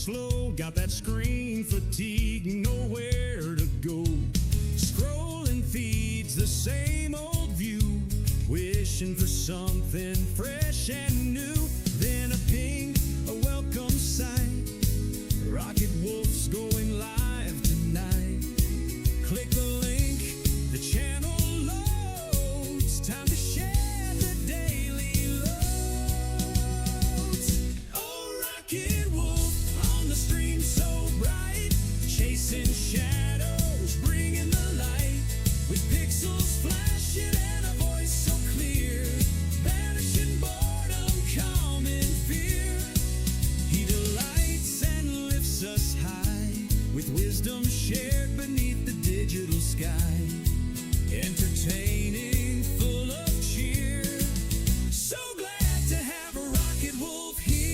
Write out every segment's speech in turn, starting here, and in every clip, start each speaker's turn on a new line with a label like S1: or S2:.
S1: slow, got that screen fatigue, nowhere to go. Scrolling feeds, the same old view, wishing for something fresh and new. Then a ping, a welcome sight, Rocket Wolf's going live tonight. Click the link, the channel loads, time to share the daily loads. Oh, Rocket Wolf on the stream so bright, chasing shadows, bringing the light, with pixels flashing and a voice so clear, banishing boredom, calm and fear. He delights and lifts us high, with wisdom shared beneath the digital sky. Entertaining, full of cheer. So glad to have a Rocket Wolf here.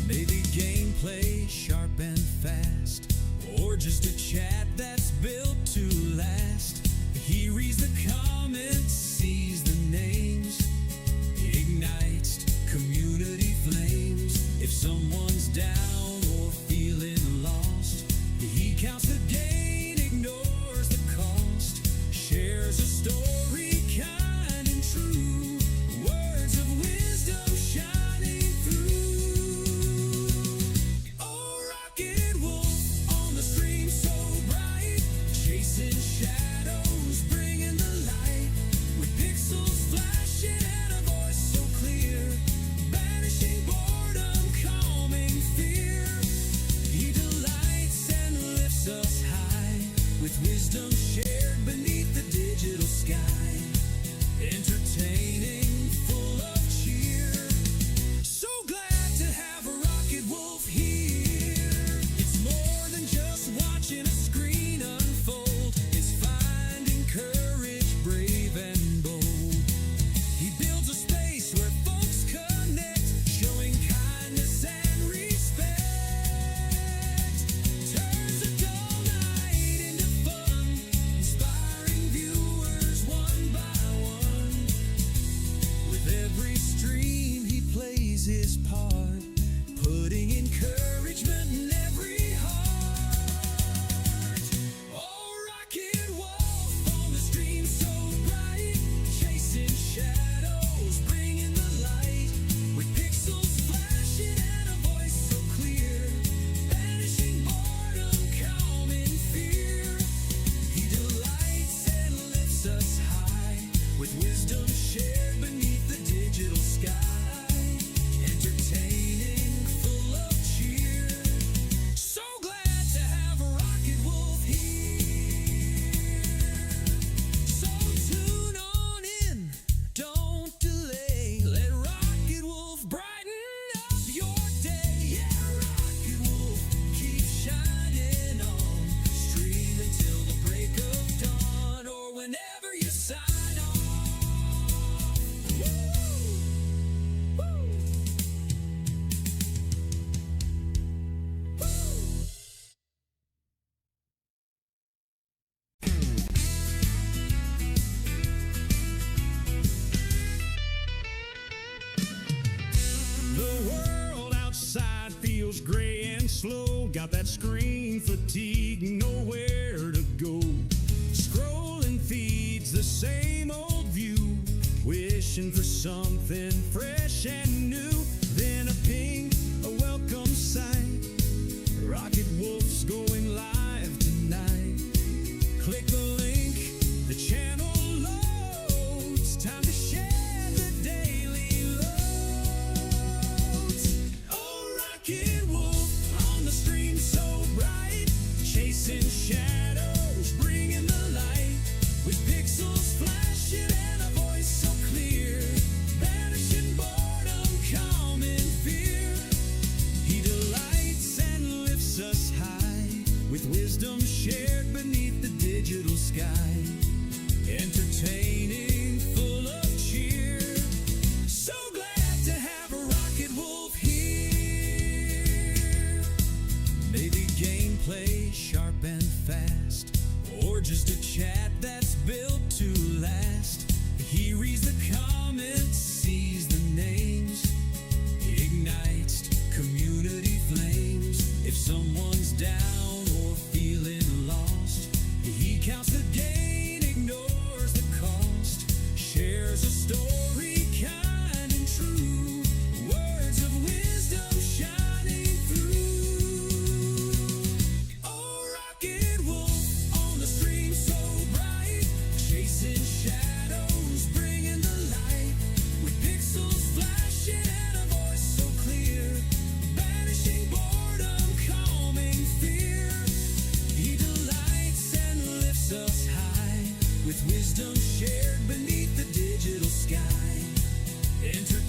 S1: Maybe gameplay sharp and fast, or just a chat that's built to last. He reads the comments, sees the names, ignites community flames. If someone's down or feeling lost, he counts the gain, ignores the cost, shares a story kind and true, words of wisdom shining through. Oh, Rocket Wolf on the stream so bright, chasing shadows, bringing the light, with pixels flashing and a voice so clear, banishing boredom, calming fear. He delights and lifts us high, with wisdom shared beneath the digital sky. Entertaining, full of cheer. So glad to have a Rocket Wolf here. It's more than just watching a screen unfold, it's finding courage, brave and bold. He builds a space where folks connect, showing kindness and respect. Turns a dull night into fun, inspiring viewers one by one. With every stream he plays his part, putting encouragement in every heart. Oh, Rocket Wolf on the stream so bright, chasing shadows, bringing the light, with pixels flashing and a voice so clear, banishing boredom, calm and fear. He delights and lifts us high, with wisdom shared beneath the digital sky. Entertaining, full of cheer. So glad to have a Rocket Wolf here. So tune on in, don't delay. Let Rocket Wolf brighten up your day. Yeah, Rocket Wolf, keep shining on. Stream until the break of dawn, or whenever you sign off. Woo! Woo! The world outside feels gray and slow, got that screen fatigue, nowhere to go. Scrolling feeds, the same old view, wishing for something fresh and new. Then a ping, a welcome sight, Rocket Wolf's going live tonight. Click the link, the channel loads, time to share the daily loads. Oh, Rocket Wolf on the stream so bright, chasing shadows, bringing the light, with pixels flashing and a voice so clear, banishing boredom, calm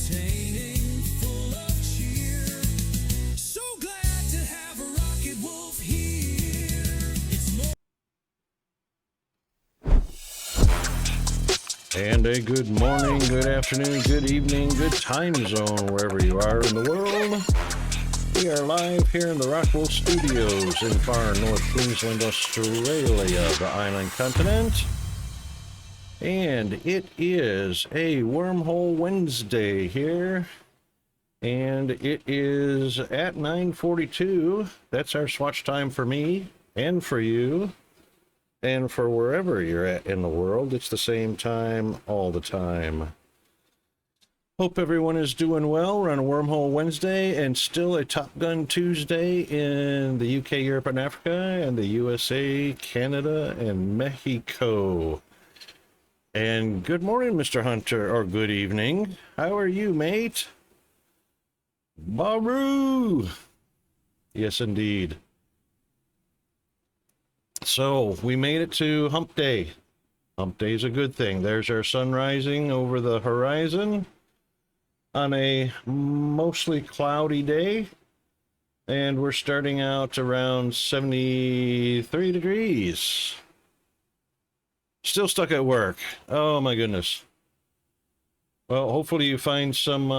S1: entertaining, full of cheer. So glad to have a Rocket Wolf here. It's more.
S2: And a good morning, good afternoon, good evening, good time zone, wherever you are in the world. We are live here in the Rockwell Studios in far North Queensland, Australia, the island continent. And it is a Wormhole Wednesday here. And it is at 9:42. That's our swatch time for me and for you. And for wherever you're at in the world, it's the same time all the time. Hope everyone is doing well. We're on a Wormhole Wednesday and still a Top Gun Tuesday in the UK, Europe, and Africa, and the USA, Canada, and Mexico. And good morning, Mr. Hunter, or good evening. How are you, mate? Baru! Yes, indeed. So, we made it to Hump Day. Hump Day is a good thing. There's our sun rising over the horizon on a mostly cloudy day. And we're starting out around 73 degrees. Still stuck at work. Oh my goodness. Well, hopefully you find some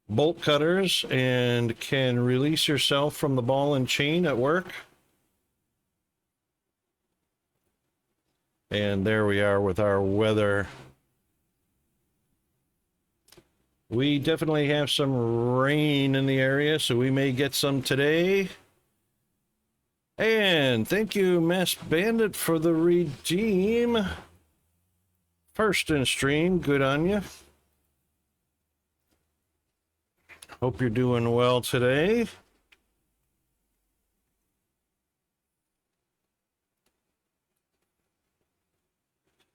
S2: bolt cutters and can release yourself from the ball and chain at work. And there we are with our weather. We definitely have some rain in the area, so we may get some today. And thank you, Mass Bandit, for the redeem. First in stream, good on you. Hope you're doing well today.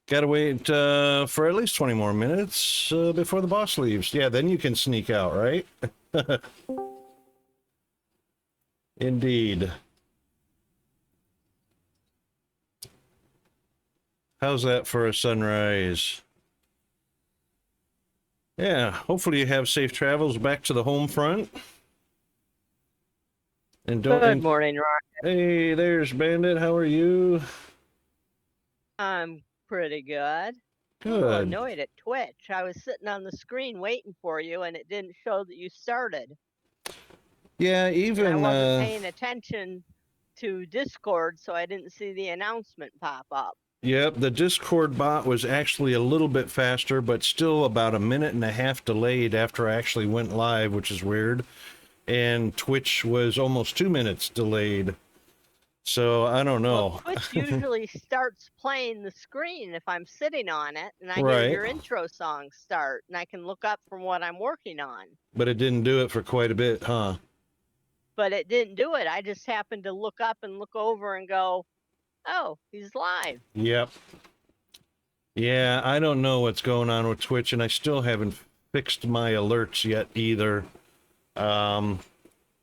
S2: Gotta wait for at least 20 more minutes before the boss leaves. Yeah, then you can sneak out, right? Indeed. How's that for a sunrise? Yeah, hopefully you have safe travels back to the home front. And don't.
S3: Good morning, Rocket.
S2: Hey, there's Bandit. How are you?
S3: I'm pretty good. A little
S2: Good.
S3: annoyed at Twitch. I was sitting on the screen waiting for you, and it didn't show that you started.
S2: Yeah,
S3: And I
S2: even
S3: wasn't paying attention to Discord, so I didn't see the announcement pop up.
S2: yep, the Discord bot was actually a little bit faster, but still about a minute and a half delayed after I actually went live, which is weird. And Twitch was almost 2 minutes delayed. So I don't know.
S3: Well, Twitch usually starts playing the screen if I'm sitting on it, and I
S2: Right.
S3: hear your intro song start, and I can look up from what I'm working on.
S2: But it didn't do it for quite a bit, huh?
S3: But it didn't do it. I just happened to look up and look over and go, oh, he's live.
S2: Yep. Yeah, I don't know what's going on with Twitch, and I still haven't fixed my alerts yet either.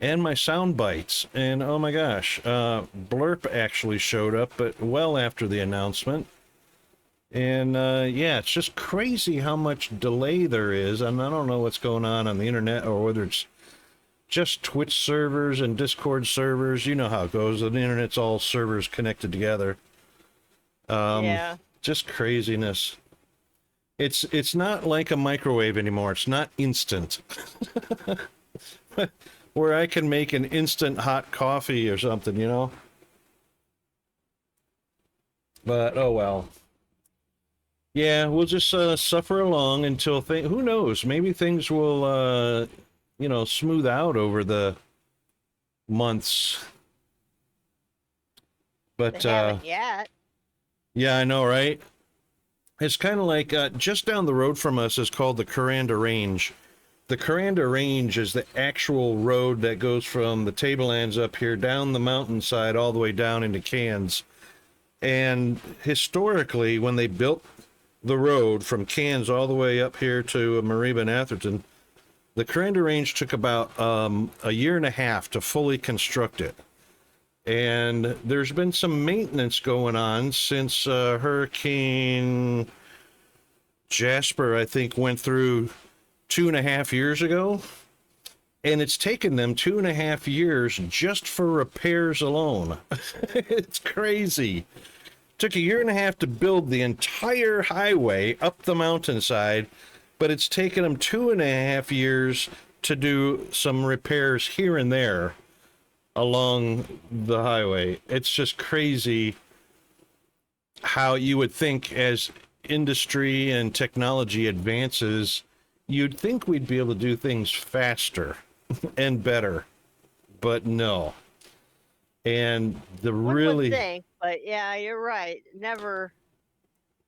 S2: And my sound bites. And oh my gosh, Blurp actually showed up, but well after the announcement. And yeah, it's just crazy how much delay there is. And I don't know what's going on the internet, or whether it's just Twitch servers and Discord servers. You know how it goes. The internet's all servers connected together.
S3: Yeah.
S2: Just craziness. It's not like a microwave anymore. It's not instant. Where I can make an instant hot coffee or something, you know? But, oh well. Yeah, we'll just suffer along until who knows? Maybe things will, you know, smooth out over the months. But
S3: They haven't yet.
S2: Yeah, I know, right? It's kind of like just down the road from us is called the Kuranda Range. The Kuranda Range is the actual road that goes from the tablelands up here down the mountainside all the way down into Cairns. And historically, when they built the road from Cairns all the way up here to Mariba and Atherton, the Kuranda Range took about a year and a half to fully construct it. And there's been some maintenance going on since Hurricane Jasper, I think, went through 2.5 years ago, and it's taken them 2.5 years just for repairs alone. It's crazy. Took 1.5 years to build the entire highway up the mountainside, but it's taken them 2.5 years to do some repairs here and there along the highway. It's just crazy how you would think, as industry and technology advances, you'd think we'd be able to do things faster and better, but no. And the
S3: One
S2: really
S3: would think, but yeah, you're right. Never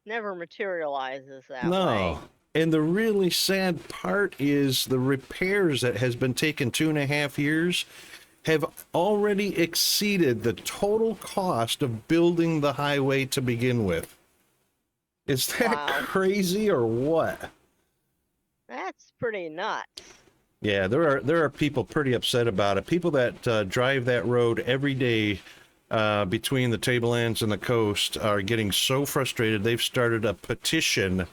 S3: materializes that way.
S2: no. And the really sad part is the repairs that has been taken 2.5 years have already exceeded the total cost of building the highway to begin with. Is that
S3: Wow.
S2: crazy or what?
S3: That's pretty nuts.
S2: Yeah, there are people pretty upset about it. People that drive that road every day between the tablelands and the coast are getting so frustrated. They've started a petition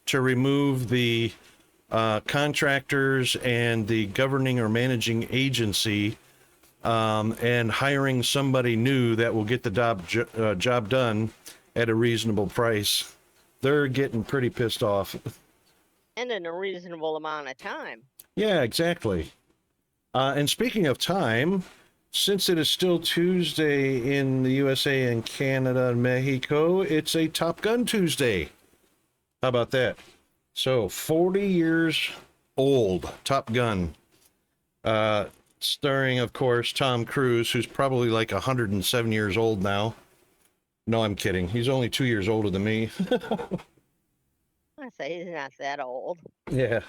S2: to remove the contractors and the governing or managing agency, and hiring somebody new that will get the job done at a reasonable price. They're getting pretty pissed off.
S3: And in a reasonable amount of time.
S2: Yeah, exactly. And speaking of time, since it is still Tuesday in the USA and Canada and Mexico, it's a Top Gun Tuesday. How about that? So 40 years old, Top Gun. Starring, of course, Tom Cruise, who's probably like 107 years old now. No, I'm kidding. He's only 2 years older than me.
S3: I say he's not that old.
S2: Yeah.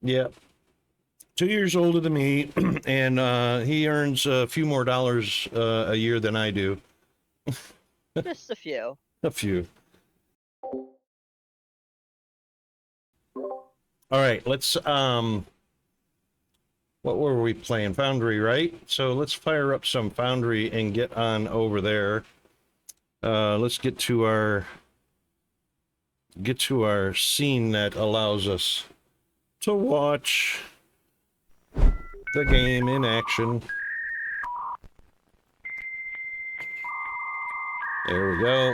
S2: Yeah. 2 years older than me, and he earns a few more dollars a year than I do.
S3: Just a few.
S2: A few. All right, let's what were we playing? Foundry, right? So let's fire up some Foundry and get on over there. Let's get to our scene that allows us to watch the game in action. There we go.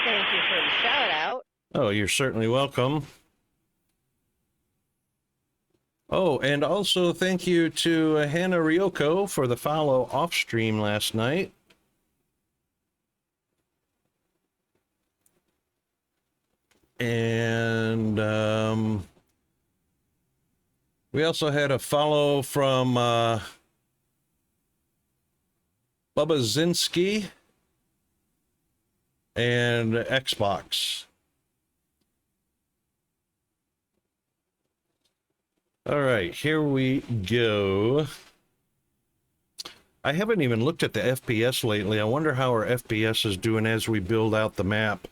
S3: Thank you for the shout out.
S2: Oh, you're certainly welcome. Oh, and also thank you to Hannah Ryoko for the follow off stream last night. And we also had a follow from Bubba Zinski and Xbox. All right, here we go. I haven't even looked at the FPS lately. I wonder how our FPS is doing as we build out the map.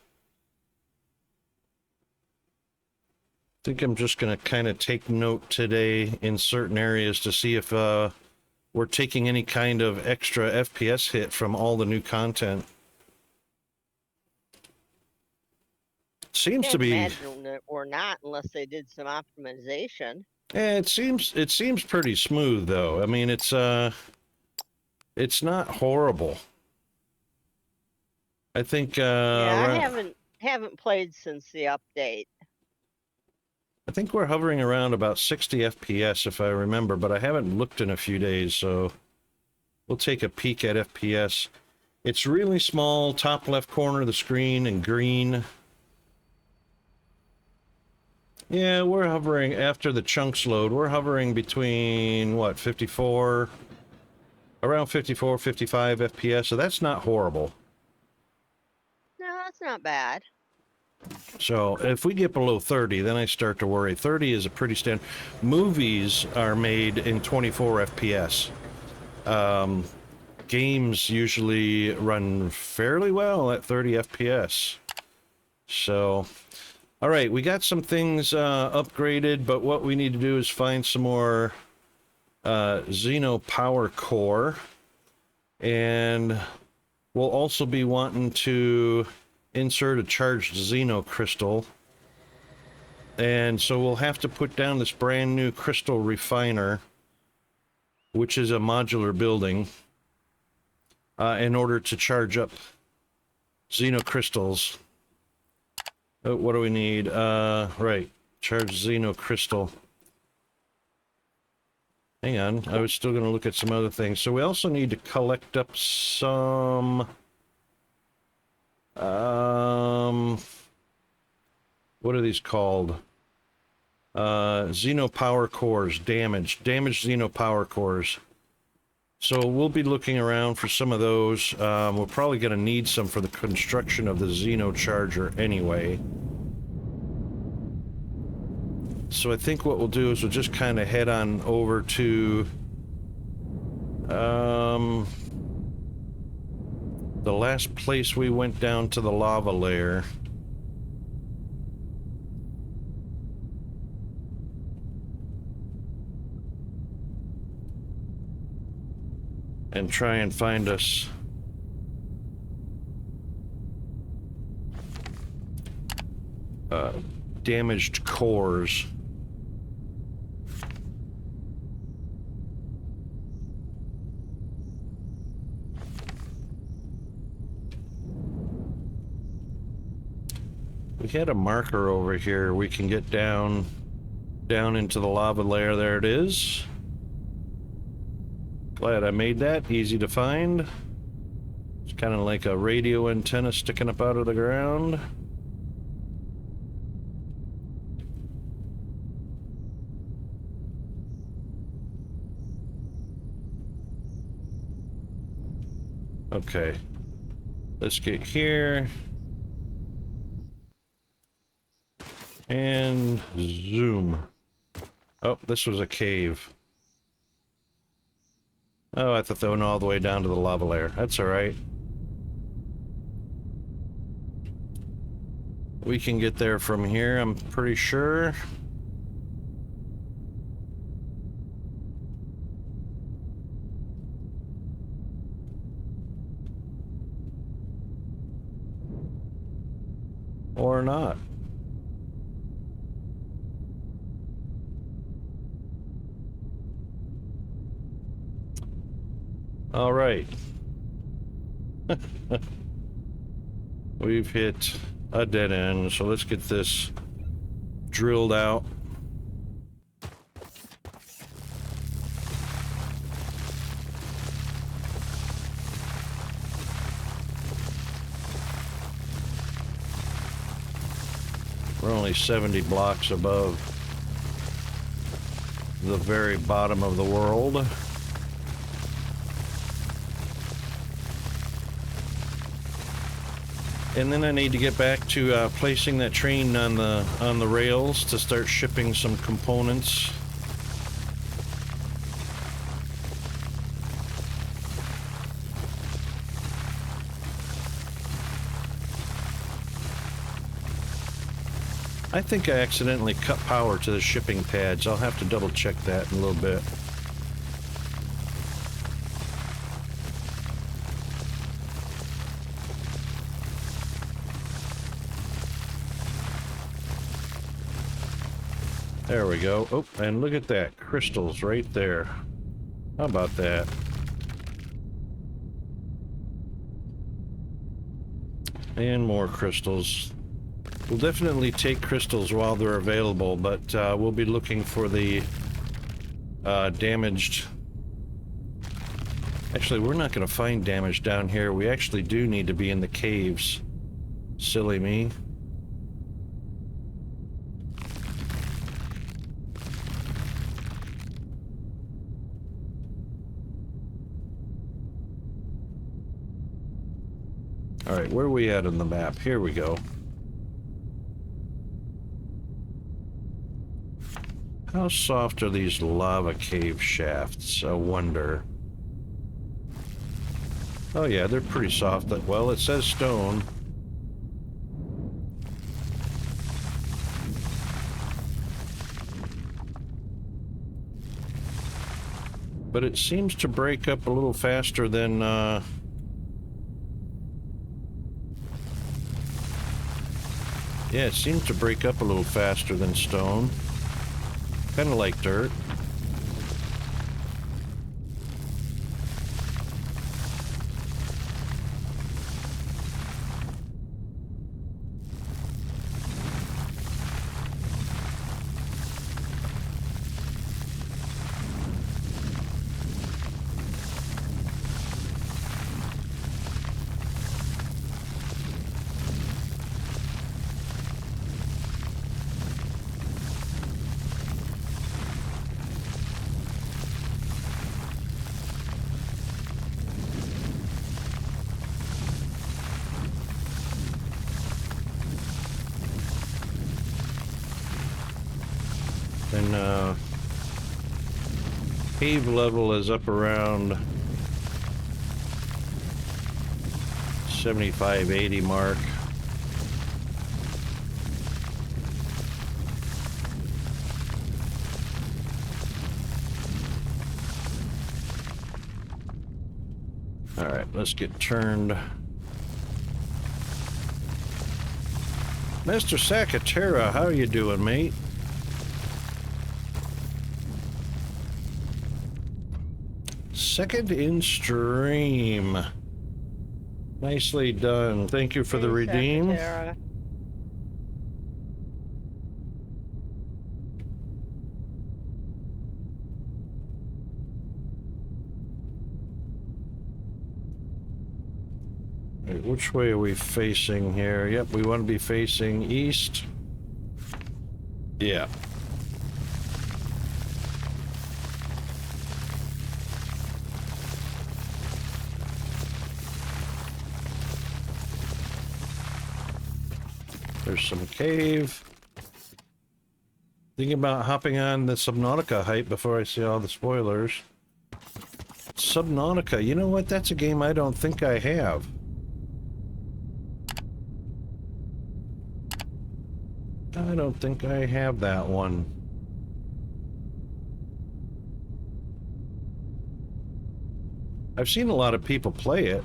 S2: I think I'm just going to kind of take note today in certain areas to see if we're taking any kind of extra FPS hit from all the new content. Seems to be.
S3: Imagine it or not, unless they did some optimization.
S2: Yeah, it seems pretty smooth though. I mean, it's not horrible. I think
S3: Yeah, I haven't played since the update.
S2: I think we're hovering around about 60 FPS if I remember, but I haven't looked in a few days, so we'll take a peek at FPS. It's really small, top left corner of the screen and green. Yeah, we're hovering after the chunks load. We're hovering between what, 54, around 54, 55 FPS, so that's not horrible.
S3: No, that's not bad.
S2: So if we get below 30, then I start to worry. 30 is a pretty standard. Movies are made in 24 FPS. Games usually run fairly well at 30 FPS. So, all right, we got some things upgraded, but what we need to do is find some more Xeno Power Core. And we'll also be wanting to insert a charged Xeno crystal. And so we'll have to put down this brand new crystal refiner, which is a modular building, in order to charge up Xeno crystals. Oh, what do we need? Right. Charge Xeno crystal. Hang on. I was still going to look at some other things. So we also need to collect up some... what are these called? Xeno power cores. Damaged Xeno power cores. So we'll be looking around for some of those. We're probably going to need some for the construction of the Xeno charger anyway. So I think what we'll do is we'll just kind of head on over to the last place we went down to the lava layer. And try and find us damaged cores. We had a marker over here. We can get down into the lava layer. There it is. Glad I made that. Easy to find. It's kind of like a radio antenna sticking up out of the ground. Okay. Let's get here. And zoom. Oh, this was a cave. Oh, I thought they went all the way down to the lava layer. That's all right. We can get there from here, I'm pretty sure. Or not. All right. We've hit a dead end, so let's get this drilled out. We're only 70 blocks above the very bottom of the world. And then I need to get back to placing that train on the rails to start shipping some components. I think I accidentally cut power to the shipping pads. I'll have to double check that in a little bit. There we go. Oh, and look at that. Crystals right there. How about that? And more crystals. We'll definitely take crystals while they're available, but we'll be looking for the damaged... Actually, we're not going to find damage down here. We actually do need to be in the caves. Silly me. Alright, where are we at on the map? Here we go. How soft are these lava cave shafts? I wonder. Oh yeah, they're pretty soft. Well, it says stone. But it seems to break up a little faster than Yeah, it seems to break up a little faster than stone. Kind of like dirt. And cave level is up around 75, 80 mark. All right, let's get turned. Mr. Sakatera, how are you doing, mate? Second in stream. Nicely done. Thank you for the redeem.
S3: Sakatera.
S2: Right, which way are we facing here? Yep, we want to be facing east. Yeah. There's some cave. Thinking about hopping on the Subnautica hype before I see all the spoilers. Subnautica, you know what? That's a game I don't think I have. I don't think I have that one. I've seen a lot of people play it.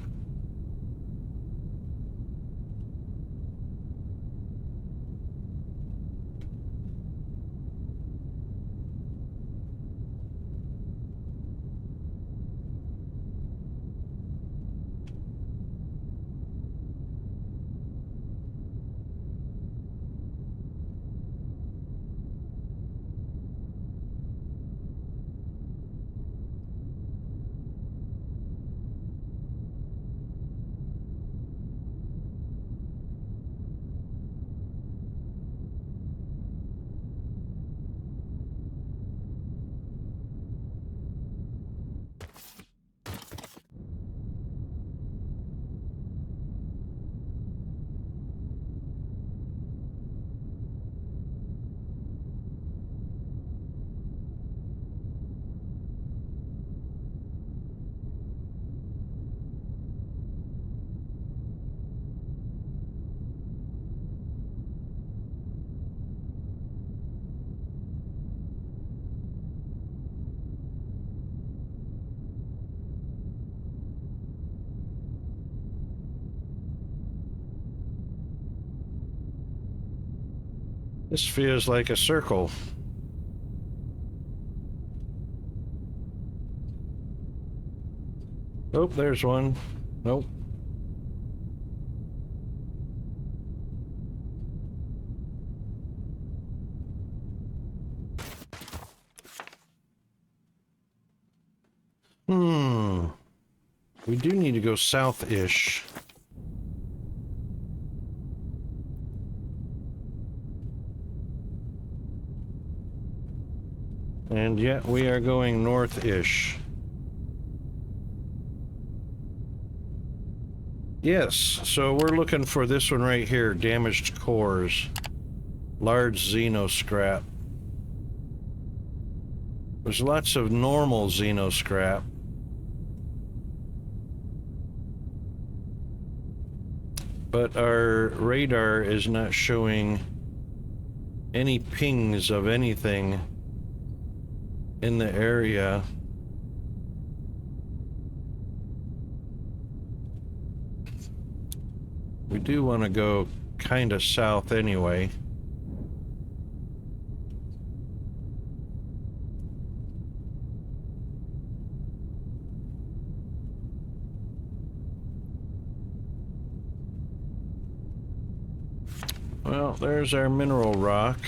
S2: This feels like a circle. Oh, there's one. Nope. We do need to go south-ish. And yet we are going north-ish. Yes, so we're looking for this one right here, damaged cores. Large xenoscrap. There's lots of normal xenoscrap. But our radar is not showing any pings of anything in the area. We do want to go kind of south anyway. Well, there's our mineral rock.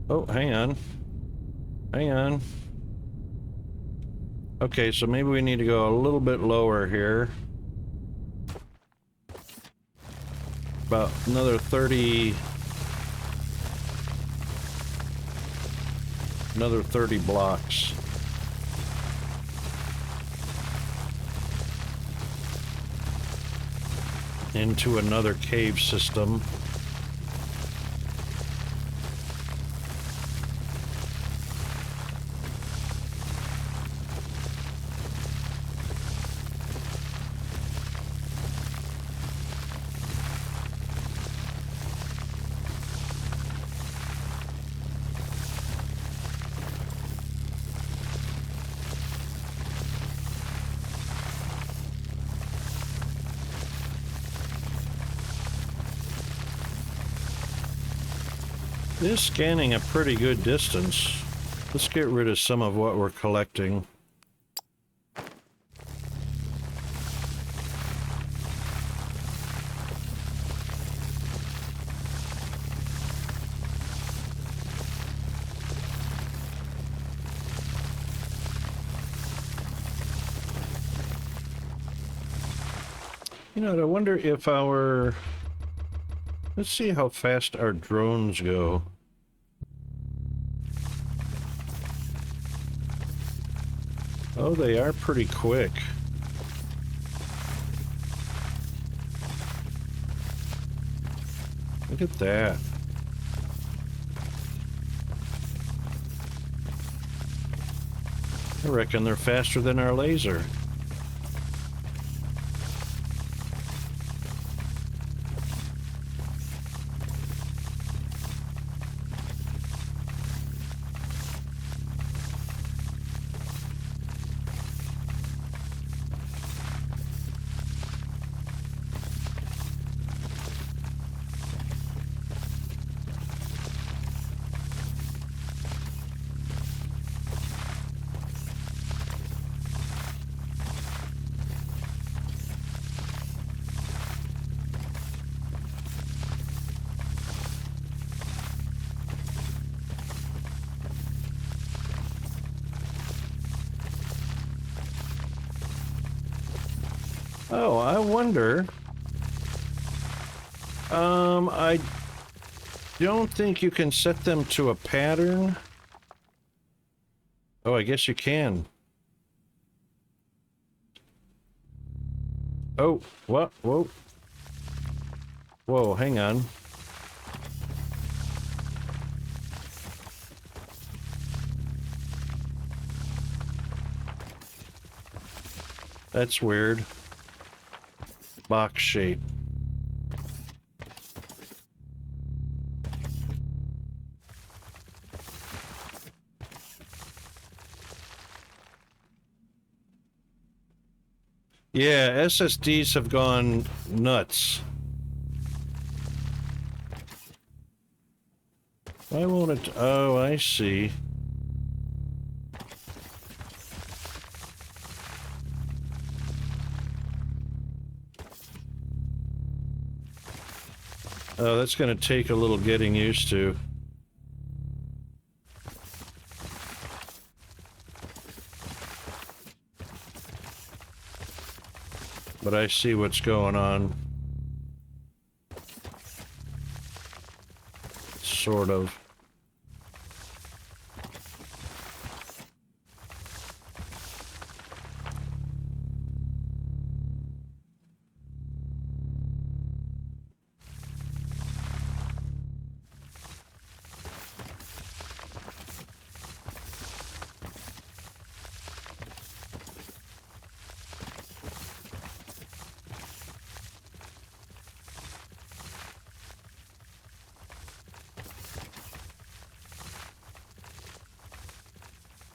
S2: Oh, hang on. Hang on. Okay, so maybe we need to go a little bit lower here. About another 30... Another 30 blocks. Into another cave system. It is scanning a pretty good distance. Let's get rid of some of what we're collecting. You know, I wonder if our... Let's see how fast our drones go. Oh, they are pretty quick. Look at that. I reckon they're faster than our laser. Oh, I wonder. I don't think you can set them to a pattern. Oh, I guess you can. Oh, what? Whoa. Whoa, hang on. That's weird. Box shape. Yeah, SSDs have gone nuts. Why won't it? Oh, I see. Oh, that's going to take a little getting used to. But I see what's going on. Sort of.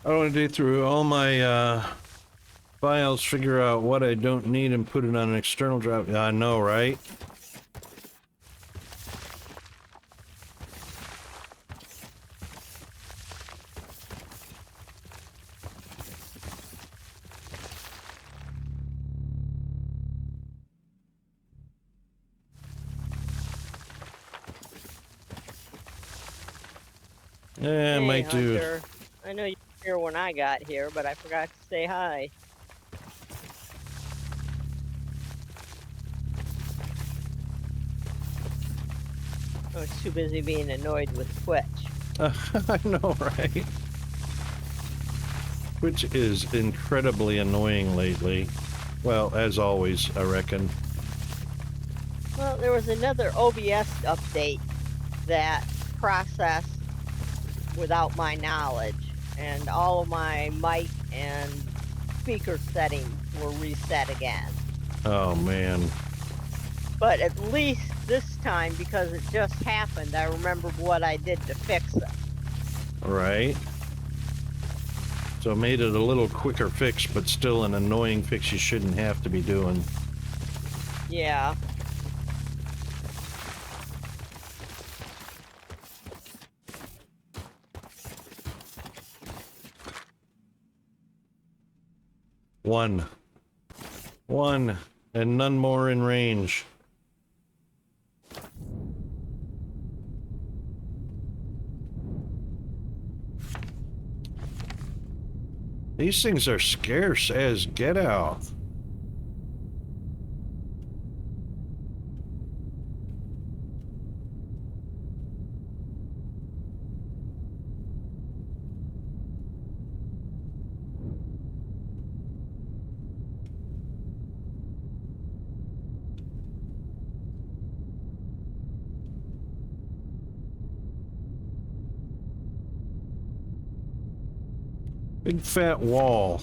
S2: I want to do through all my files, figure out what I don't need, and put it on an external drive. I know, right? Yeah,
S3: Hey,
S2: might do.
S3: Hunter. I know you were here when I got here, but I forgot to say hi. I was too busy being annoyed with Twitch.
S2: I know, right? Which is incredibly annoying lately. Well, as always, I reckon.
S3: Well, there was another OBS update that processed without my knowledge, and all of my mic and speaker settings were reset again.
S2: Oh, man.
S3: But at least this time, because it just happened, I remembered what I did to fix it.
S2: Right. So it made it a little quicker fix, but still an annoying fix you shouldn't have to be doing.
S3: Yeah.
S2: One, and none more in range. These things are scarce as get out. Big fat wall.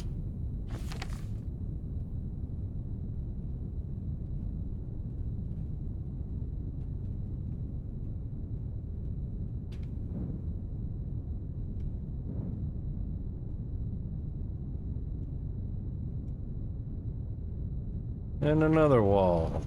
S2: And another wall.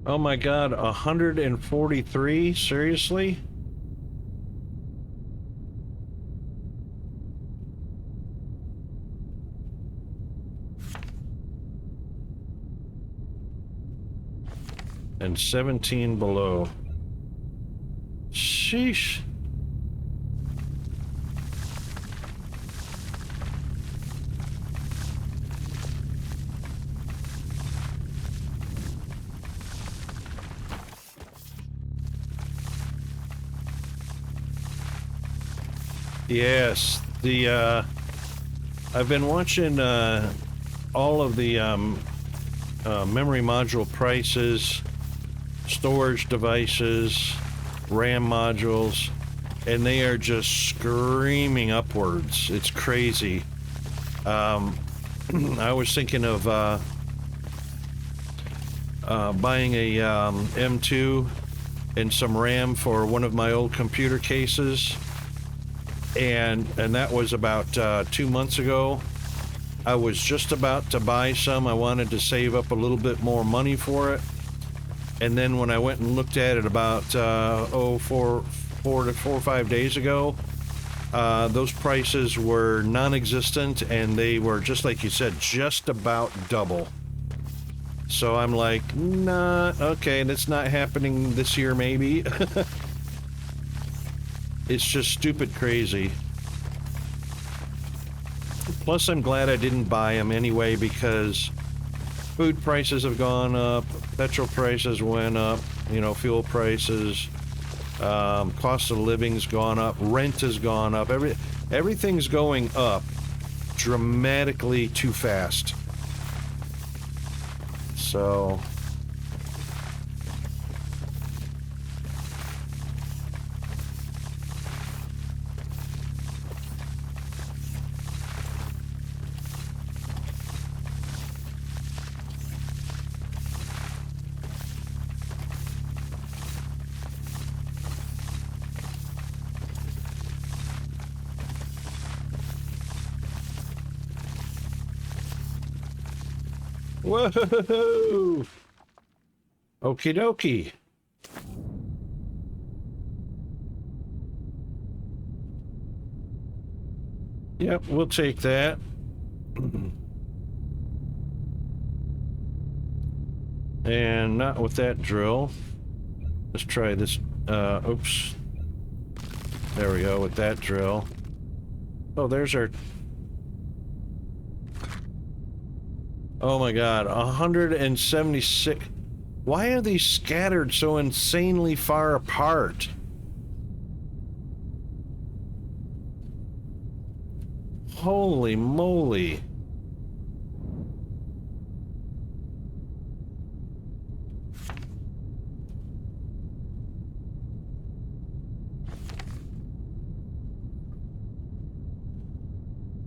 S2: Oh my God, 143? Seriously? And 17 below. Sheesh. Yes, I've been watching all of the memory module prices, storage devices, RAM modules, and they are just screaming upwards. It's crazy. I was thinking of buying a M2 and some RAM for one of my old computer cases. And that was about 2 months ago. I was just about to buy some. I wanted to save up a little bit more money for it. And then when I went and looked at it about 4 or 5 days ago, those prices were non-existent, and they were, just like you said, just about double. So I'm like, nah, okay, that's not happening this year maybe. It's just stupid crazy. Plus, I'm glad I didn't buy them anyway, because food prices have gone up, petrol prices went up, you know, fuel prices, cost of living's gone up, rent has gone up, everything's going up dramatically too fast. So Whoa! Okie dokie. Yep, we'll take that. And not with that drill. Let's try this. Oops. There we go with that drill. Oh, there's our... Oh my god, 176. Why are these scattered so insanely far apart? Holy moly.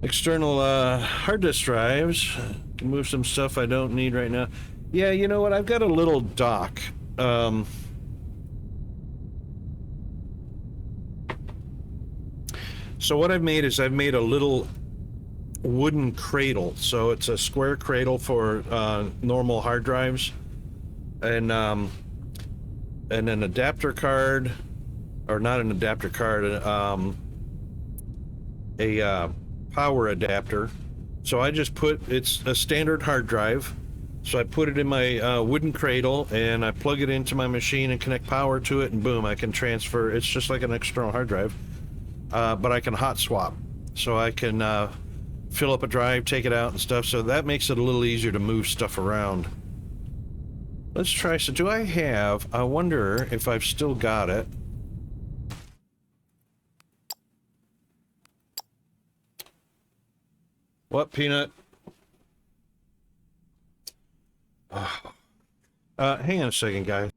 S2: External hard disk drives. Move some stuff I don't need right now. Yeah, you know what? I've got a little dock. So what I've made is I've made a little wooden cradle. So it's a square cradle for normal hard drives, and an adapter card, or not an adapter card, a power adapter. So I just put, it's a standard hard drive, so I put it in my wooden cradle and I plug it into my machine and connect power to it, and boom, I can transfer. It's just like an external hard drive, but I can hot swap, so I can fill up a drive, take it out and stuff. So that makes it a little easier to move stuff around. Let's try. So do I have, I wonder if I've still got it. What, Peanut? Hang on a second, guys.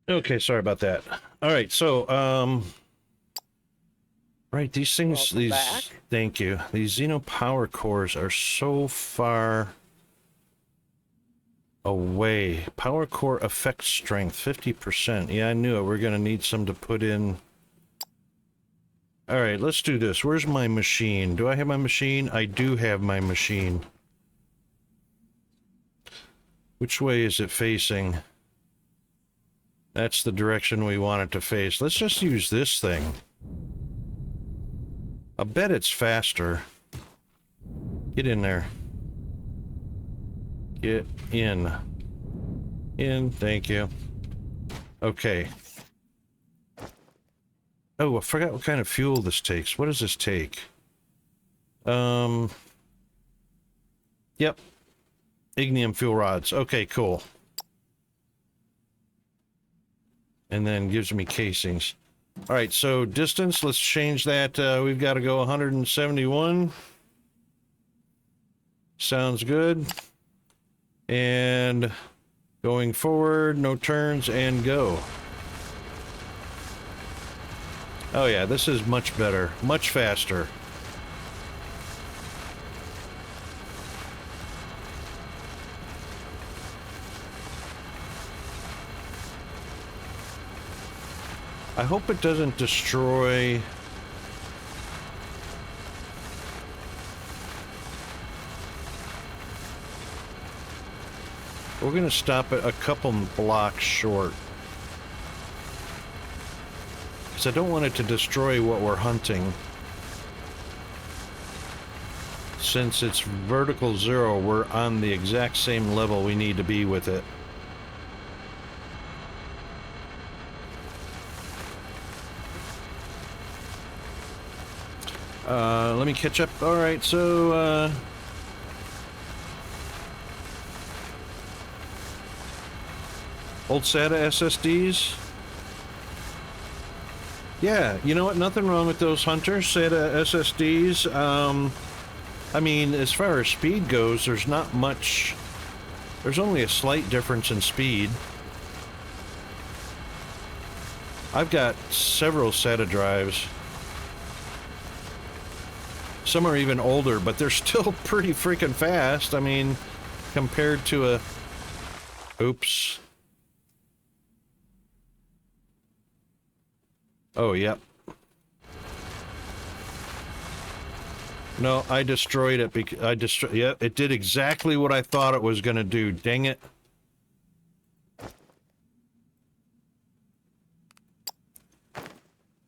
S2: Okay, sorry about that. All right, so right, these things,
S3: Welcome back.
S2: thank you. These Xeno power cores are so far away. Power core effect strength 50%. Yeah, I knew it. We're gonna need some to put in. All right, let's do this. Where's my machine? Do I have my machine? I do have my machine. Which way is it facing? That's the direction we want it to face. Let's just use this thing. I bet it's faster. Get in there. Get in. In, thank you. Okay. Oh, I forgot what kind of fuel this takes. What does this take? Yep. Ignium fuel rods. Okay, cool. And then gives me casings. All right, so distance, let's change that. We've got to go 171. Sounds good. And going forward, no turns, and go. Oh yeah, this is much better, much faster. I hope it doesn't destroy... We're going to stop at a couple blocks short. Because I don't want it to destroy what we're hunting. Since it's vertical 0, we're on the exact same level we need to be with it. Let me catch up. All right, so old SATA SSDs. Yeah, you know what? Nothing wrong with those Hunter SATA SSDs. I mean, as far as speed goes, there's not much. There's only a slight difference in speed. I've got several SATA drives. Some are even older, but they're still pretty freaking fast. I mean, compared to a... Oops. Oh, yep. No, I destroyed it because yeah, it did exactly what I thought it was going to do. Dang it.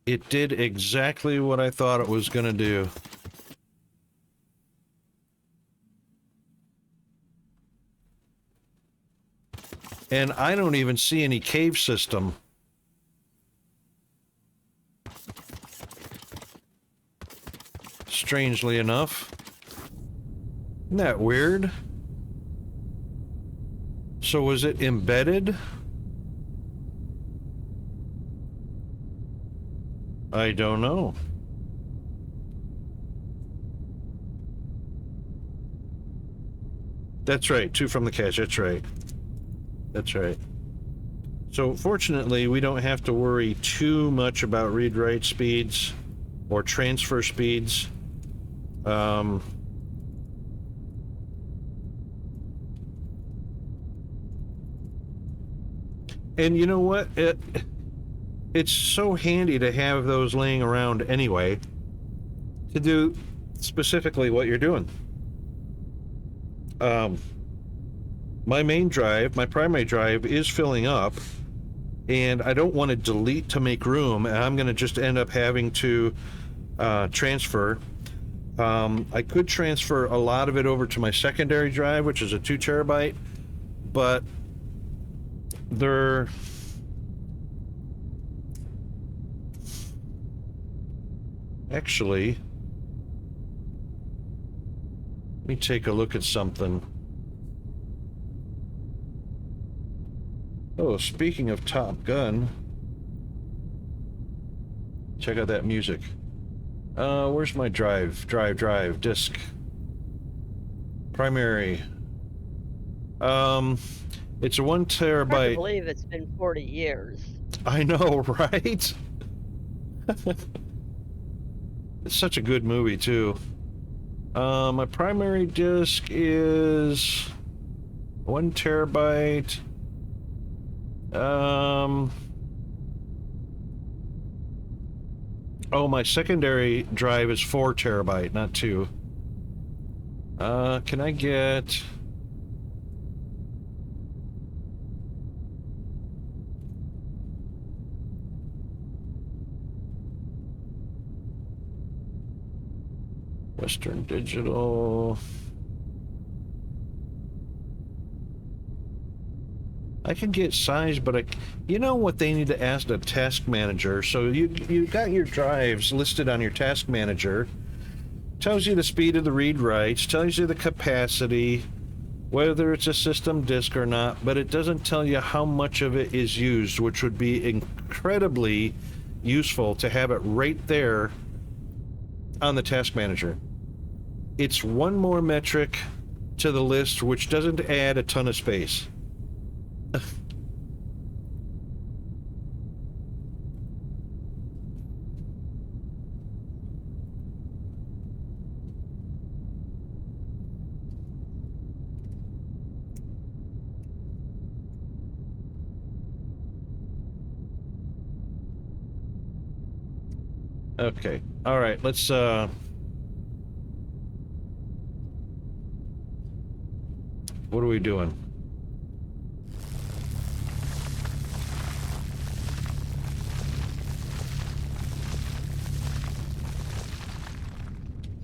S2: It did exactly what I thought it was going to do. And I don't even see any cave system. Strangely enough. Isn't that weird? So was it embedded? I don't know. That's right, 2 from the cache, that's right. That's right. So fortunately, we don't have to worry too much about read-write speeds or transfer speeds. And you know what? It's so handy to have those laying around anyway to do specifically what you're doing. My main drive, my primary drive, is filling up, and I don't want to delete to make room, and I'm going to just end up having to transfer. I could transfer a lot of it over to my secondary drive, which is a 2 terabyte, but they're... Actually, let me take a look at something. Oh, speaking of Top Gun, check out that music. Where's my drive? Drive, disk. Primary. It's a 1 terabyte.
S3: Hard to believe it's been 40 years.
S2: I know, right? It's such a good movie, too. My primary disk is 1 terabyte. Oh, my secondary drive is 4 terabyte, not 2. Can I get... Western Digital... I can get size, but you know what they need to ask the task manager. So you got your drives listed on your task manager, Tells you the speed of the read-writes, tells you the capacity, whether it's a system disk or not, but it doesn't tell you how much of it is used, which would be incredibly useful to have it right there on the task manager. It's one more metric to the list, which doesn't add a ton of space. Okay. All right. Let's what are we doing?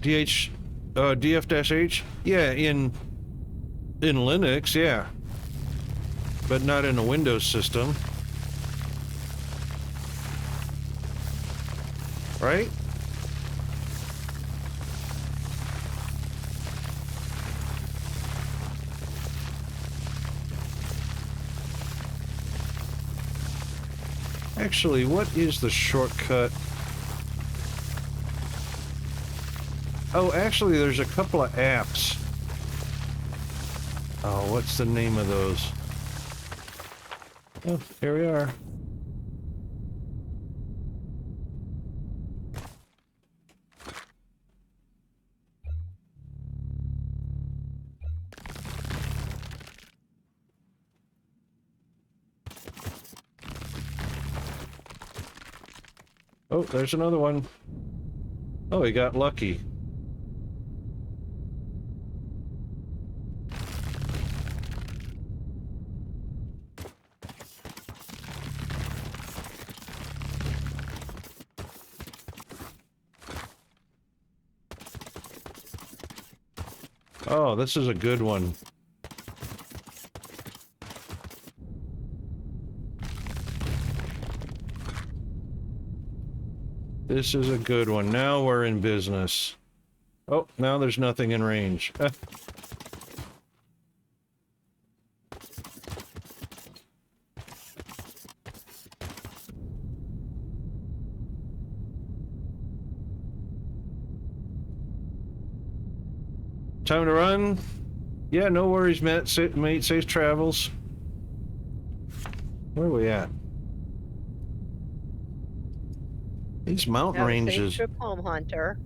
S2: DF-H? Yeah, in Linux, yeah. But not in a Windows system. Right? Actually, what is the shortcut? Oh, actually, there's a couple of apps. Oh, what's the name of those? Oh, here we are. Oh, there's another one. Oh, he got lucky. Oh, this is a good one. This is a good one. Now we're in business. Oh, now there's nothing in range. Time to run? Yeah, no worries, mate. Safe travels. Where are we at? These mountain
S3: Have a safe
S2: ranges.
S3: trip home, Hunter.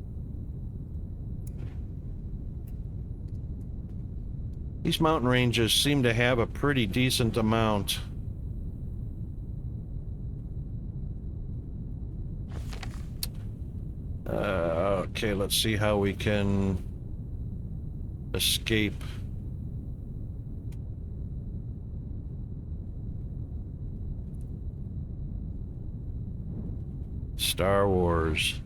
S2: These mountain ranges seem to have a pretty decent amount. Okay, let's see how we can escape. Star Wars.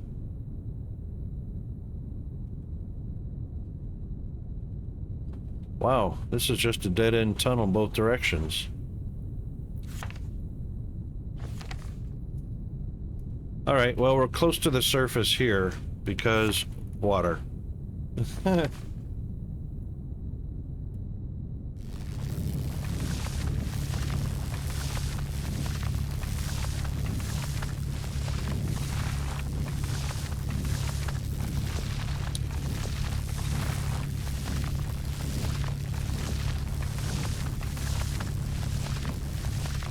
S2: Wow, this is just a dead-end tunnel both directions. All right, well, we're close to the surface here because water.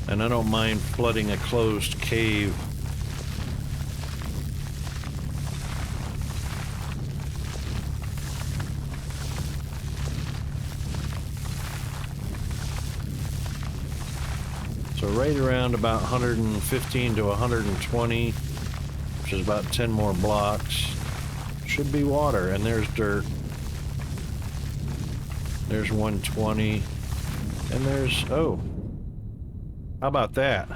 S2: And I don't mind flooding a closed cave. So right around about 115 to 120, which is about 10 more blocks, should be water. And there's dirt. There's 120. And there's, oh. How about that?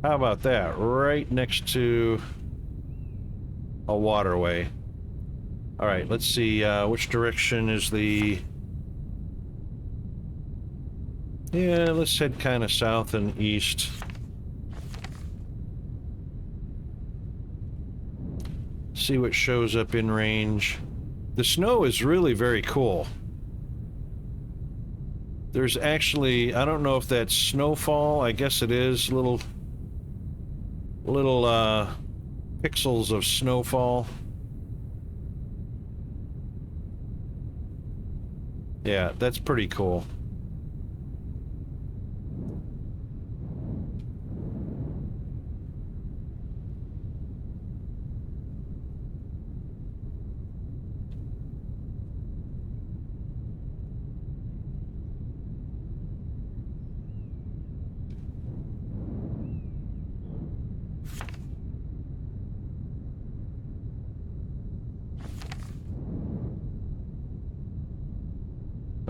S2: How about that? Right next to a waterway. All right, let's see which direction is the... Yeah, let's head kind of south and east. See what shows up in range. The snow is really very cool. There's actually, I don't know if that's snowfall. I guess it is. Little pixels of snowfall. Yeah, that's pretty cool.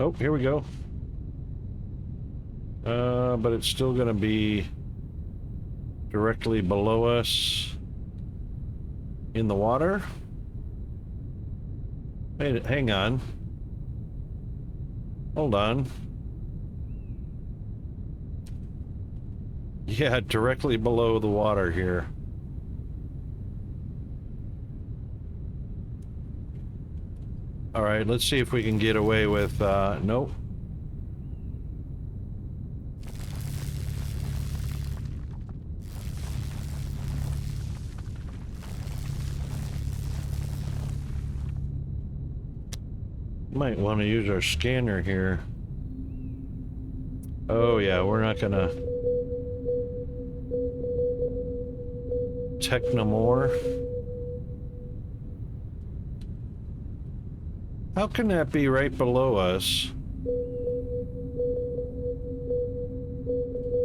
S2: Oh, here we go. But it's still gonna be directly below us in the water. Wait, hang on. Hold on. Yeah, directly below the water here. All right, let's see if we can get away with, nope. Might want to use our scanner here. Oh yeah, we're not gonna tech no more. How can that be right below us?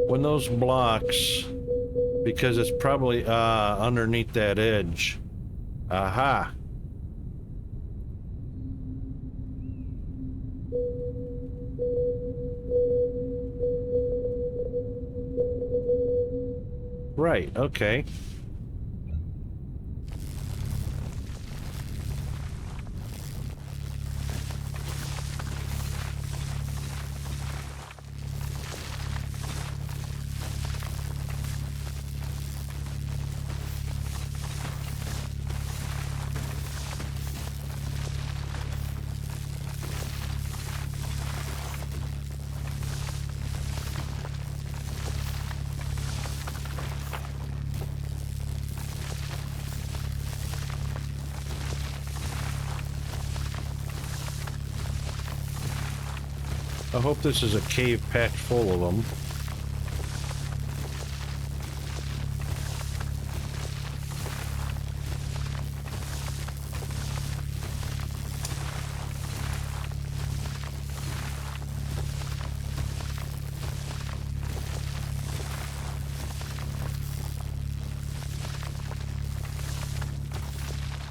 S2: When those blocks, because it's probably underneath that edge. Aha. Right, okay. I hope this is a cave packed full of them.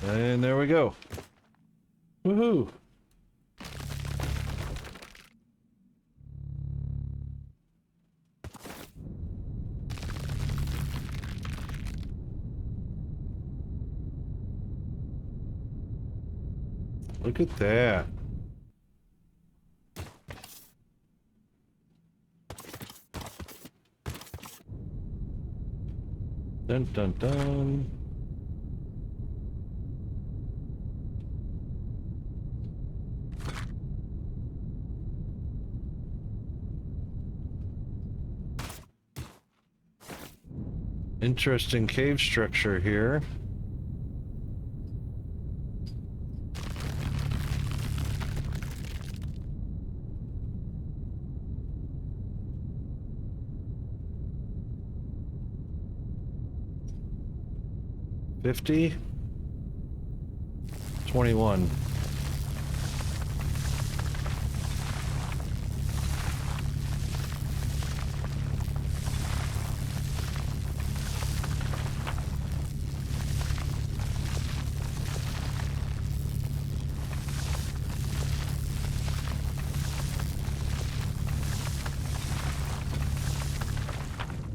S2: And there we go. Woohoo! Look at that. Dun dun dun. Interesting cave structure here. $50, $21.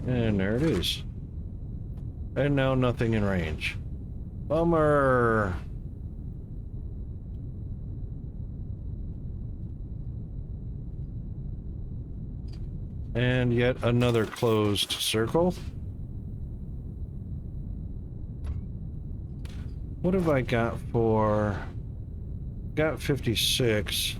S2: And there it is. And now nothing in range. Bummer. And yet another closed circle. What have I got for... Got 56.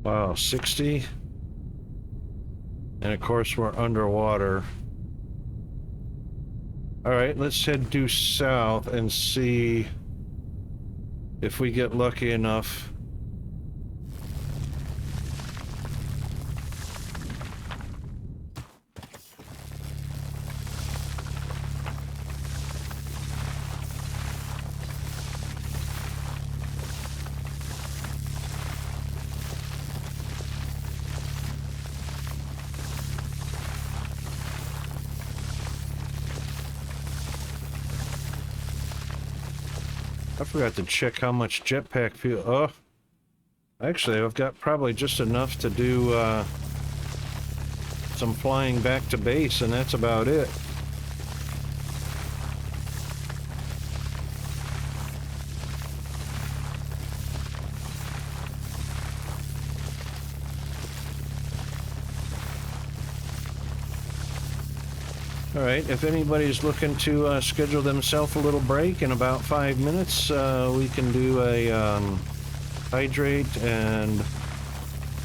S2: Wow, 60. And of course we're underwater. Alright, let's head due south and see if we get lucky enough. I forgot to check how much jetpack fuel. Oh, actually, I've got probably just enough to do some flying back to base, and that's about it. Alright, if anybody's looking to schedule themselves a little break in about 5 minutes, we can do a hydrate and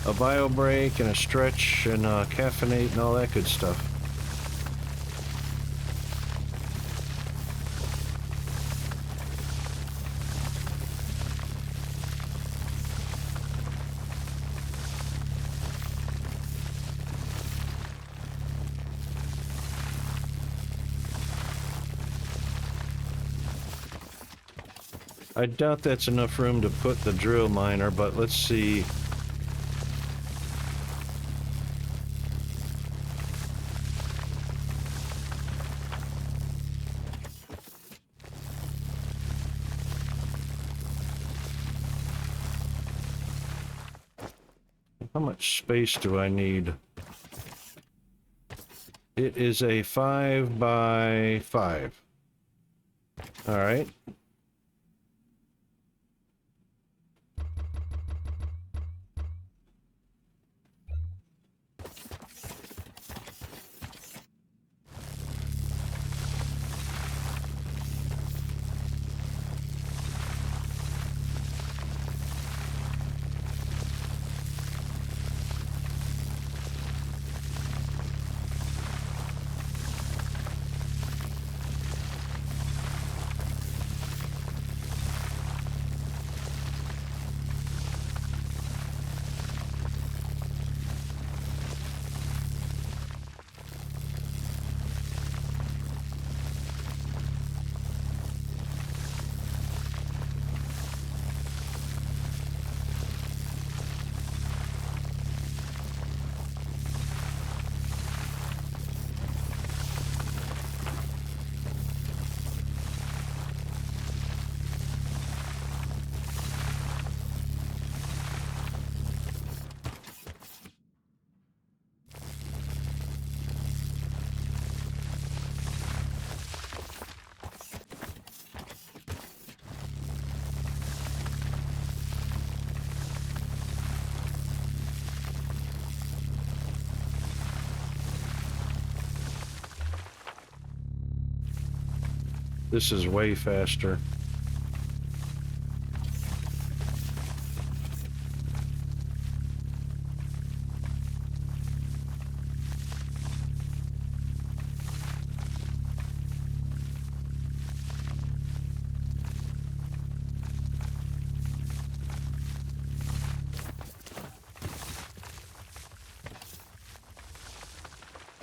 S2: a bio break and a stretch and caffeinate and all that good stuff. I doubt that's enough room to put the drill miner, but let's see. How much space do I need? It is a 5 by 5. All right. This is way faster.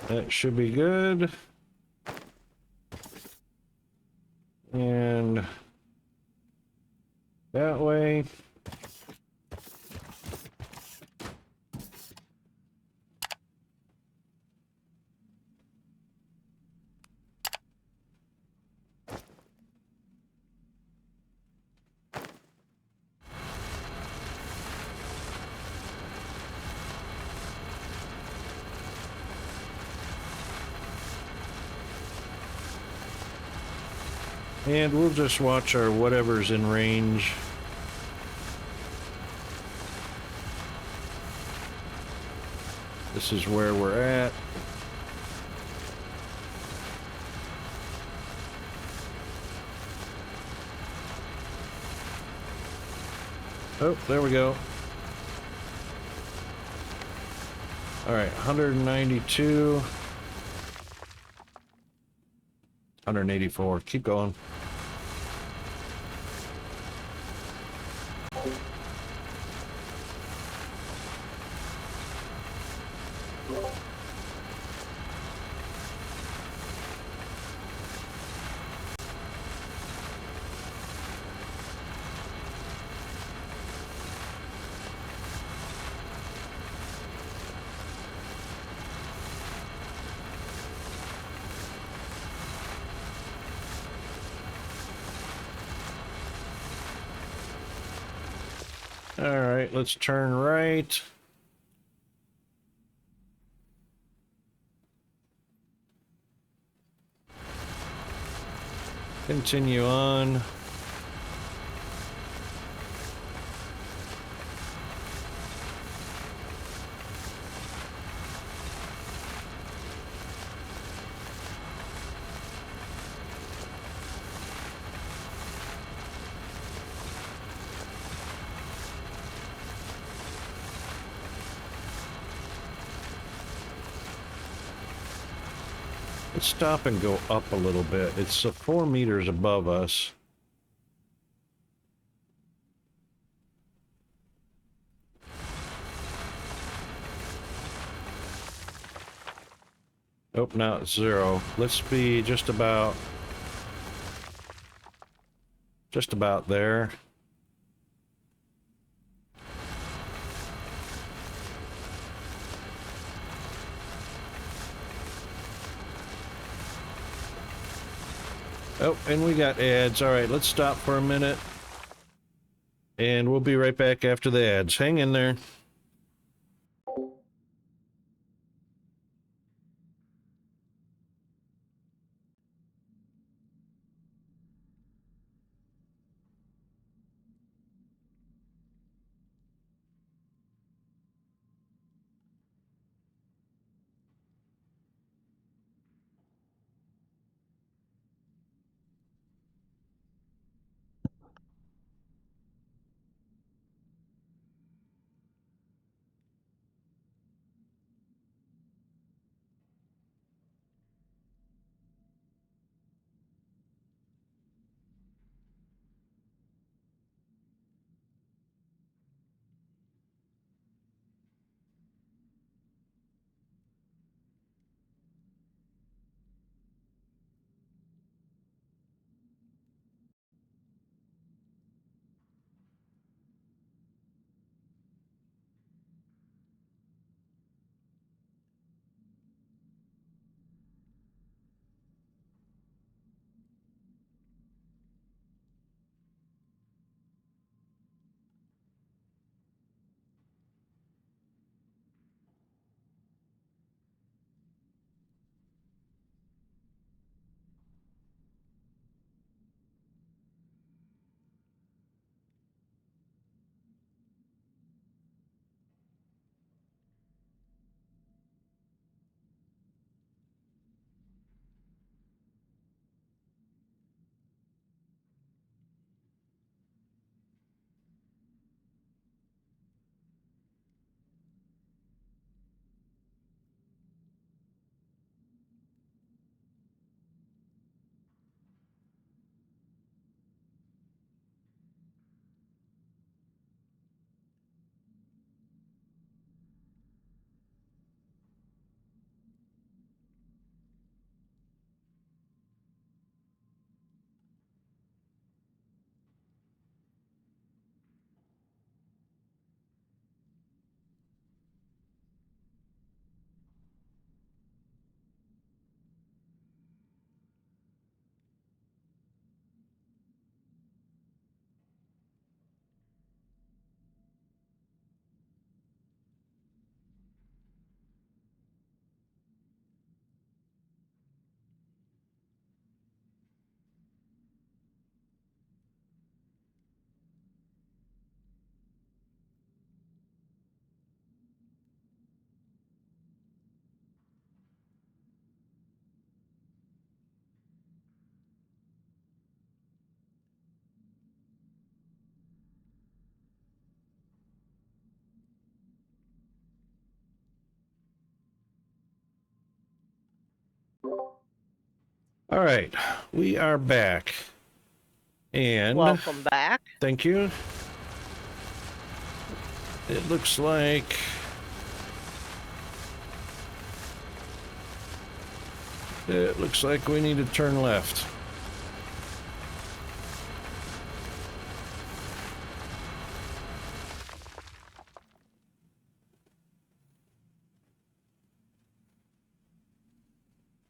S2: That should be good. And that way. And we'll just watch our whatever's in range. This is where we're at. Oh, there we go. All right, 192. 184. Keep going. All right, let's turn right. Continue on. Let's stop and go up a little bit. It's 4 meters above us. Oh, now it's 0. Let's be just about there. Oh, and we got ads. All right, let's stop for a minute. And we'll be right back after the ads. Hang in there. All right, we are back. And
S3: Welcome back.
S2: thank you. It looks like we need to turn left.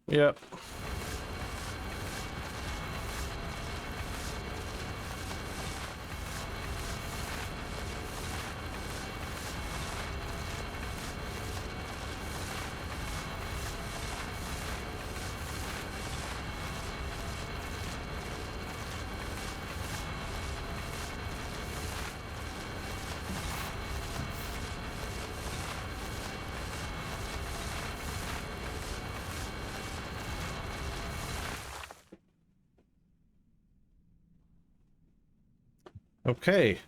S2: Yep. Okay.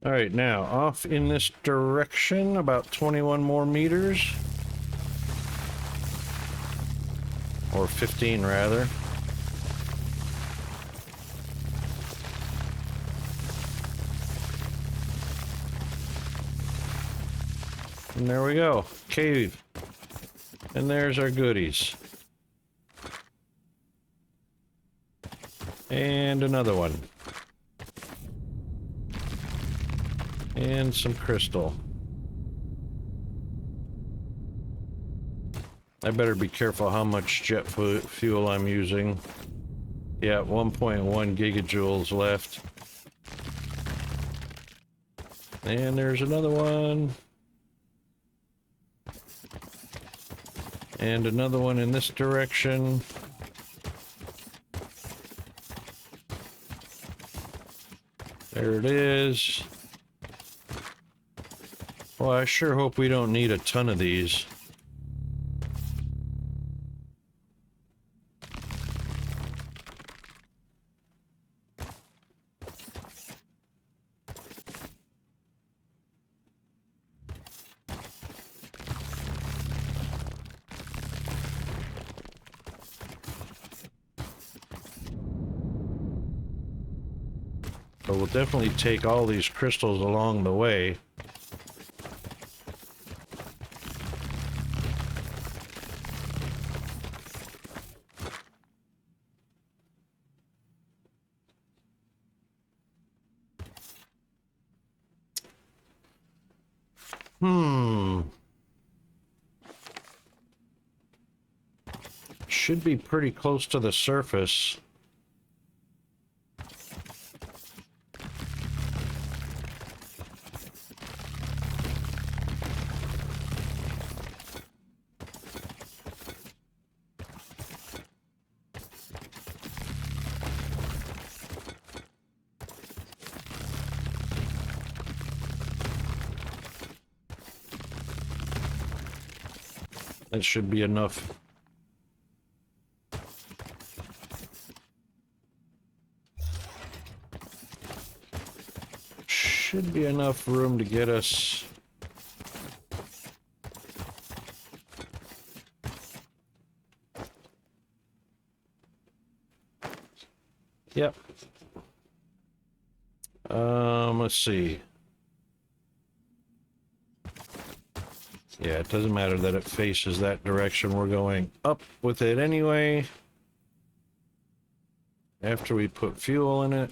S2: All right, now off in this direction, about 21 more meters. Or 15 rather. And there we go, cave. And there's our goodies. And another one. And some crystal. I better be careful how much jet fuel I'm using. Yeah, 1.1 gigajoules left. And there's another one. And another one in this direction. There it is. Well, I sure hope we don't need a ton of these. So we'll definitely take all these crystals along the way. Should be pretty close to the surface. That should be enough. Should be enough room to get us. Yep. Let's see. Yeah, it doesn't matter that it faces that direction. We're going up with it anyway. After we put fuel in it.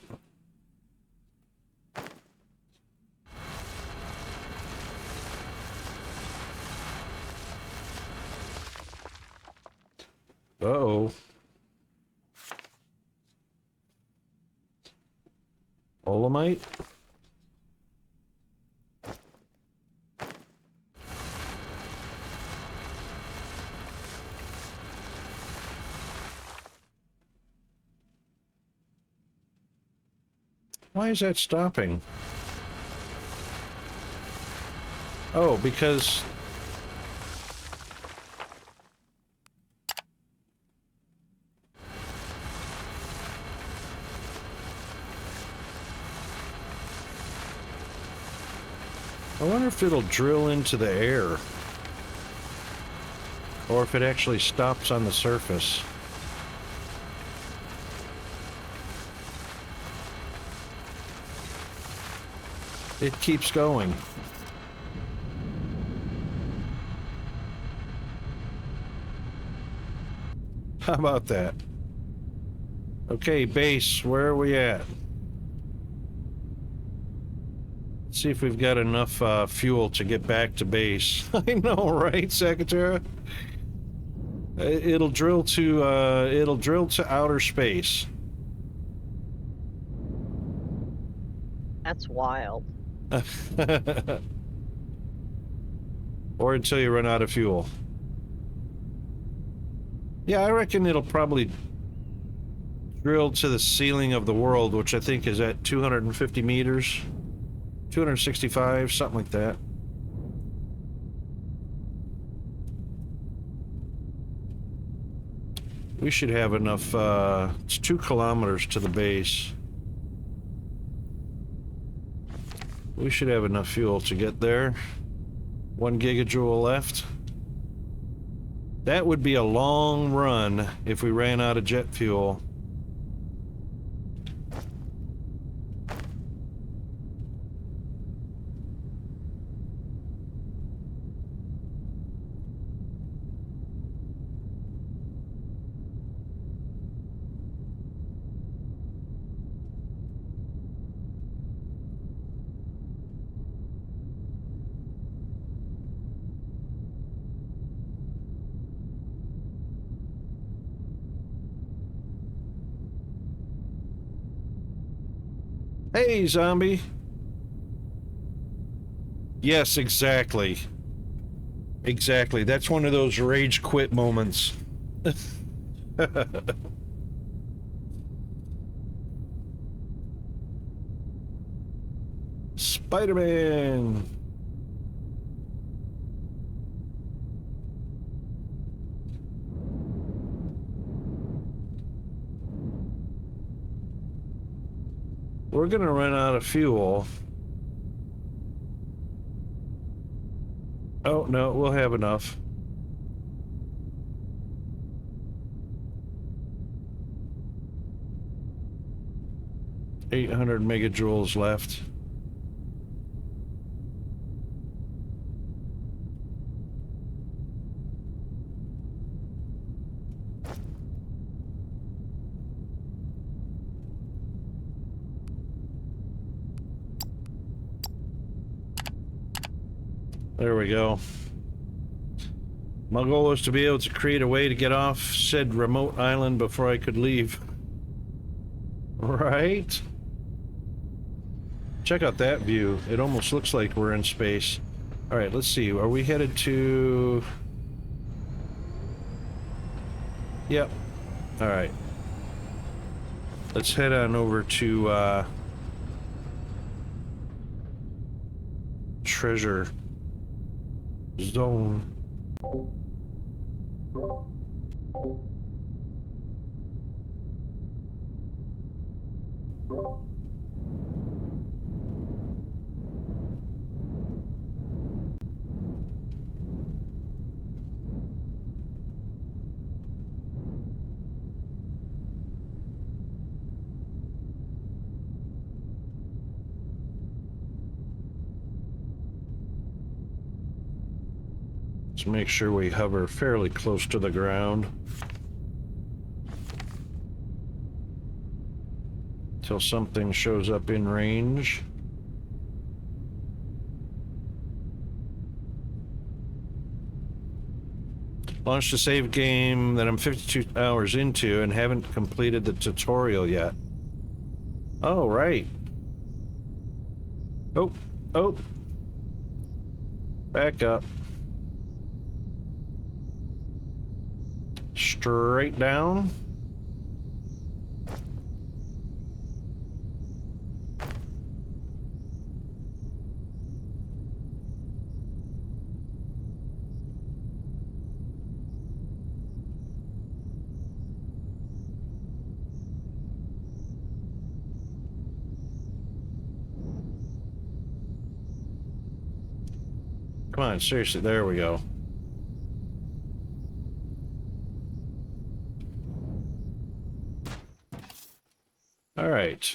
S2: Uh-oh. Olamite? Why is that stopping? Oh, because... I wonder if it'll drill into the air. Or if it actually stops on the surface. It keeps going. How about that? Okay, base, where are we at? Let's see if we've got enough fuel to get back to base. I know, right, Sakatera? It'll drill to outer space.
S3: That's wild.
S2: Or until you run out of fuel. Yeah, I reckon it'll probably drill to the ceiling of the world, which I think is at 250 meters. 265, something like that. We should have enough, it's 2 kilometers to the base. We should have enough fuel to get there. 1 gigajoule left. That would be a long run if we ran out of jet fuel. Hey, zombie. Yes, exactly. Exactly. That's one of those rage quit moments. Spider-Man. We're gonna run out of fuel. Oh, no, we'll have enough. $800 megajoules left. There we go. My goal was to be able to create a way to get off said remote island before I could leave. Right? Check out that view. It almost looks like we're in space. Alright, let's see. Are we headed to... Yep. Alright. Let's head on over to, treasure zone. Let's make sure we hover fairly close to the ground till something shows up in range. Launched a save game that I'm 52 hours into and haven't completed the tutorial yet. Oh, right. Oh. Back up. Straight down. Come on, seriously, there we go. All right.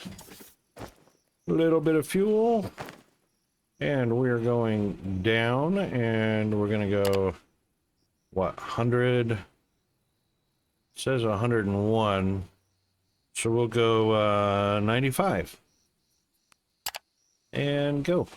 S2: A little bit of fuel. And we're going down, and we're going to go, what, 100? It says 101. So we'll go 95. And go.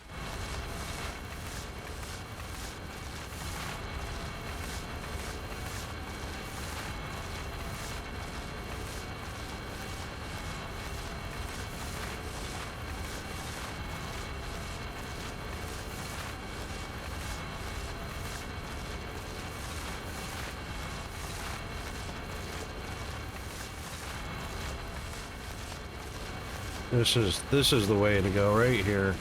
S2: This is the way to go right here.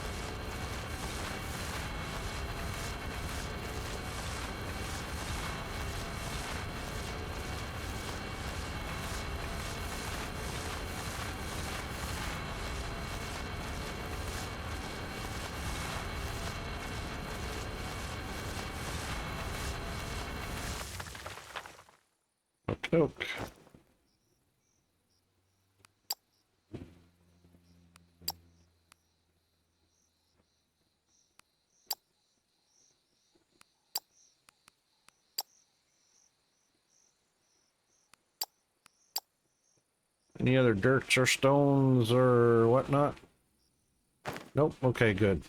S2: Okay. Any other dirts or stones or whatnot? Nope. Okay, good.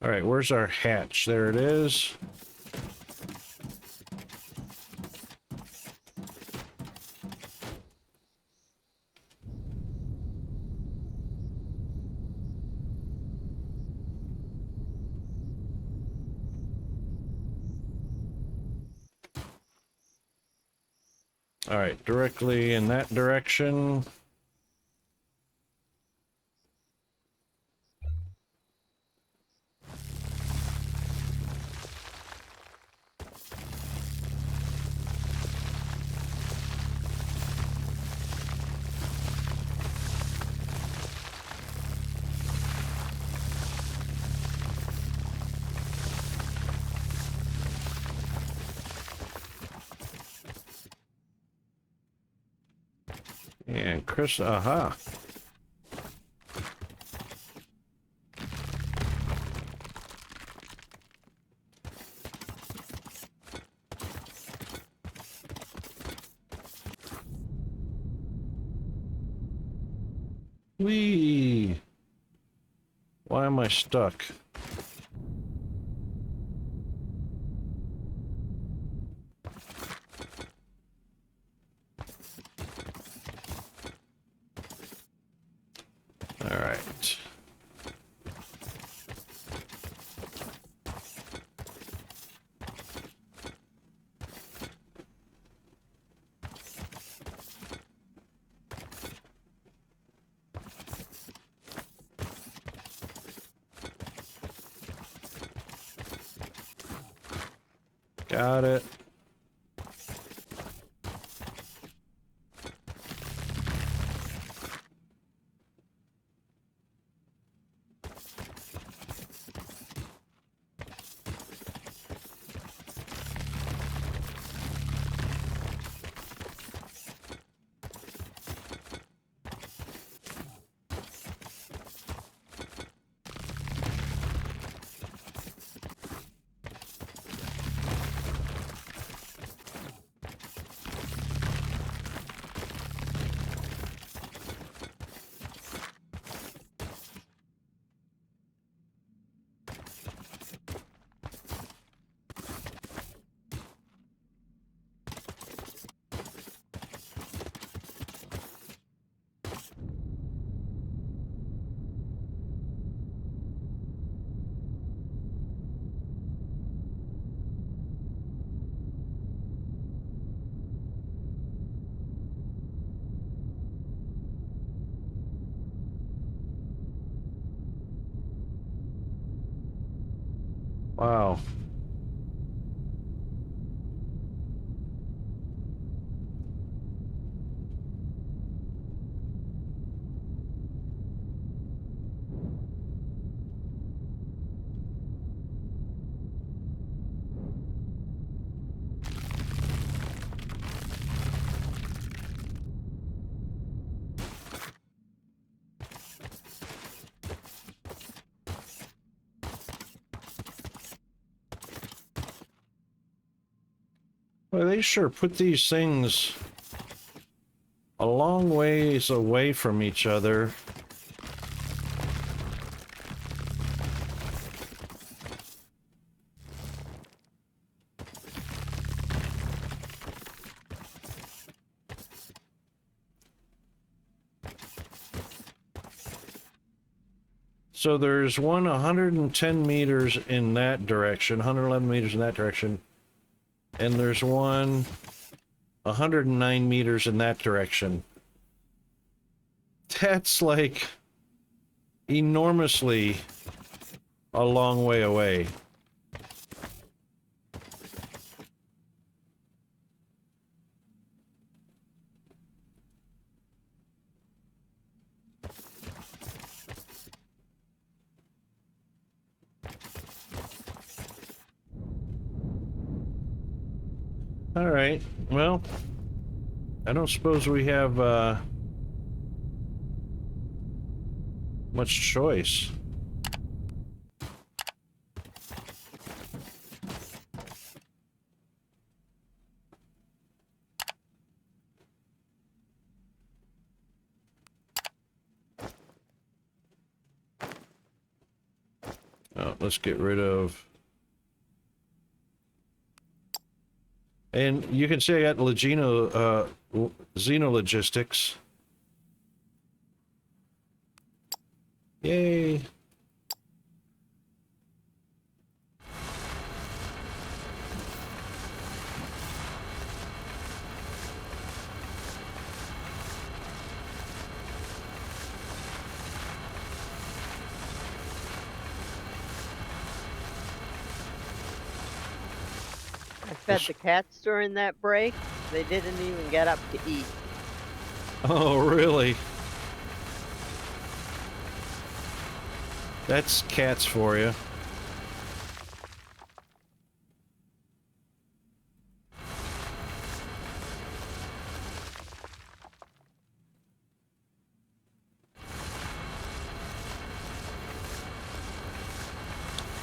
S2: All right, where's our hatch? There it is. All right, directly in that direction. And Chris, aha. Whee! Why am I stuck? All right. Got it. Wow. Well, they sure put these things a long ways away from each other. So there's one 110 meters in that direction, 111 meters in that direction, and there's one 109 meters in that direction. That's like enormously a long way away. All right, well, I don't suppose we have much choice. Oh, let's get rid of... And you can see I got Xenologistics. Yay.
S3: I fed the cats during that break. They didn't even get up to eat.
S2: Oh, really? That's cats for you.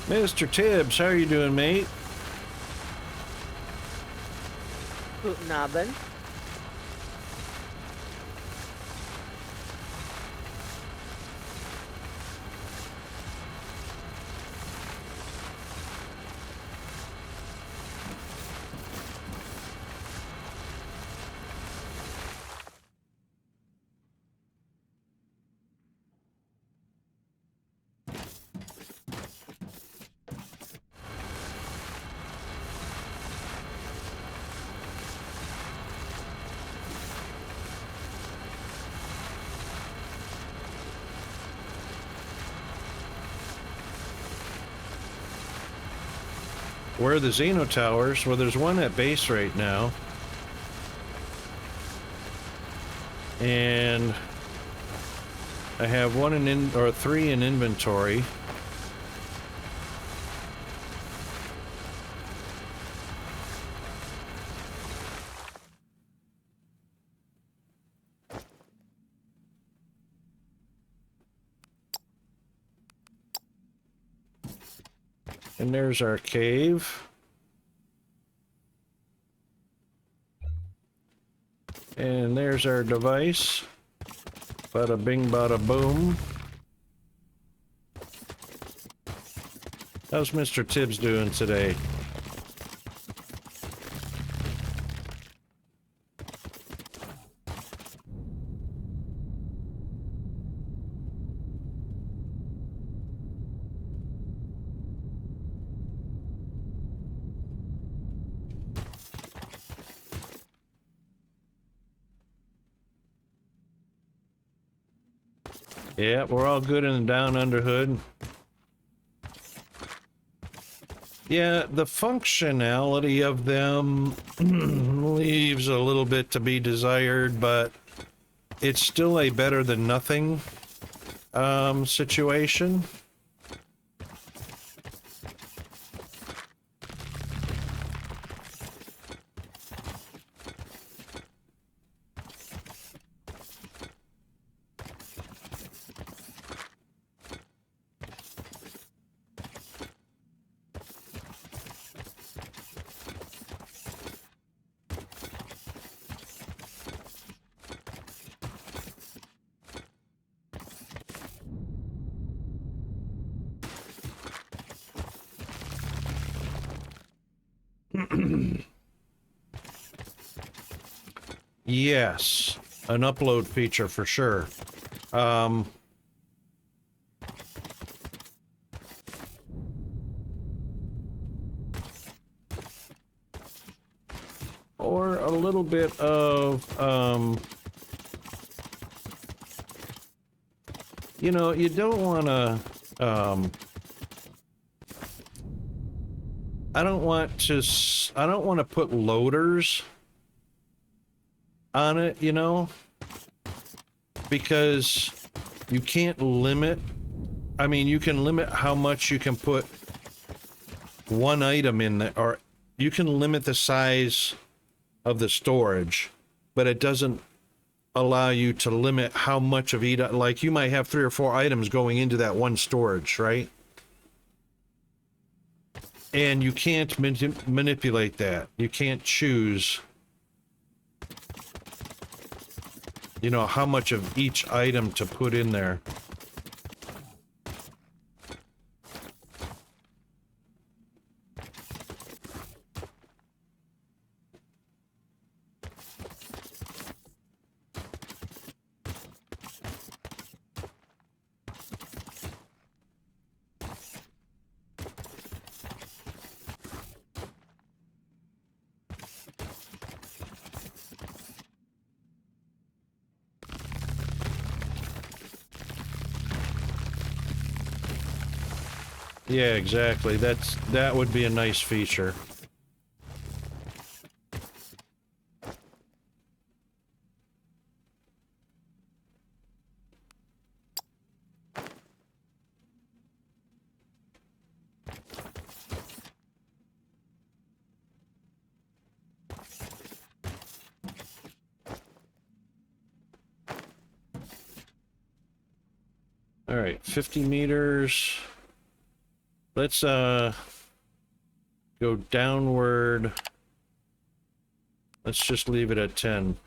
S2: Mr. Tibbs, how are you doing, mate?
S3: Guten Abend.
S2: Where are the Xeno towers? Well, there's one at base right now. And I have one or three in inventory. And there's our cave. And there's our device. Bada bing, bada boom. How's Mr. Tibbs doing today? Yeah, we're all good in the down under hood. Yeah, the functionality of them leaves a little bit to be desired, but it's still a better than nothing situation. Yes, an upload feature for sure. Or a little bit of, you know, you don't want to, I don't want to put loaders on it, you know, because you can't limit, I mean, you can limit how much you can put one item in there, or you can limit the size of the storage, but it doesn't allow you to limit how much of each, like you might have 3 or 4 items going into that one storage, right? And you can't manipulate that. You can't choose, you know, how much of each item to put in there. Yeah, exactly. That would be a nice feature. All right, 50 meters. Let's go downward. Let's just leave it at 10.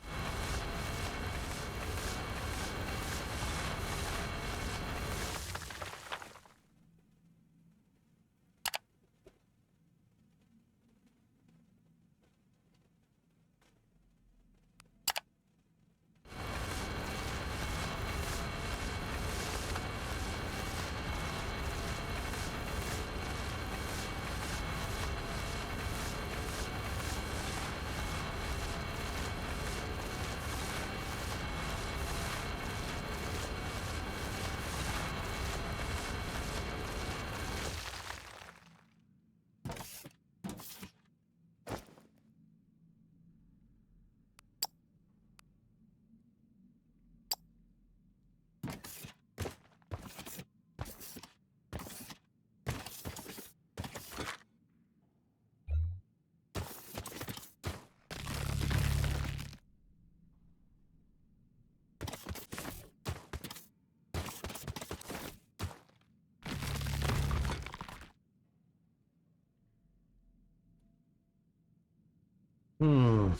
S2: We'll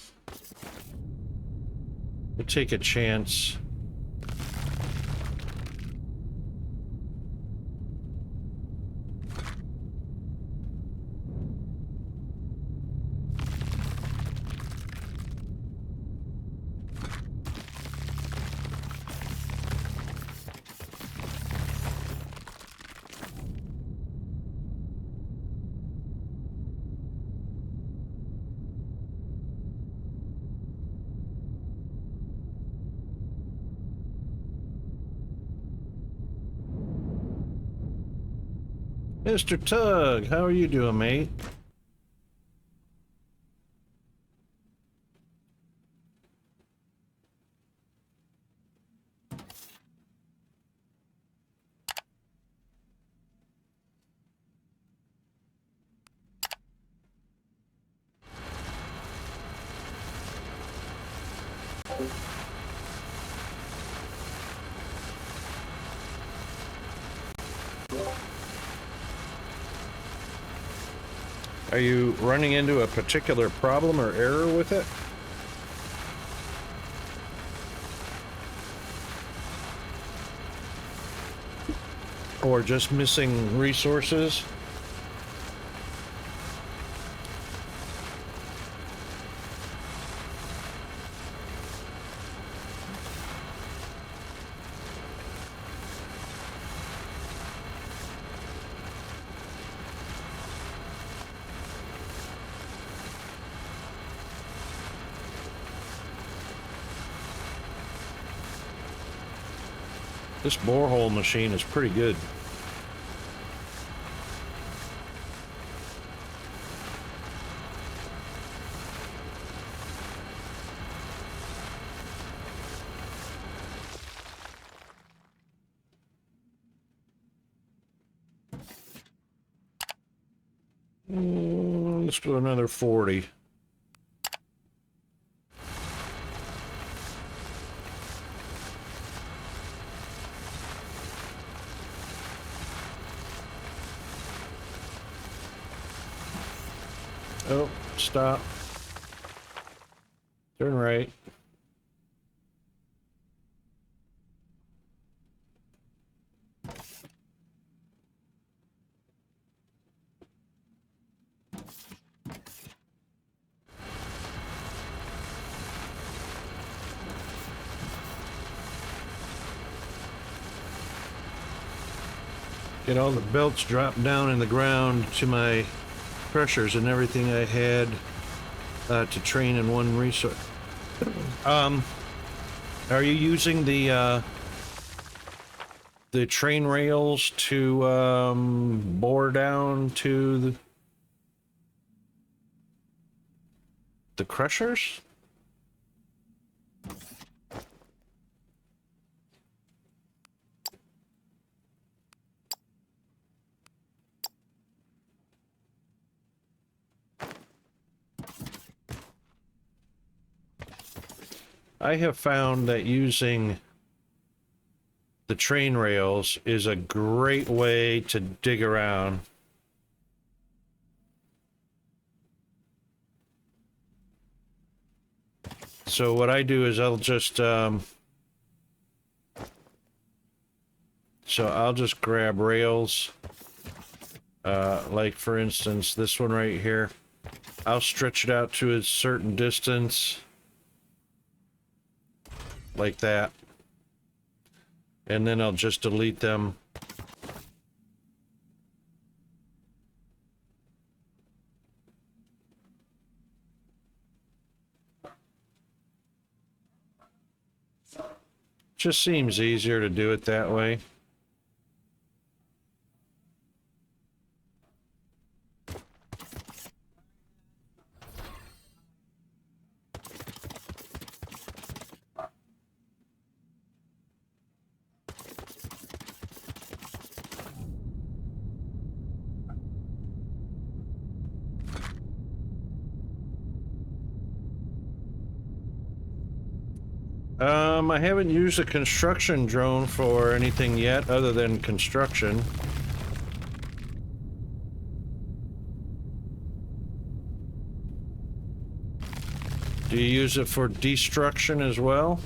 S2: take a chance. Mr. Tug, how are you doing, mate? Are you running into a particular problem or error with it? Or just missing resources? This borehole machine is pretty good. Let's do another 40. Oh, stop. Turn right. Get all the belts dropped down in the ground to my pressures and everything I had to train in one resource. Are you using the train rails to bore down to the crushers? I have found that using the train rails is a great way to dig around. So what I do is I'll just grab rails, like for instance this one right here. I'll stretch it out to a certain distance like that, and then I'll just delete them. Just seems easier to do it that way. I haven't used a construction drone for anything yet other than construction. Do you use it for destruction as well?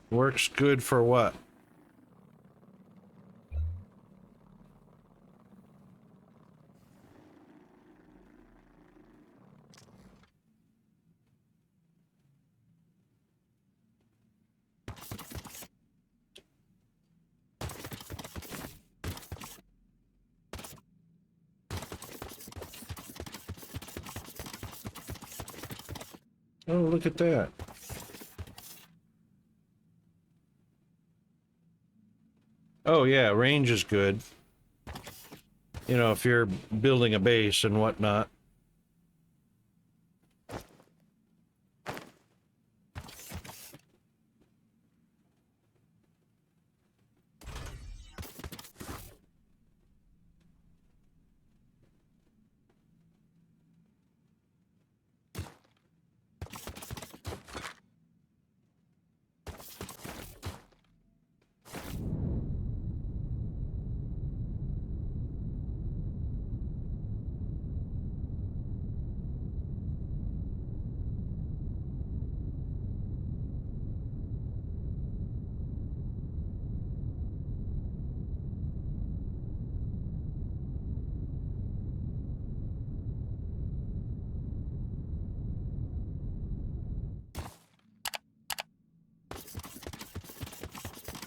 S2: Works good for what? Oh, look at that. Oh yeah, range is good. You know, if you're building a base and whatnot.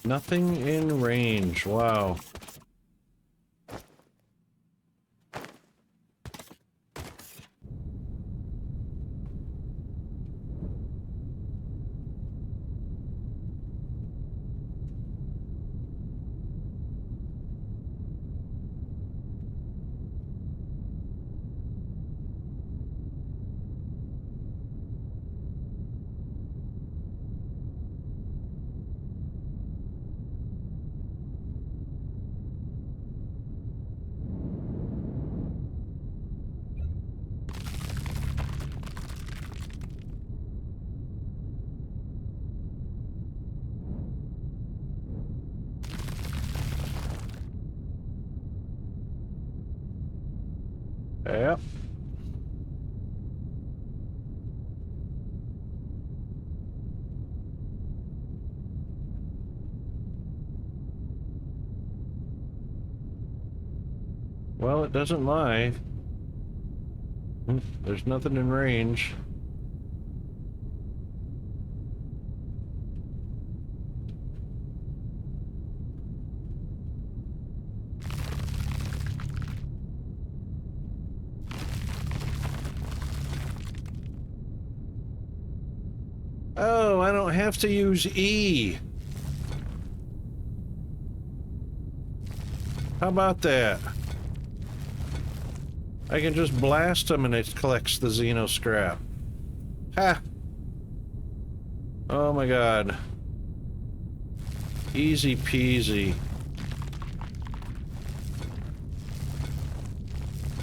S2: Nothing in range. Wow. Yep. Well, it doesn't lie. There's nothing in range. Oh, I don't have to use E. How about that? I can just blast them and it collects the Xeno scrap. Ha! Oh my god. Easy peasy.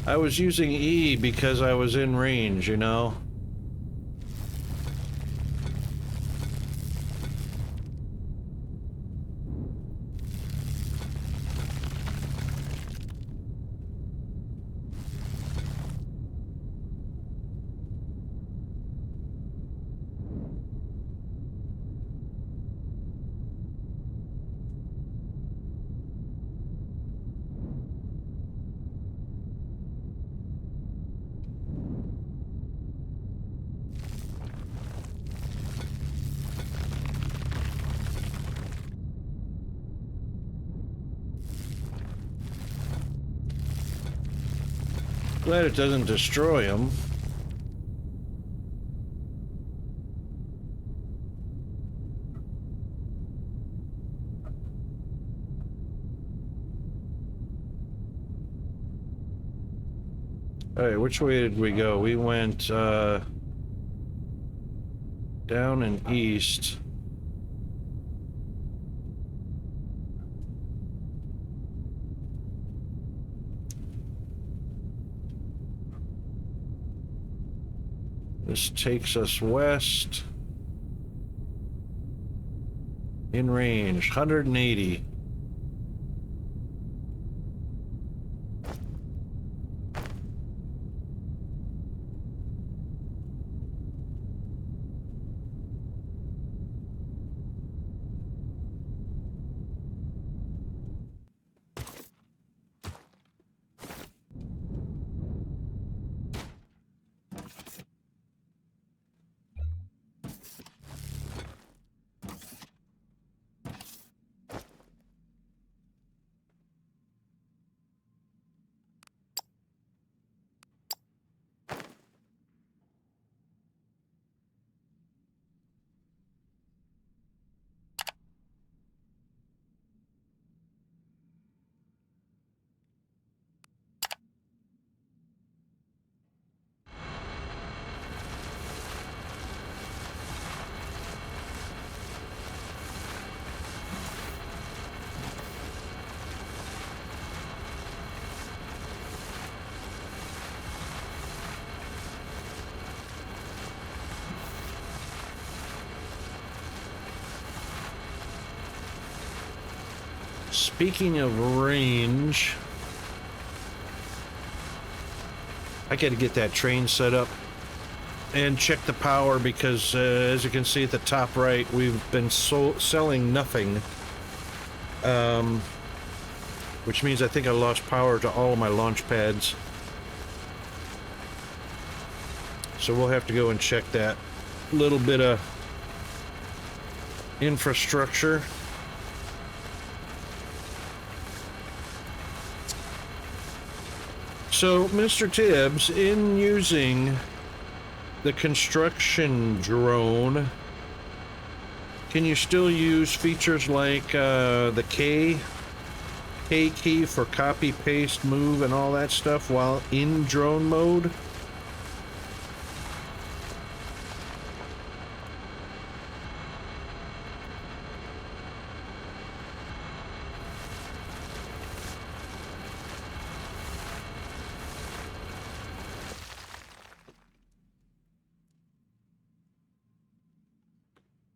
S2: I was using E because I was in range, you know? Glad it doesn't destroy them. Alright, which way did we go? We went, down and east. This takes us west. In range, 180. Speaking of range, I gotta get that train set up and check the power because as you can see at the top right, we've been selling nothing. Which means I think I lost power to all of my launch pads. So we'll have to go and check that little bit of infrastructure. So, Mr. Tibbs, in using the construction drone, can you still use features like the K key for copy, paste, move, and all that stuff while in drone mode?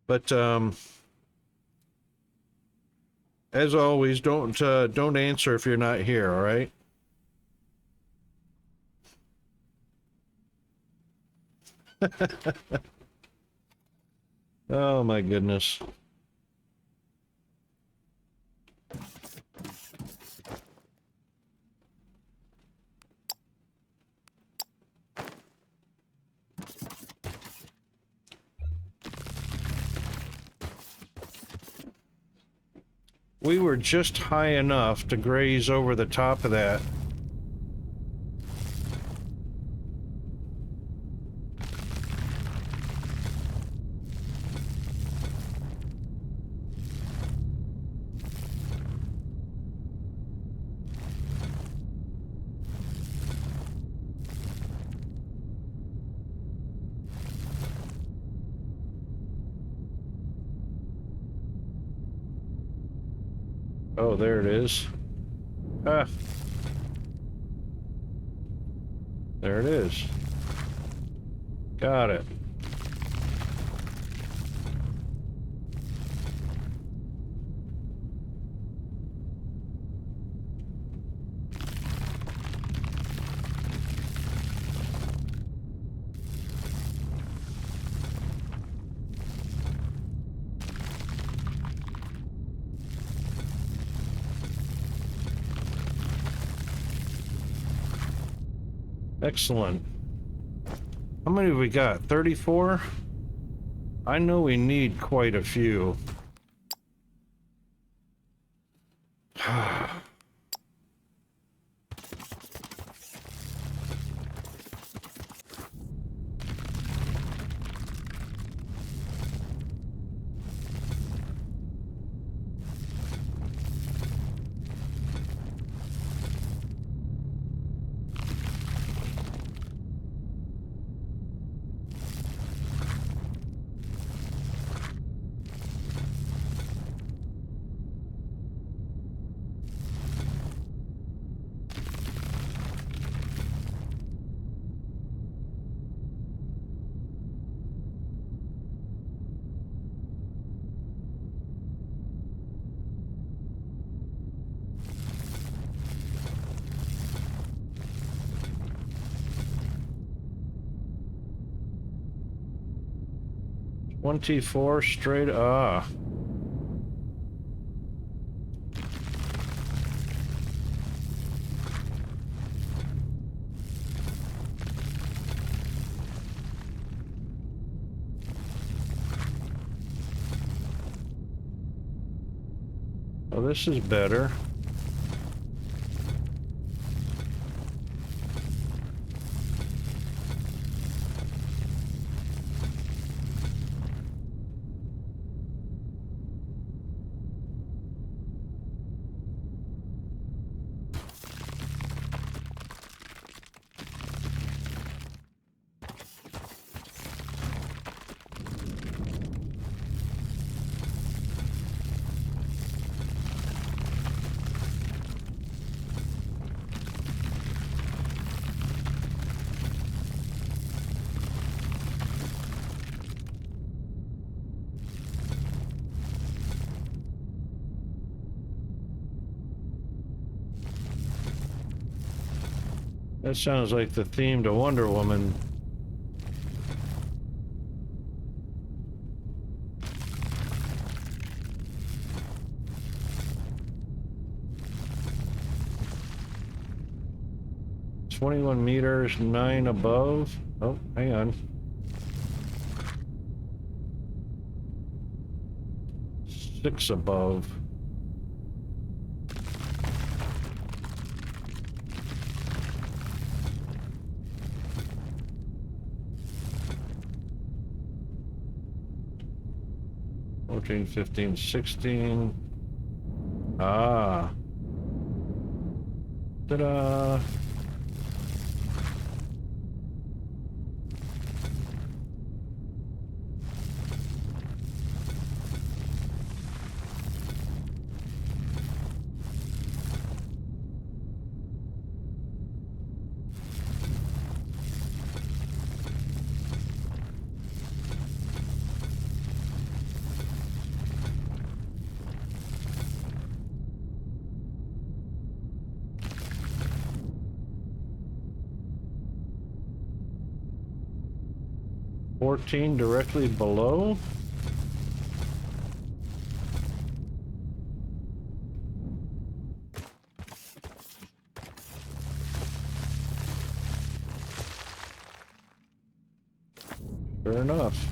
S2: But as always, don't answer if you're not here. All right. Oh my goodness. We were just high enough to graze over the top of that. Oh, there it is. Ah. There it is. Got it. Excellent. How many have we got? 34? I know we need quite a few. T4 straight. Ah. Oh, this is better. That sounds like the theme to Wonder Woman. "21 meters, 9 above." Oh, hang on. 6 above. 14, 15, 16. Ah. Ta-da. Directly below. Fair enough.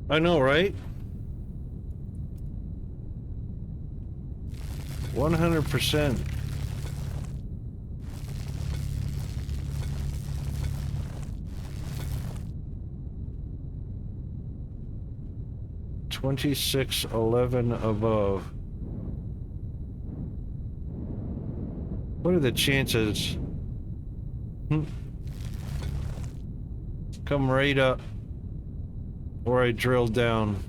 S2: I know, right? 100%. $26.11 above. What are the chances? Come right up where I drilled down.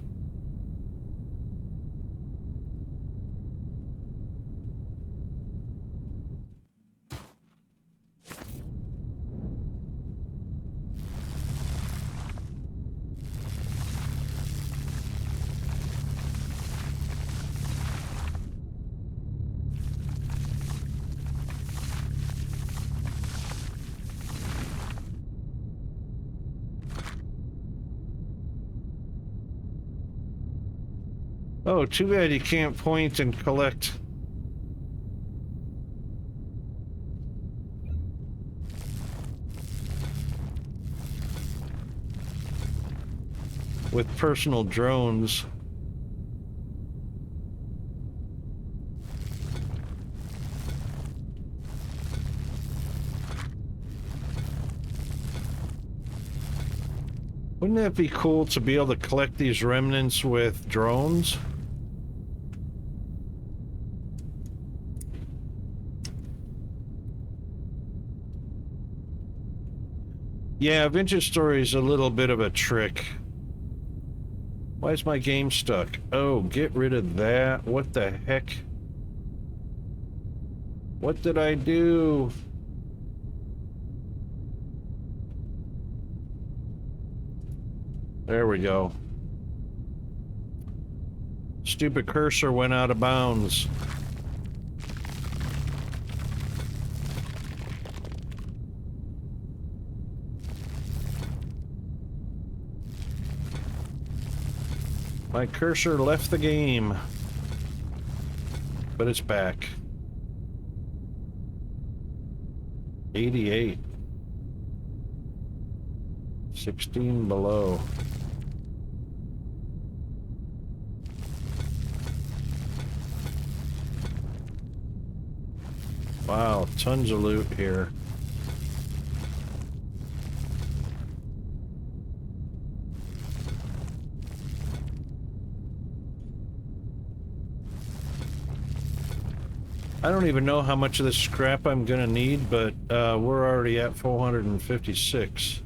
S2: Oh, too bad you can't point and collect. With personal drones. Wouldn't that be cool to be able to collect these remnants with drones? Yeah, Vintage Story is a little bit of a trick. Why is my game stuck? Oh, get rid of that. What the heck? What did I do? There we go. Stupid cursor went out of bounds. My cursor left the game, but it's back. 88. 16 below. Wow, tons of loot here. I don't even know how much of this scrap I'm gonna need, but we're already at 456.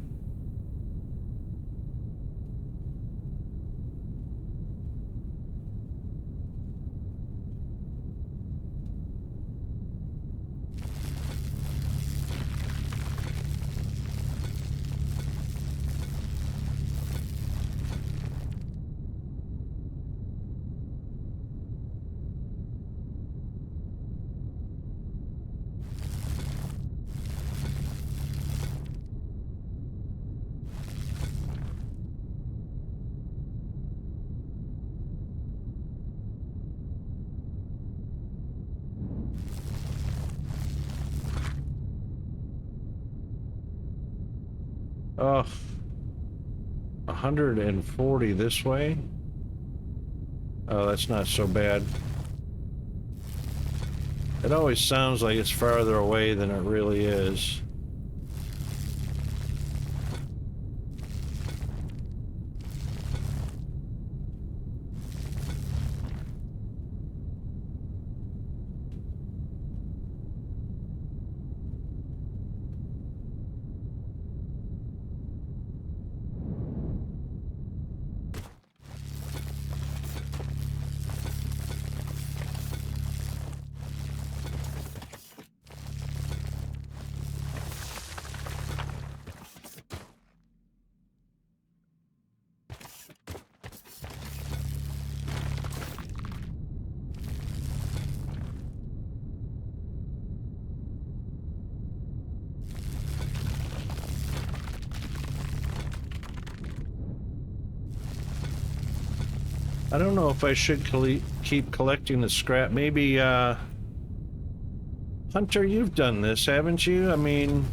S2: Oh, 140 this way. Oh, that's not so bad. It always sounds like it's farther away than it really is. I don't know if I should keep collecting the scrap. Maybe, Hunter, you've done this, haven't you? I mean,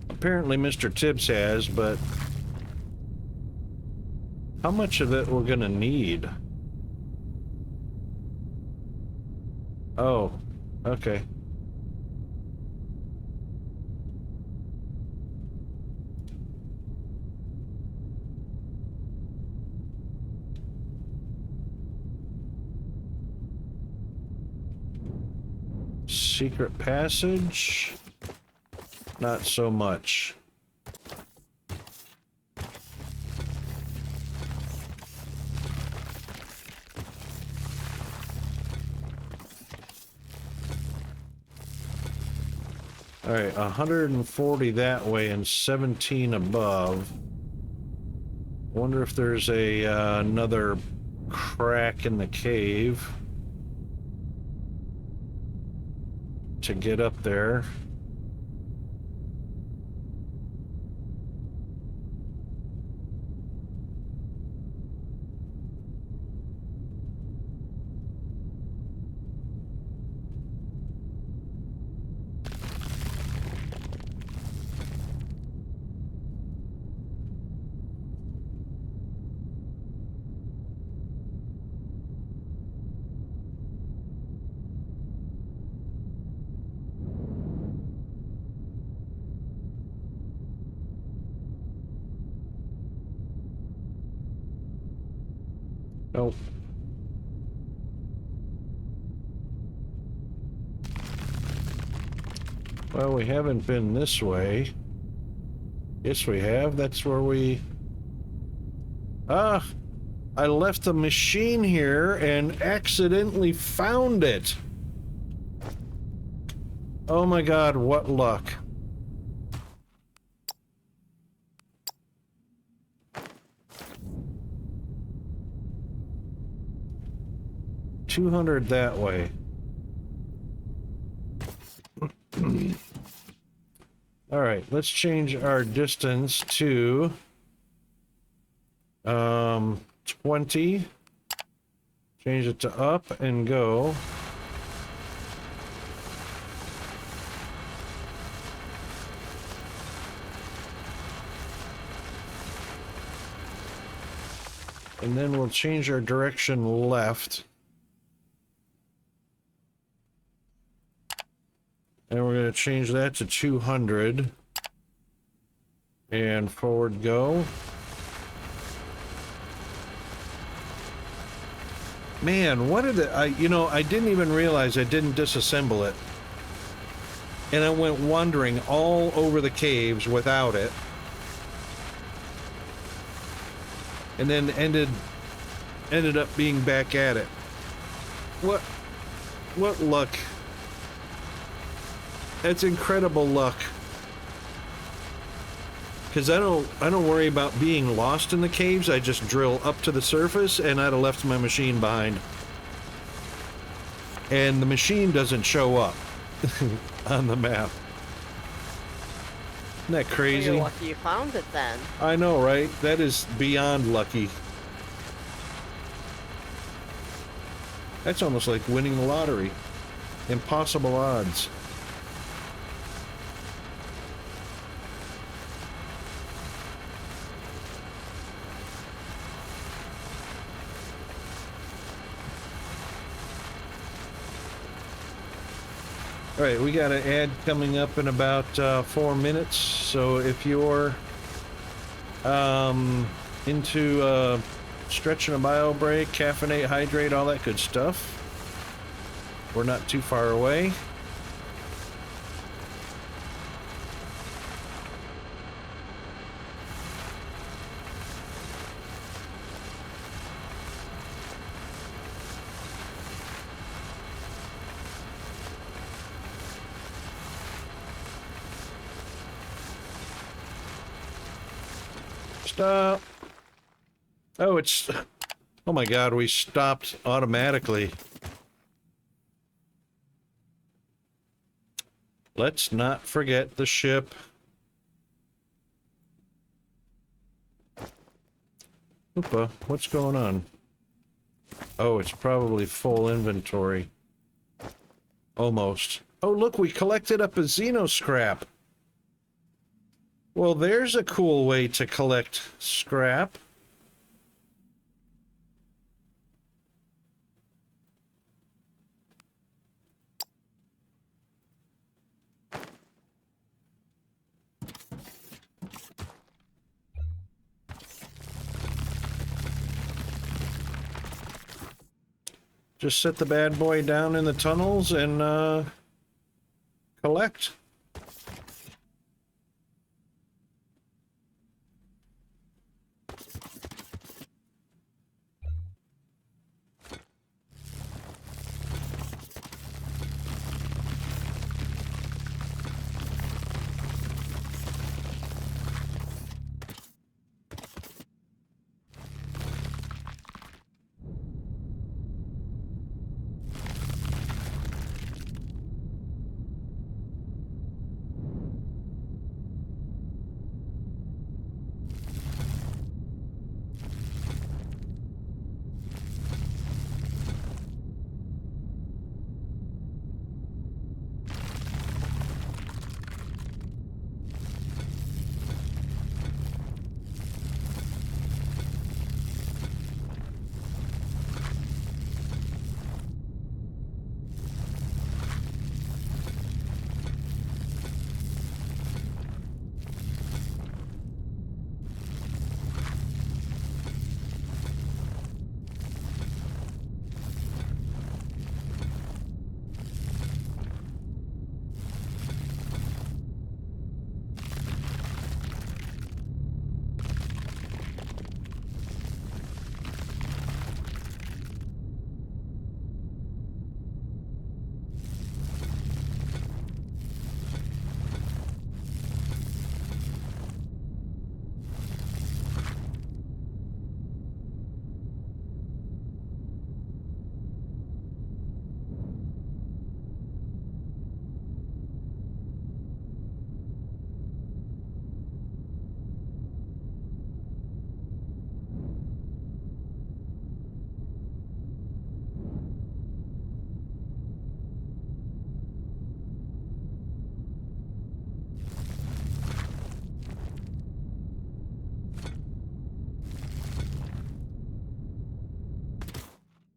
S2: apparently Mr. Tibbs has, but how much of it we're gonna need? Oh, okay. Secret passage? Not so much. All right, 140 that way and 17 above. Wonder if there's a another crack in the cave to get up there. Nope. Well, we haven't been this way. Yes, we have. That's where we... Ah! I left the machine here and accidentally found it. Oh my god, what luck. $200 that way. All right, let's change our distance to 20. Change it to up and go. And then we'll change our direction left. And we're going to change that to 200. And forward go. Man, what did it... I didn't even realize I didn't disassemble it. And I went wandering all over the caves without it. And then ended up being back at it. What luck. That's incredible luck. Because I don't worry about being lost in the caves. I just drill up to the surface and I'd have left my machine behind. And the machine doesn't show up on the map. Isn't that crazy?
S3: Well, you're lucky you found it then.
S2: I know, right? That is beyond lucky. That's almost like winning the lottery. Impossible odds. All right, we got an ad coming up in about 4 minutes. So if you're into stretching a bio break, caffeinate, hydrate, all that good stuff, we're not too far away. Stop. Oh, it's... Oh my God, we stopped automatically. Let's not forget the ship. Oopa, what's going on? Oh, it's probably full inventory. Almost. Oh, look, we collected up a Xeno scrap. Well, there's a cool way to collect scrap. Just set the bad boy down in the tunnels and collect.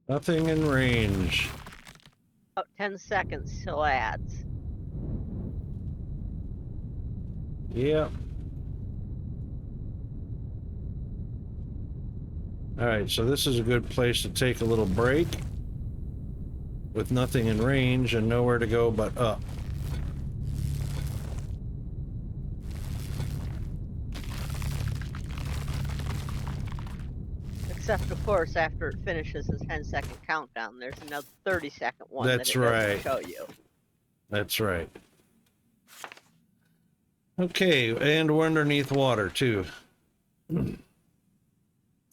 S2: Nothing in range.
S3: About 10 seconds till ads.
S2: Yep. Alright, so this is a good place to take a little break. With nothing in range and nowhere to go but up.
S3: Except, of course, after it finishes the 10-second countdown, there's another 30-second one
S2: That's
S3: that it
S2: right.
S3: doesn't show you.
S2: That's right. Okay, and we're underneath water, too.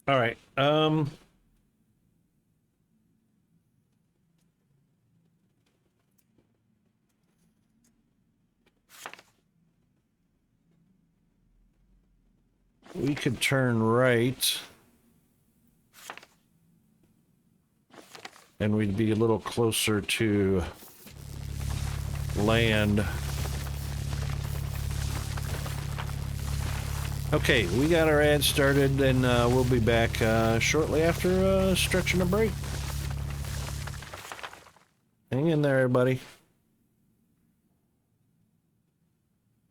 S2: Alright, we could turn right. And we'd be a little closer to land. Okay, we got our ad started, and we'll be back shortly after stretching a break. Hang in there, everybody.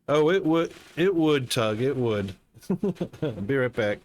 S2: Oh, it would. It would, Tug. It would. Be right back.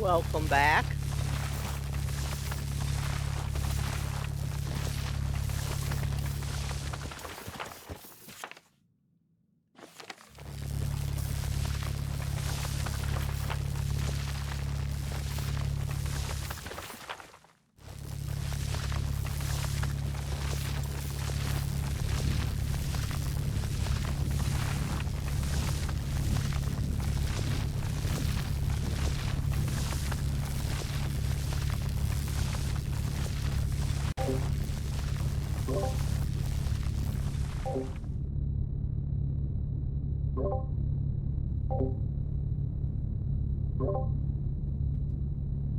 S3: Welcome back.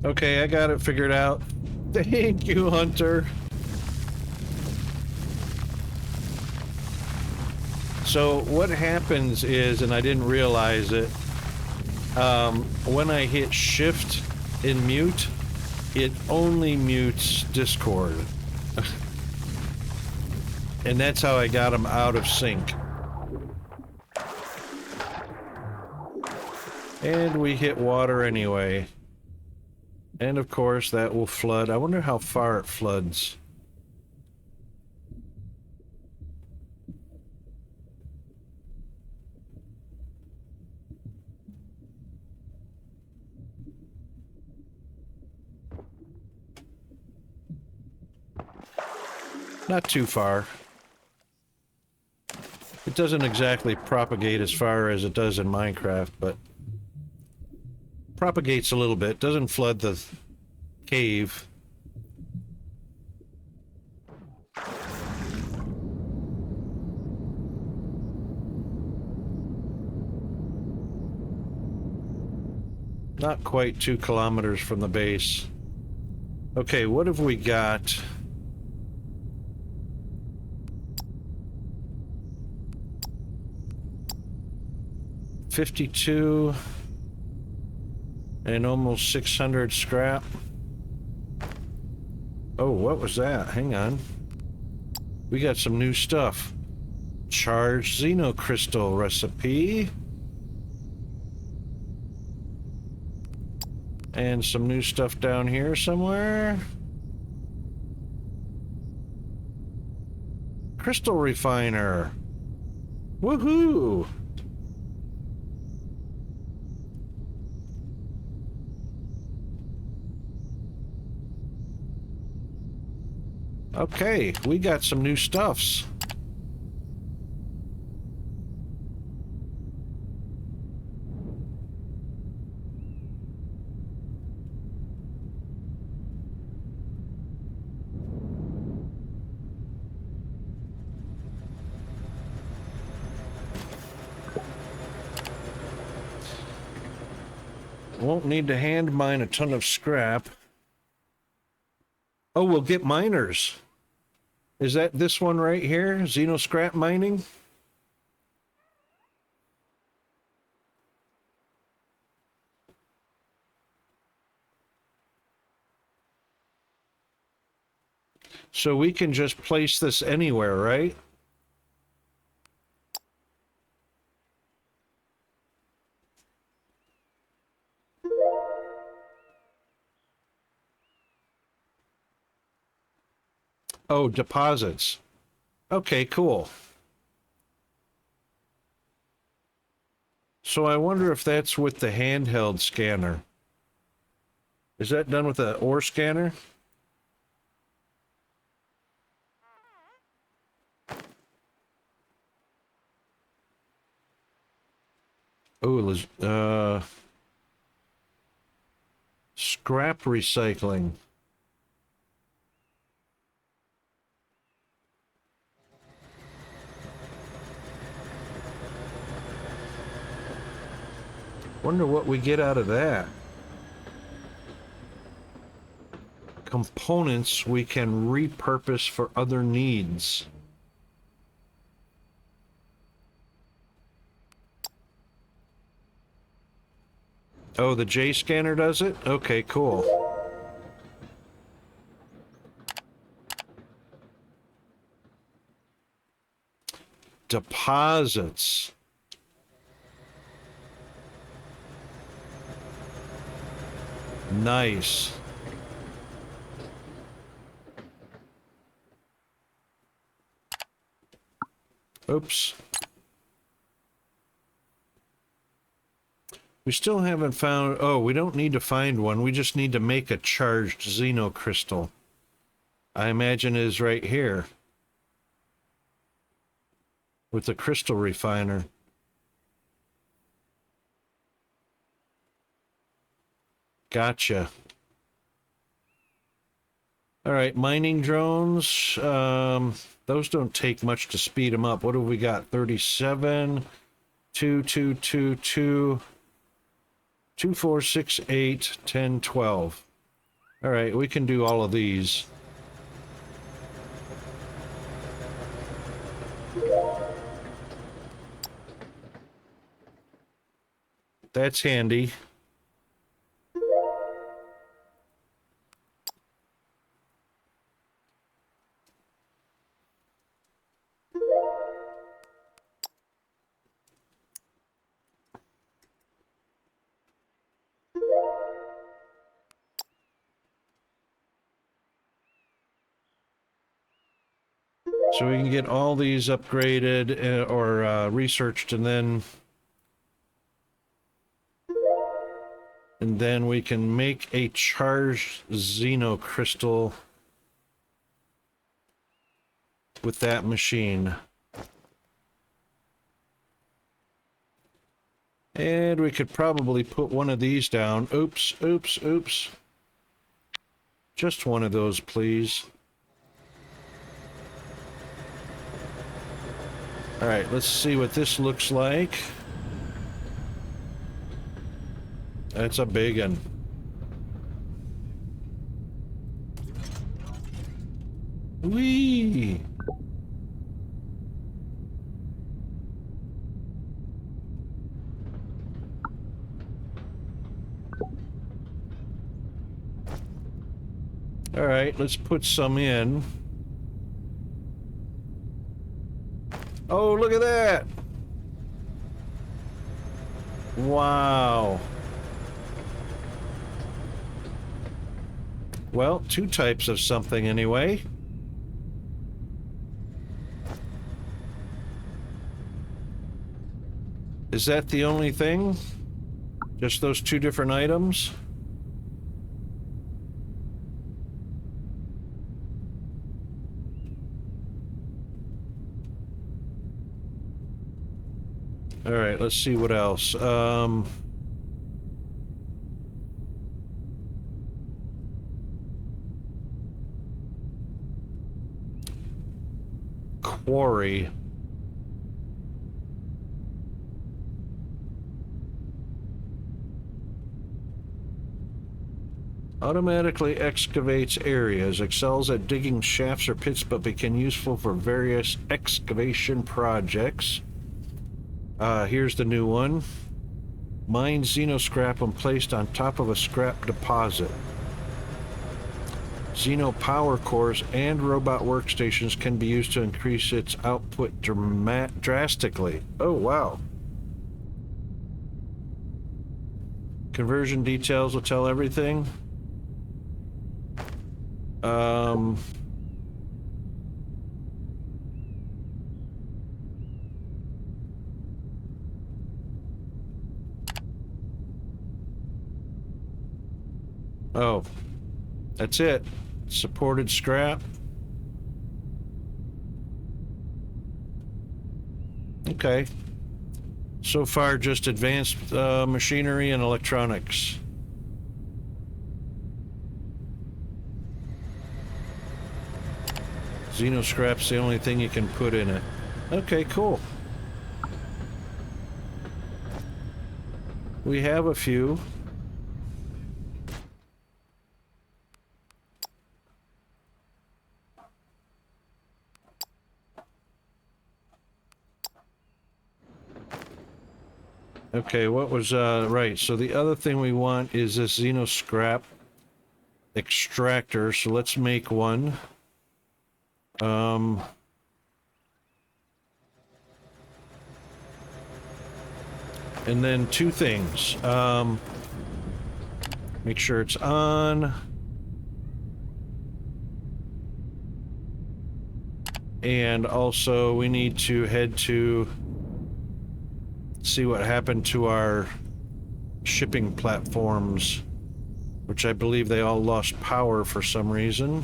S2: Okay, I got it figured out. Thank you, Hunter. So what happens is, and I didn't realize it, when I hit shift in mute, it only mutes Discord. And that's how I got them out of sync. And we hit water anyway. And of course that will flood. I wonder how far it floods. Not too far. It doesn't exactly propagate as far as it does in Minecraft, but propagates a little bit. Doesn't flood the cave. Not quite 2 kilometers from the base. Okay, what have we got? $52 and almost 600 scrap. Oh, what was that? Hang on. We got some new stuff. Charged xenocrystal recipe. And some new stuff down here somewhere. Crystal refiner. Woohoo! Okay, we got some new stuffs. Won't need to hand mine a ton of scrap. Oh, we'll get miners. Is that this one right here? Xeno scrap mining? So we can just place this anywhere, right? Oh, deposits. Okay, cool. So I wonder if that's with the handheld scanner. Is that done with the ore scanner? Oh, scrap recycling. Wonder what we get out of that. Components we can repurpose for other needs. Oh, the J scanner does it? Okay, cool. Deposits. Nice. Oops. We still haven't found... Oh, we don't need to find one. We just need to make a charged xenocrystal. I imagine it is right here. With the crystal refiner. Gotcha. All right, mining drones. Those don't take much to speed them up. What have we got? 37, 2222, 2468, 10, 12. All right, we can do all of these. That's handy. So we can get all these upgraded or researched, and then we can make a charged xenocrystal with that machine. And we could probably put one of these down. Oops, oops, oops. Just one of those, please. All right, let's see what this looks like. That's a big one. Whee! All right, let's put some in. Oh, look at that! Wow. Well, two types of something anyway. Is that the only thing? Just those two different items? All right, let's see what else. Quarry. Automatically excavates areas, excels at digging shafts or pits, but become useful for various excavation projects. Here's the new one. Mine xenoscrap when placed on top of a scrap deposit. Xeno power cores and robot workstations can be used to increase its output drastically. Oh, wow. Conversion details will tell everything. Oh, that's it. Supported scrap. Okay. So far, just advanced machinery and electronics. Xenoscrap's the only thing you can put in it. Okay, cool. We have a few. Okay, what was, right, so the other thing we want is this xenoscrap extractor, so let's make one. And then two things. Make sure it's on. And also we need to head to see what happened to our shipping platforms, which I believe they all lost power for some reason.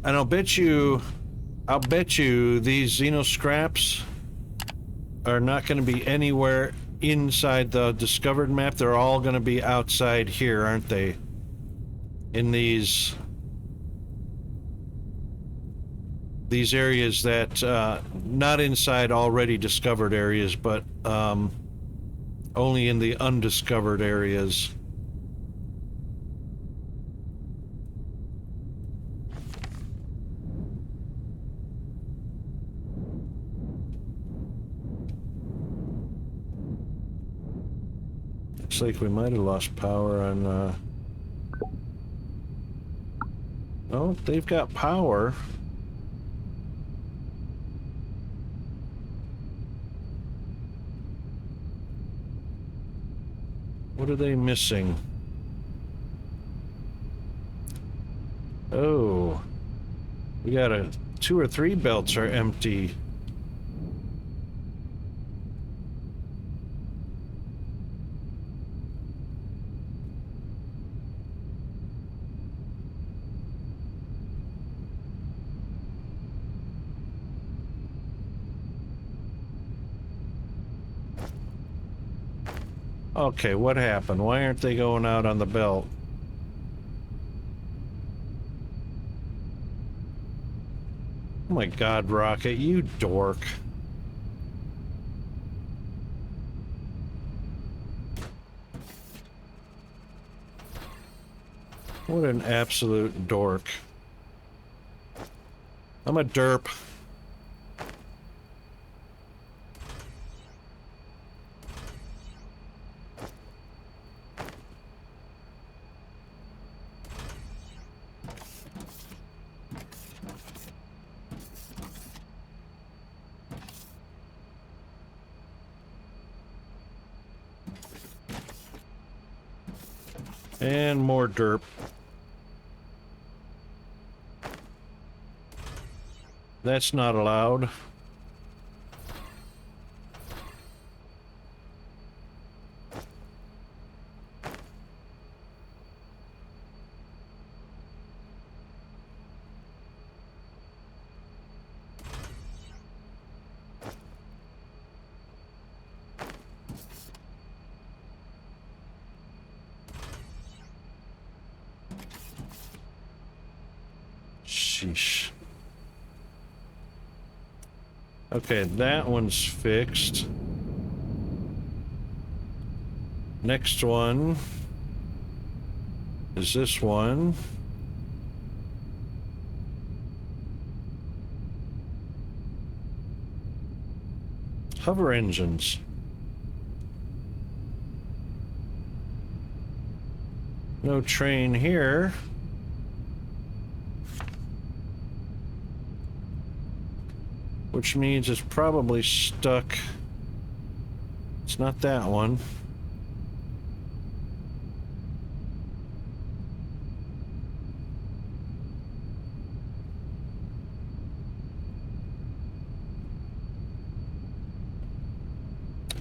S2: And I'll bet you these Xeno scraps are not going to be anywhere inside the discovered map. They're all going to be outside here, aren't they? In these areas that, not inside already discovered areas, but only in the undiscovered areas. Looks like we might have lost power on, oh, they've got power. What are they missing? Oh, we got 2 or 3 belts are empty. Okay, what happened? Why aren't they going out on the belt? Oh my God, Rocket, you dork. What an absolute dork. I'm a derp. And more derp. That's not allowed. Sheesh. Okay, that one's fixed. Next one is this one. Hover engines. No train here. Which means it's probably stuck. It's not that one.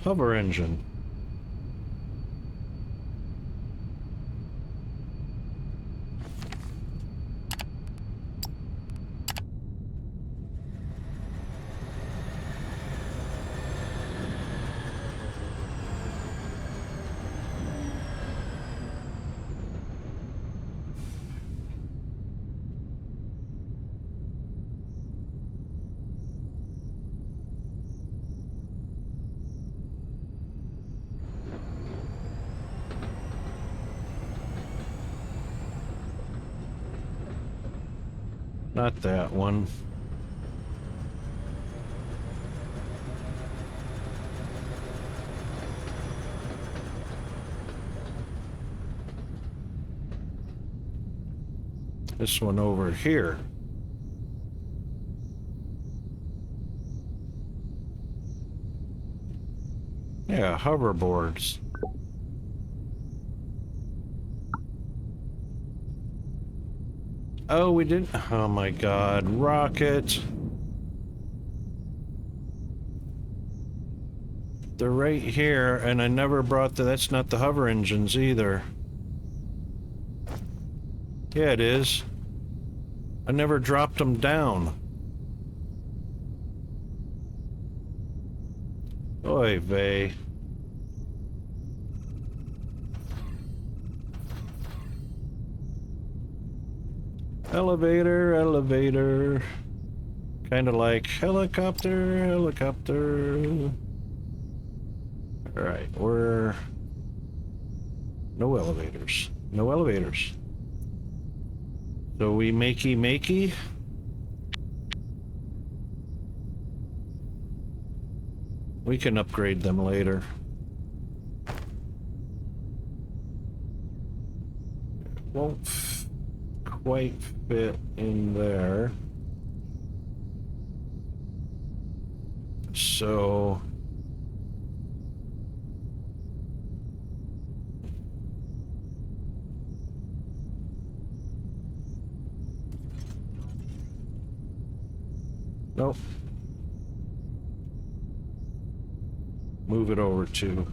S2: Hover engine. Not that one. This one over here. Yeah, hoverboards. Oh, we didn't. Oh my god, rocket. They're right here, and I never brought that's not the hover engines either. Yeah, it is. I never dropped them down. Oy vey. Elevator, elevator. Kind of like helicopter, helicopter. Alright, we're... No elevators. No elevators. So we makey. We can upgrade them later. Won't quite fit in there. So... Nope. Move it over to...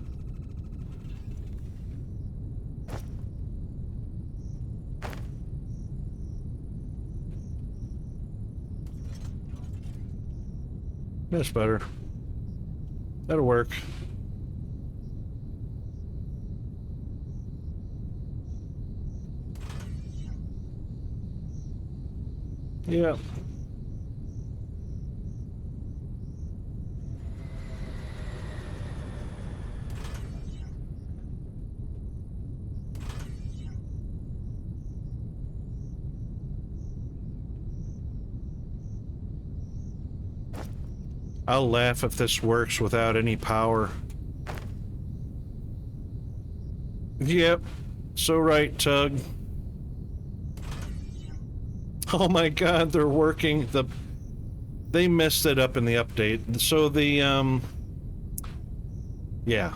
S2: That's better. That'll work. Yeah. I'll laugh if this works without any power. Yep. So right, Tug. Oh my god, they're working. They messed it up in the update. So the, yeah.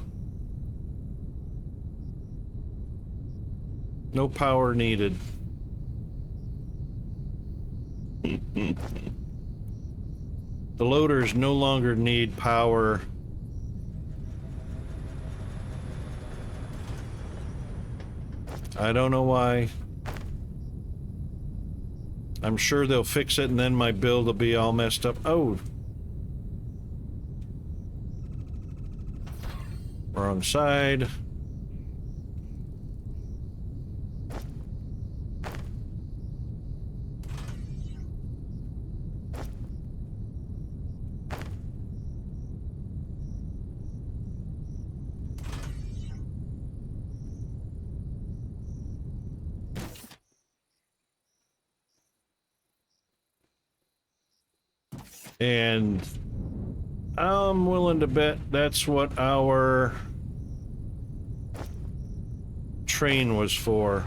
S2: No power needed. The loaders no longer need power. I don't know why. I'm sure they'll fix it and then my build will be all messed up. Oh. Wrong side. And I'm willing to bet that's what our train was for.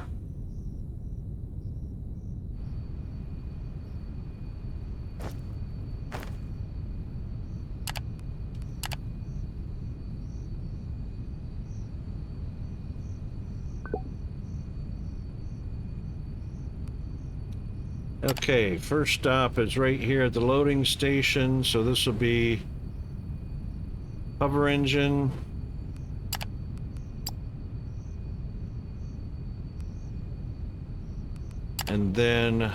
S2: Okay, first stop is right here at the loading station, so this will be hover engine. And then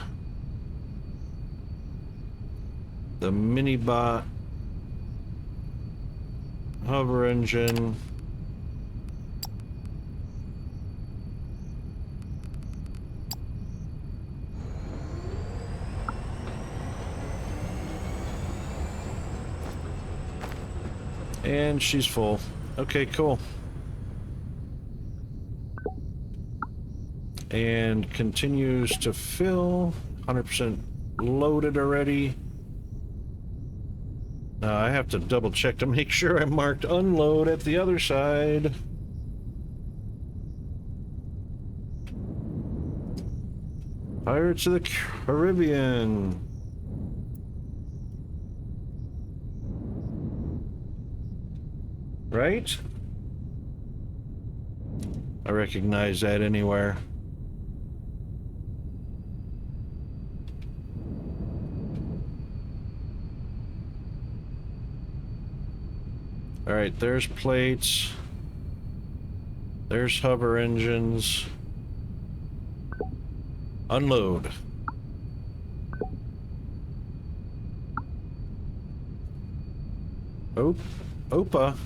S2: the mini bot hover engine. And she's full. Okay, cool. And continues to fill. 100% loaded already. I have to double check to make sure I marked unload at the other side. Pirates of the Caribbean. right? I recognize that anywhere. All right, there's plates. There's hover engines. Unload. Oh, Opa.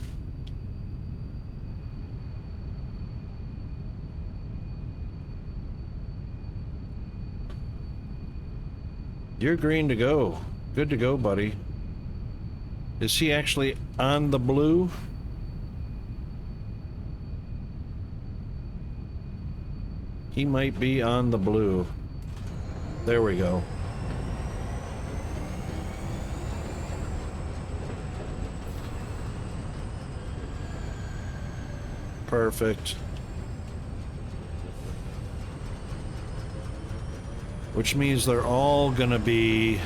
S2: You're green to go. Good to go, buddy. Is he actually on the blue? He might be on the blue. There we go. Perfect. Which means they're all gonna be...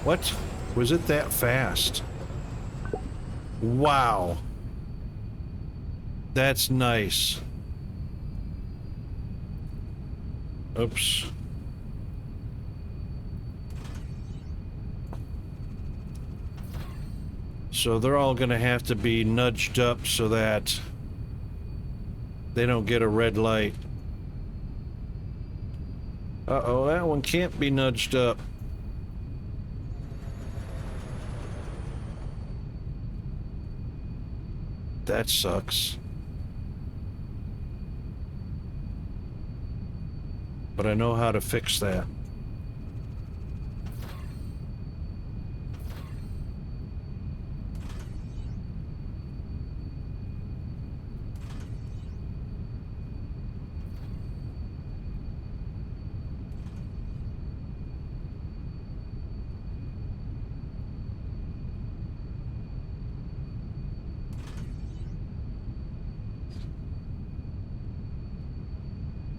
S2: What? Was it that fast? Wow. That's nice. Oops. So they're all gonna have to be nudged up so that they don't get a red light. Uh-oh, that one can't be nudged up. That sucks. But I know how to fix that.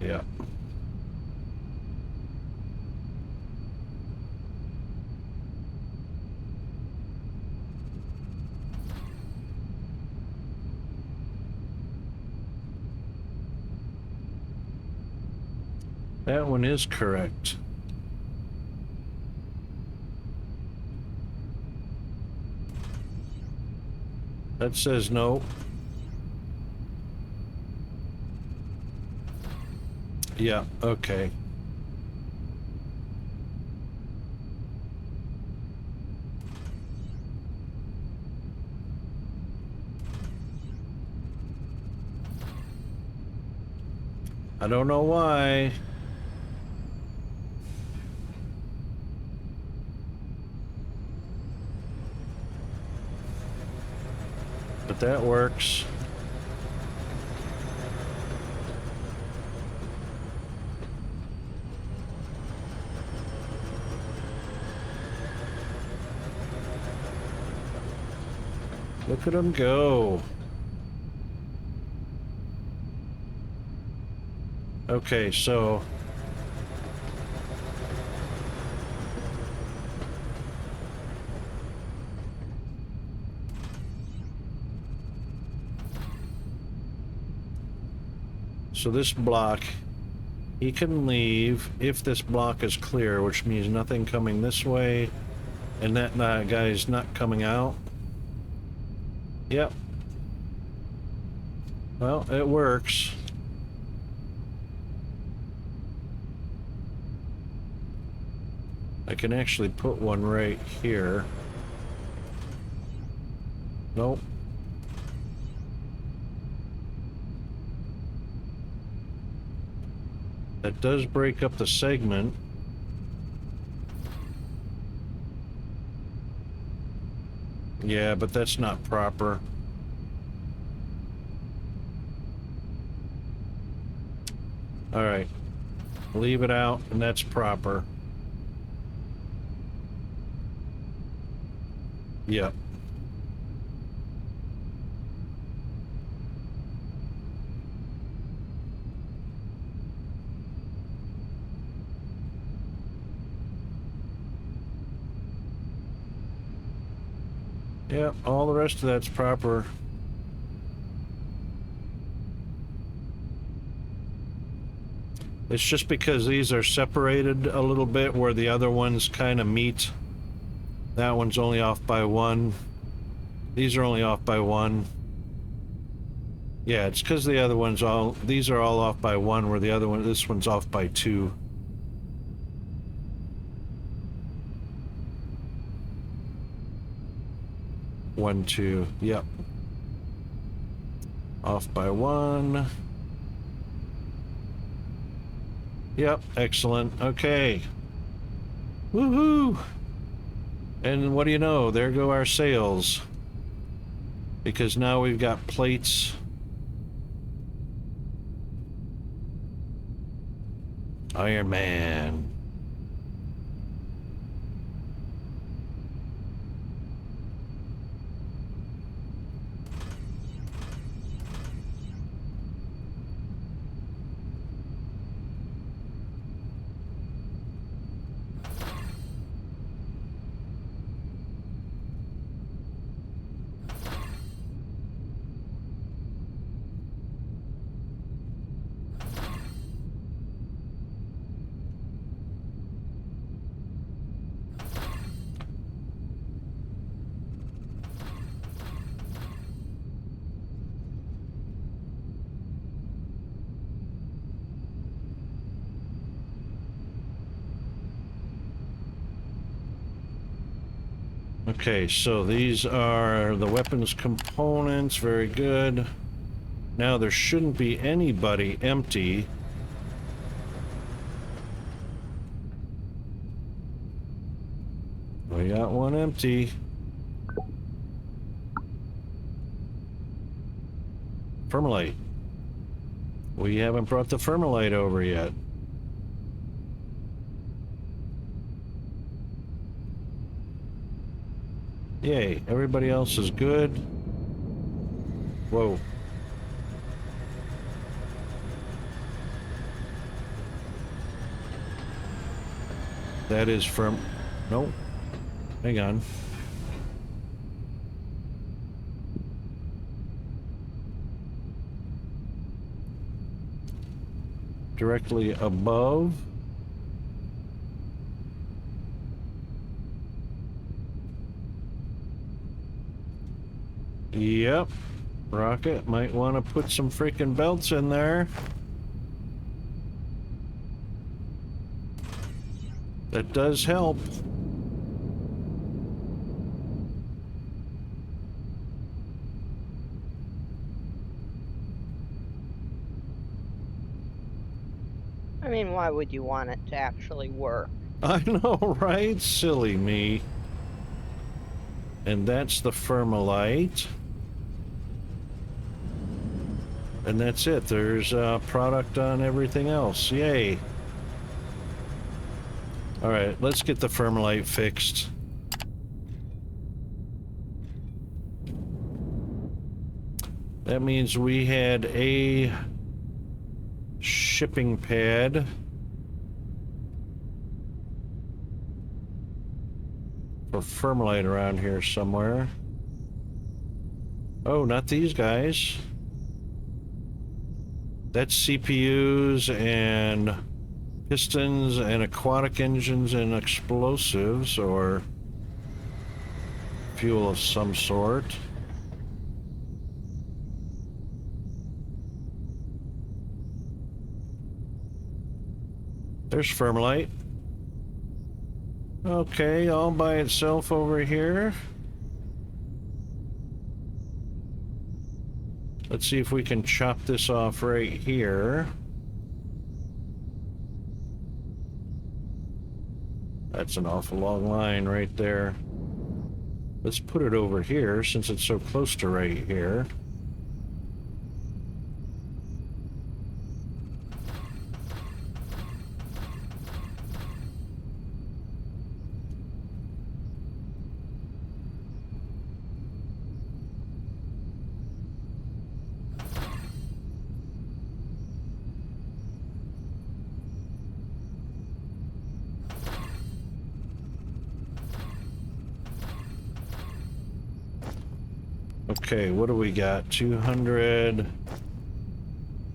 S2: Yeah. That one is correct. That says no. Yeah, okay. I don't know why. But that works. Look at him go. Okay, so... So this block, he can leave if this block is clear, which means nothing coming this way, and that guy's not coming out. Yep. Well, it works. I can actually put one right here. Nope. That does break up the segment. Yeah, but that's not proper. All right. Leave it out, and that's proper. Yep. Yep, all the rest of that's proper. It's just because these are separated a little bit where the other ones kind of meet. That one's only off by 1. These are only off by 1. Yeah, it's because the other ones these are all off by 1 where the other one, this one's off by 2. One, 2, yep. Off by 1. Yep, excellent. Okay. Woohoo! And what do you know? There go our sails. Because now we've got plates. Iron Man. Okay, so these are the weapons components. Very good. Now there shouldn't be anybody empty. We got one empty. Thermalite. We haven't brought the thermalite over yet. Yay, everybody else is good. Whoa. That is from... Nope. Hang on. Directly above. Yep. Rocket might want to put some freaking belts in there. That does help.
S3: I mean, why would you want it to actually work?
S2: I know, right? Silly me. And that's the thermalite. And that's it. There's a product on everything else. Yay. Alright, let's get the thermalite fixed. That means we had a shipping pad. For thermalite around here somewhere. Oh, not these guys. That's CPUs and pistons and aquatic engines and explosives or fuel of some sort. There's thermalite. Okay, all by itself over here. Let's see if we can chop this off right here. That's an awful long line right there. Let's put it over here since it's so close to right here. Okay, what do we got? 200...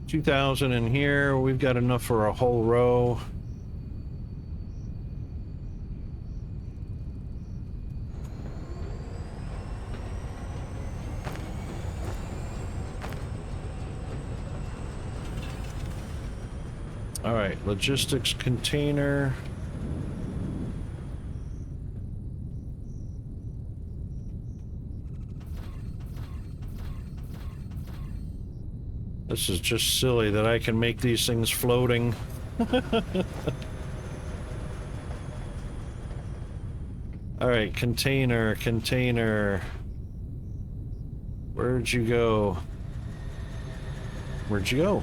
S2: 2,000 in here. We've got enough for a whole row. All right, logistics container. This is just silly that I can make these things floating. All right, container. Where'd you go? Where'd you go?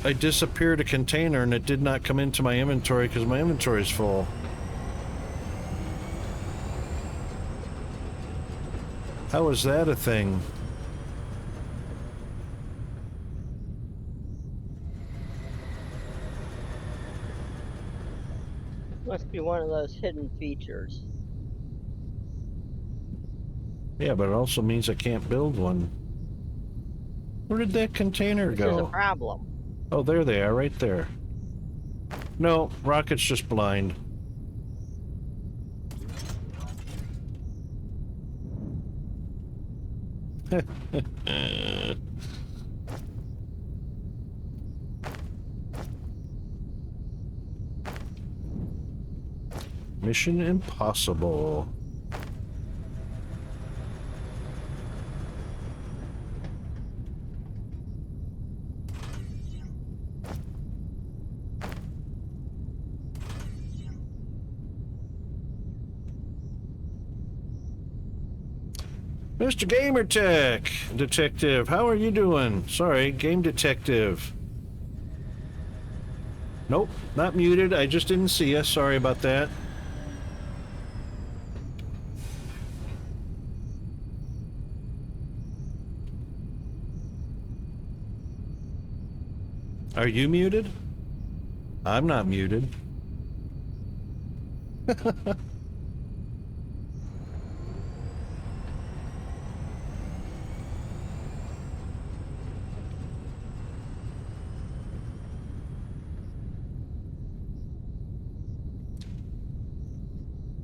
S2: I disappeared a container and it did not come into my inventory because my inventory is full. How is that a thing?
S3: Must be one of those hidden features.
S2: Yeah, but it also means I can't build one. Where did that container
S3: This
S2: go?
S3: is a problem.
S2: Oh, there they are, right there. No, Rocket's just blind. Mission impossible. Mr. Gamertech, Detective, how are you doing? Sorry, Game Detective. Nope, not muted. I just didn't see you. Sorry about that. Are you muted? I'm not muted.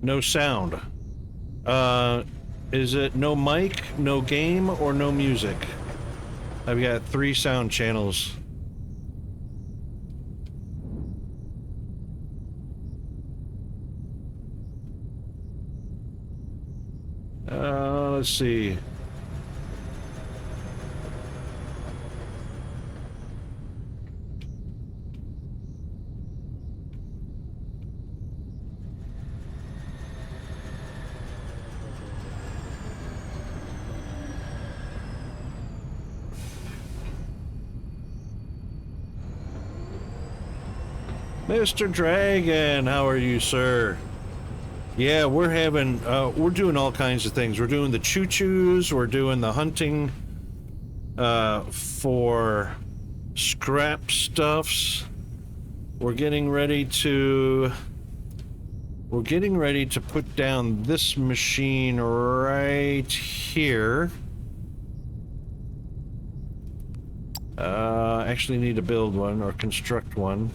S2: No sound. Is it no mic, no game, or no music? I've got 3 sound channels. Let's see. Mr. Dragon, how are you, sir? Yeah, we're having, we're doing all kinds of things. We're doing the choo-choos, we're doing the hunting, for scrap stuffs. We're getting ready to put down this machine right here. Actually need to build one or construct one.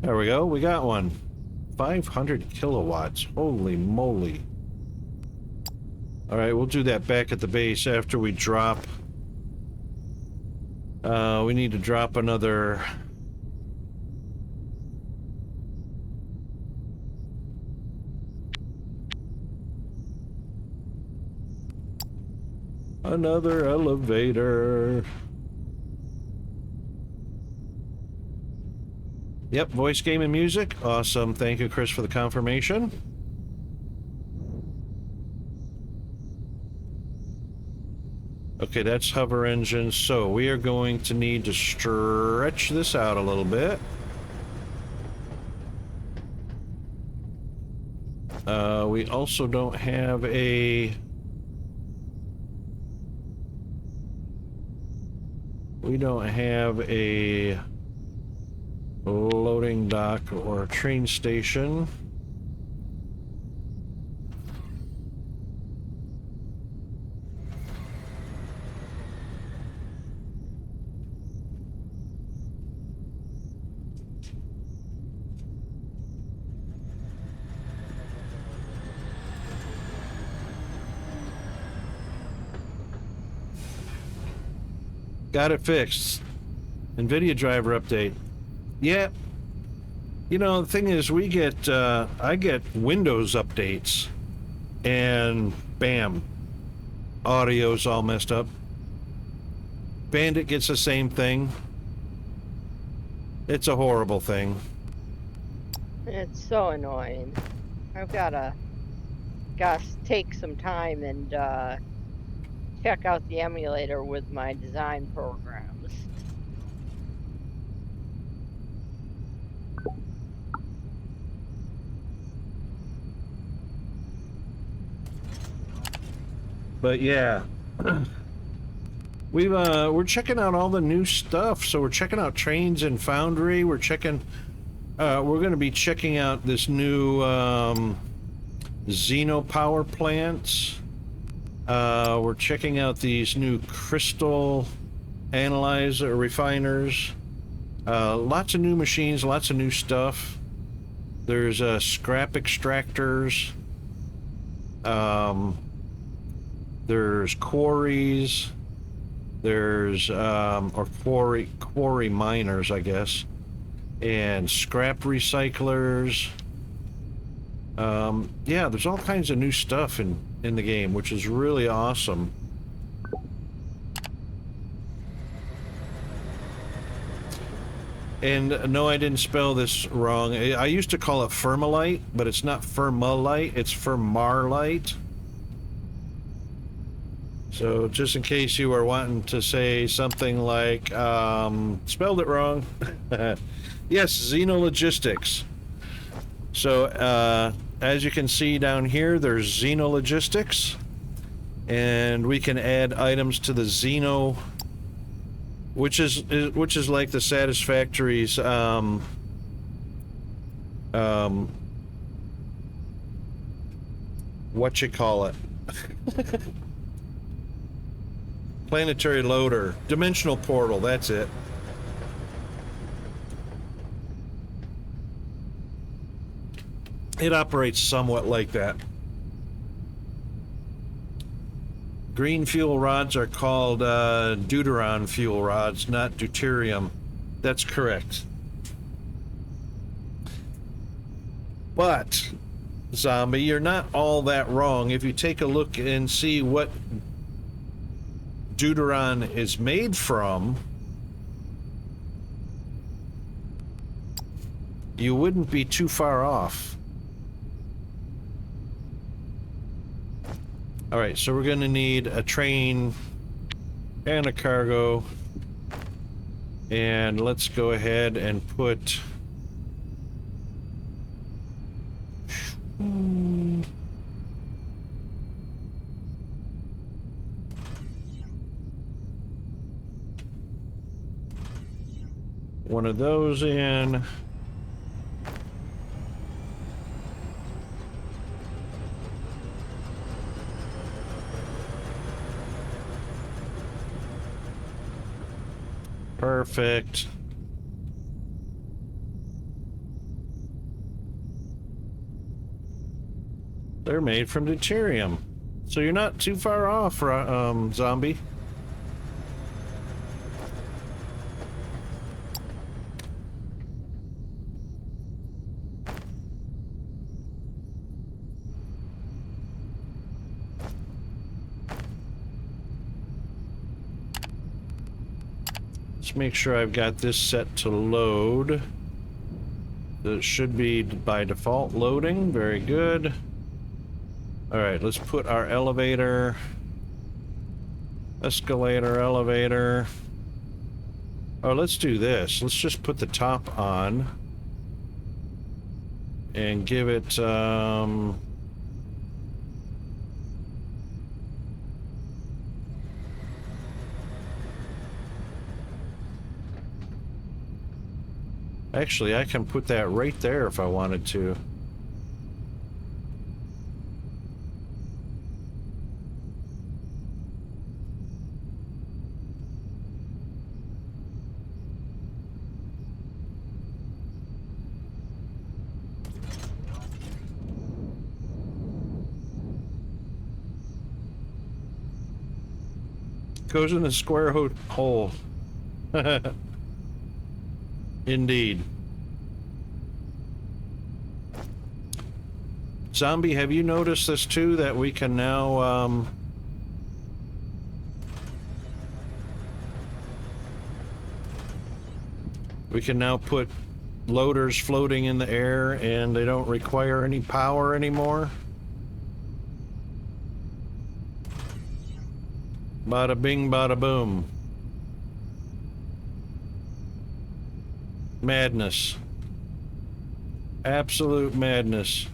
S2: There we go, we got one. 500 kilowatts, holy moly. Alright, we'll do that back at the base after we drop. We need to drop another... another elevator. Yep, voice, game, and music. Awesome. Thank you, Chris, for the confirmation. Okay, that's hover engine. So we are going to need to stretch this out a little bit. We also don't have a... We don't have a loading dock or a train station. Got it fixed. NVIDIA driver update. Yeah. You know, the thing is, we get, I get Windows updates, and bam, audio's all messed up. Bandit gets the same thing. It's a horrible thing.
S3: It's so annoying. I've gotta take some time and check out the emulator with my design programs.
S2: But yeah, we're checking out all the new stuff. So we're checking out Trains and Foundry. We're checking. We're going to be checking out this new Xeno power plants. We're checking out these new crystal analyzer refiners. Lots of new machines, lots of new stuff. There's scrap extractors. There's quarries. There's or quarry miners, I guess, and scrap recyclers. Yeah, there's all kinds of new stuff in the game, which is really awesome. And no, I didn't spell this wrong. I used to call it Firmalite, but it's not Firmalite, it's Firmarlite. So just in case you were wanting to say something like, spelled it wrong. Yes, Xenologistics. So as you can see down here, there's Xenologistics, and we can add items to the Xeno, which is like the Satisfactory's what you call it. Planetary loader, dimensional portal, that's it. It operates somewhat like that. Green fuel rods are called deuteron fuel rods, not deuterium. That's correct. But, Zombie, you're not all that wrong. If you take a look and see what deuteron is made from, you wouldn't be too far off. All right, so we're going to need a train and a cargo, and let's go ahead and put one of those in. Perfect. They're made from deuterium, so you're not too far off, Zombie. Let's make sure I've got this set to load. It should be by default loading. Very good. All right, let's put our elevator, escalator, elevator. Oh, let's do this. Let's just put the top on and give it, Actually, I can put that right there if I wanted to. Goes in the square hole. Indeed. Zombie, have you noticed this too, that we can now, we can now put loaders floating in the air and they don't require any power anymore? Bada bing, bada boom. Madness. Absolute madness.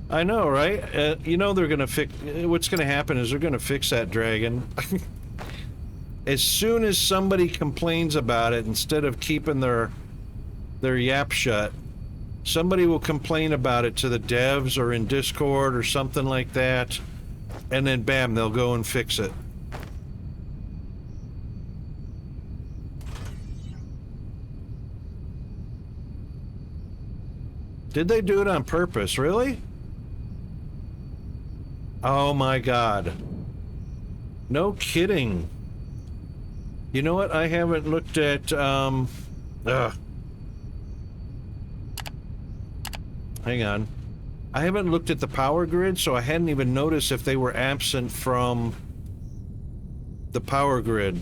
S2: I know, right? You know they're gonna fix. What's gonna happen is they're gonna fix that dragon. As soon as somebody complains about it, instead of keeping their yap shut, somebody will complain about it to the devs or in Discord or something like that, and then bam, they'll go and fix it. Did they do it on purpose? Really? Oh my god. No kidding. You know what? I haven't looked at, hang on. I haven't looked at the power grid, so I hadn't even noticed if they were absent from the power grid.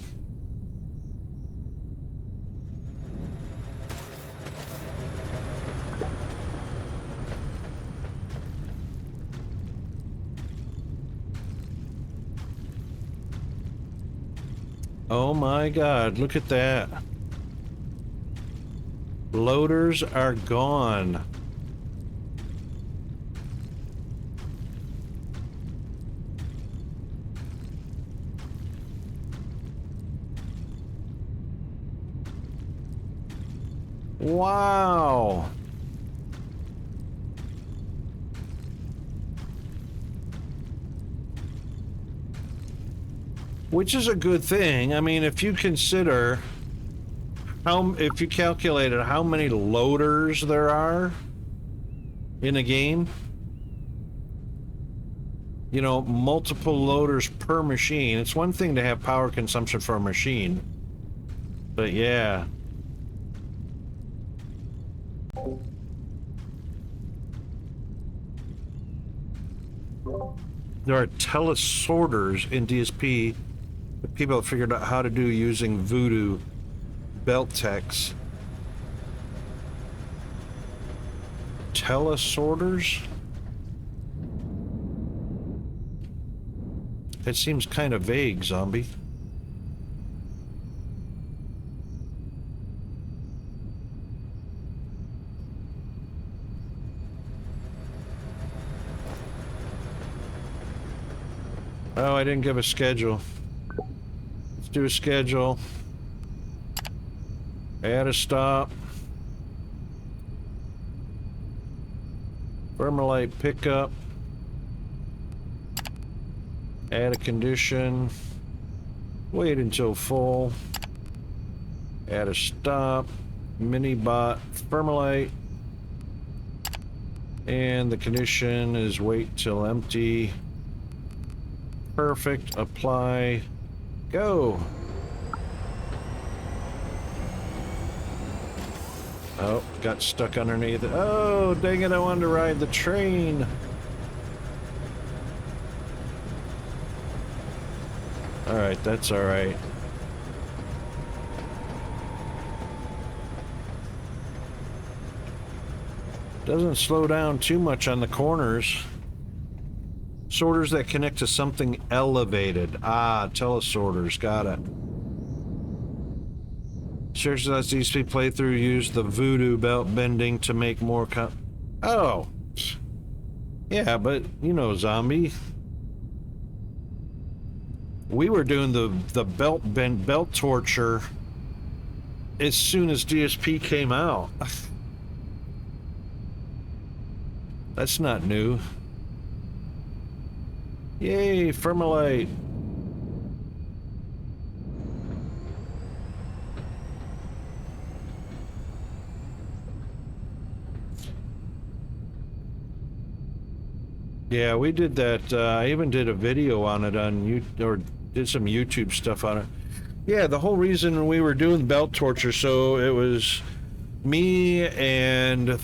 S2: Oh my god, look at that. Loaders are gone. Wow. Which is a good thing. I mean, if you consider if you calculated how many loaders there are in a game, you know, multiple loaders per machine. It's one thing to have power consumption for a machine, but yeah. There are telesorters in DSP that people have figured out how to do using Voodoo belt techs. Telesorters? It seems kind of vague, Zombie. Oh, I didn't give a schedule. Let's do a schedule. Add a stop. Vermalite pickup. Add a condition. Wait until full. Add a stop. Mini bot Vermalite. And the condition is wait till empty. Perfect. Apply. Go. Oh, got stuck underneath it. Oh, dang it, I wanted to ride the train. Alright, that's alright. Doesn't slow down too much on the corners. Sorters that connect to something elevated. Ah, telesorters, got it. Searches DSP playthrough used the Voodoo belt bending to make more Oh! Yeah, but, you know, Zombie. we were doing the belt torture as soon as DSP came out. That's not new. Yay, Firmalite. Yeah, we did that. I even did a video on it on YouTube, or did some YouTube stuff on it. Yeah, the whole reason we were doing belt torture, so it was me and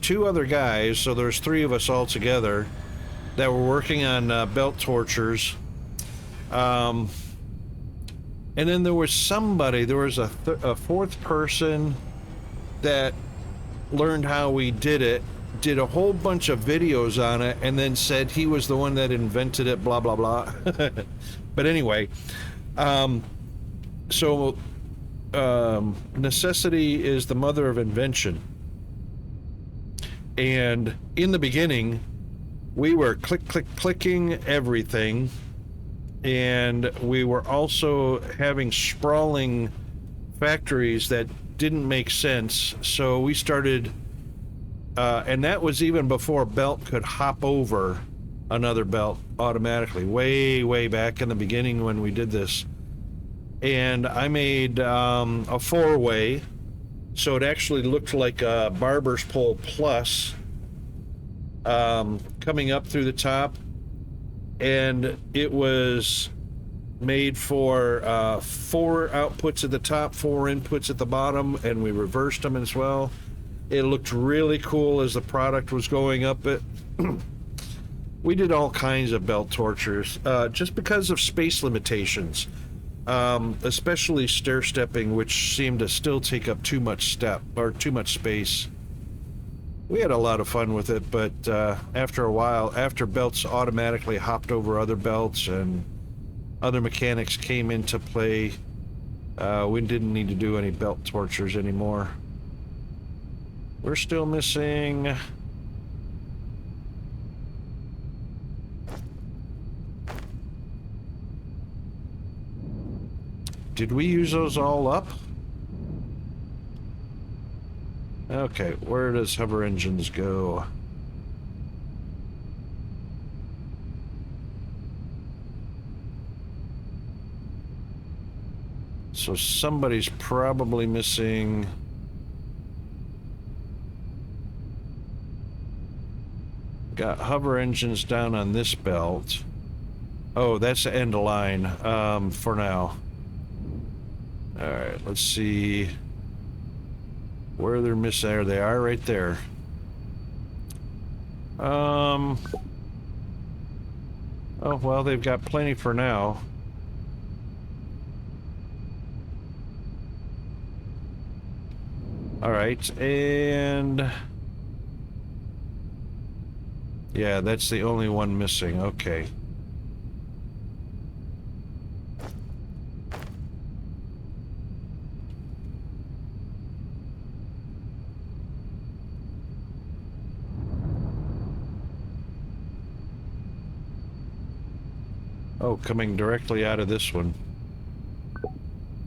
S2: two other guys, so there's 3 of us all together that were working on belt tortures. And then there was somebody, there was a 4th person that learned how we did it, did a whole bunch of videos on it, and then said he was the one that invented it, blah, blah, blah. But anyway, necessity is the mother of invention. And in the beginning, we were clicking everything, and we were also having sprawling factories that didn't make sense. So we started, and that was even before a belt could hop over another belt automatically, way back in the beginning when we did this. And I made a 4-way, so it actually looked like a barber's pole plus, coming up through the top, and it was made for 4 outputs at the top, 4 inputs at the bottom, and we reversed them as well. It looked really cool as the product was going up it. We did all kinds of belt tortures, just because of space limitations, especially stair stepping, which seemed to still take up too much space. We had a lot of fun with it, but after a while, after belts automatically hopped over other belts and other mechanics came into play, we didn't need to do any belt tortures anymore. We're still missing... Did we use those all up? Okay, where does hover engines go? So somebody's probably missing... Got hover engines down on this belt. Oh, that's the end of line, for now. Alright, let's see where they're missing. There they are, right there. Oh, well, they've got plenty for now. Alright, and... yeah, that's the only one missing. Okay. Oh, coming directly out of this one.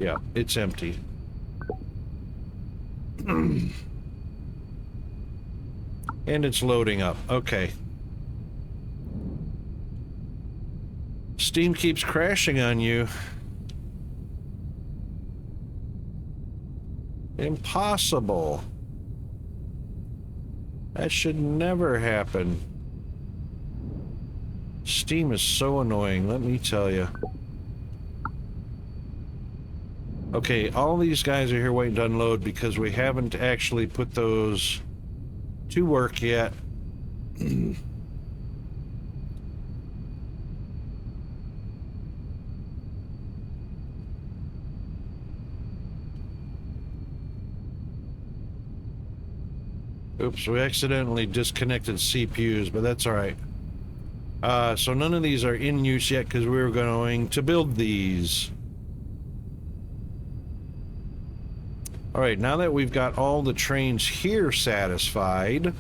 S2: Yeah, it's empty. And it's loading up. Okay. Steam keeps crashing on you. Impossible. That should never happen. Steam is so annoying, let me tell you. Okay, all these guys are here waiting to unload because we haven't actually put those to work yet. Oops, we accidentally disconnected CPUs, but that's all right. So none of these are in use yet because we were going to build these. All right, now that we've got all the trains here satisfied,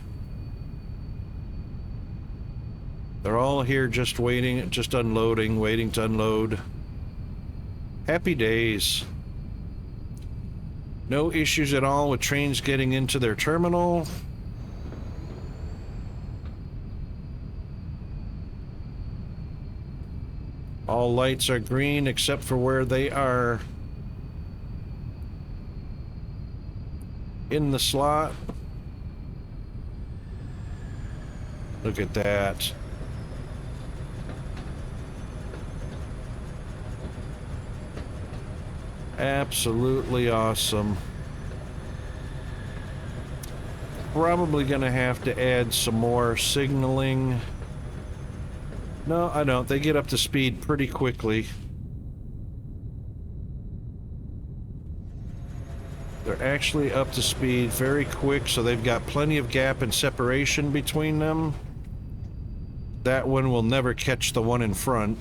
S2: They're all here just waiting, just unloading, waiting to unload. Happy days. No issues at all with trains getting into their terminal. All lights are green except for where they are in the slot. Look at that. Absolutely awesome. Probably gonna have to add some more signaling. No, I don't. They get up to speed pretty quickly. They're actually up to speed very quick, so they've got plenty of gap and separation between them. That one will never catch the one in front.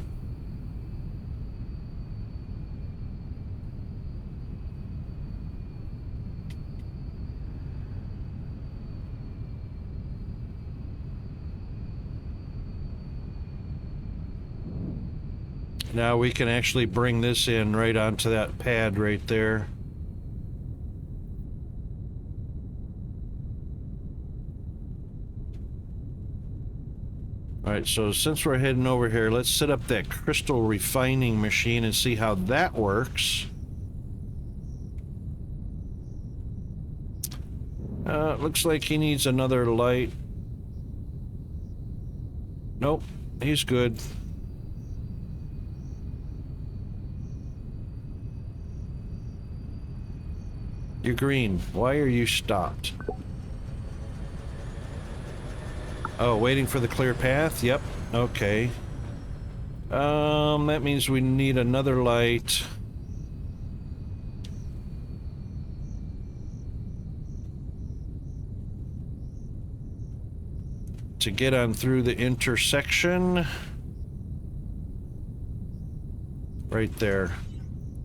S2: Now we can actually bring this in right onto that pad right there. Alright, so since we're heading over here, let's set up that crystal refining machine and see how that works. Looks like he needs another light. Nope, he's good. You're green. Why are you stopped? Oh, waiting for the clear path? Yep. Okay. That means we need another light. To get on through the intersection. Right there.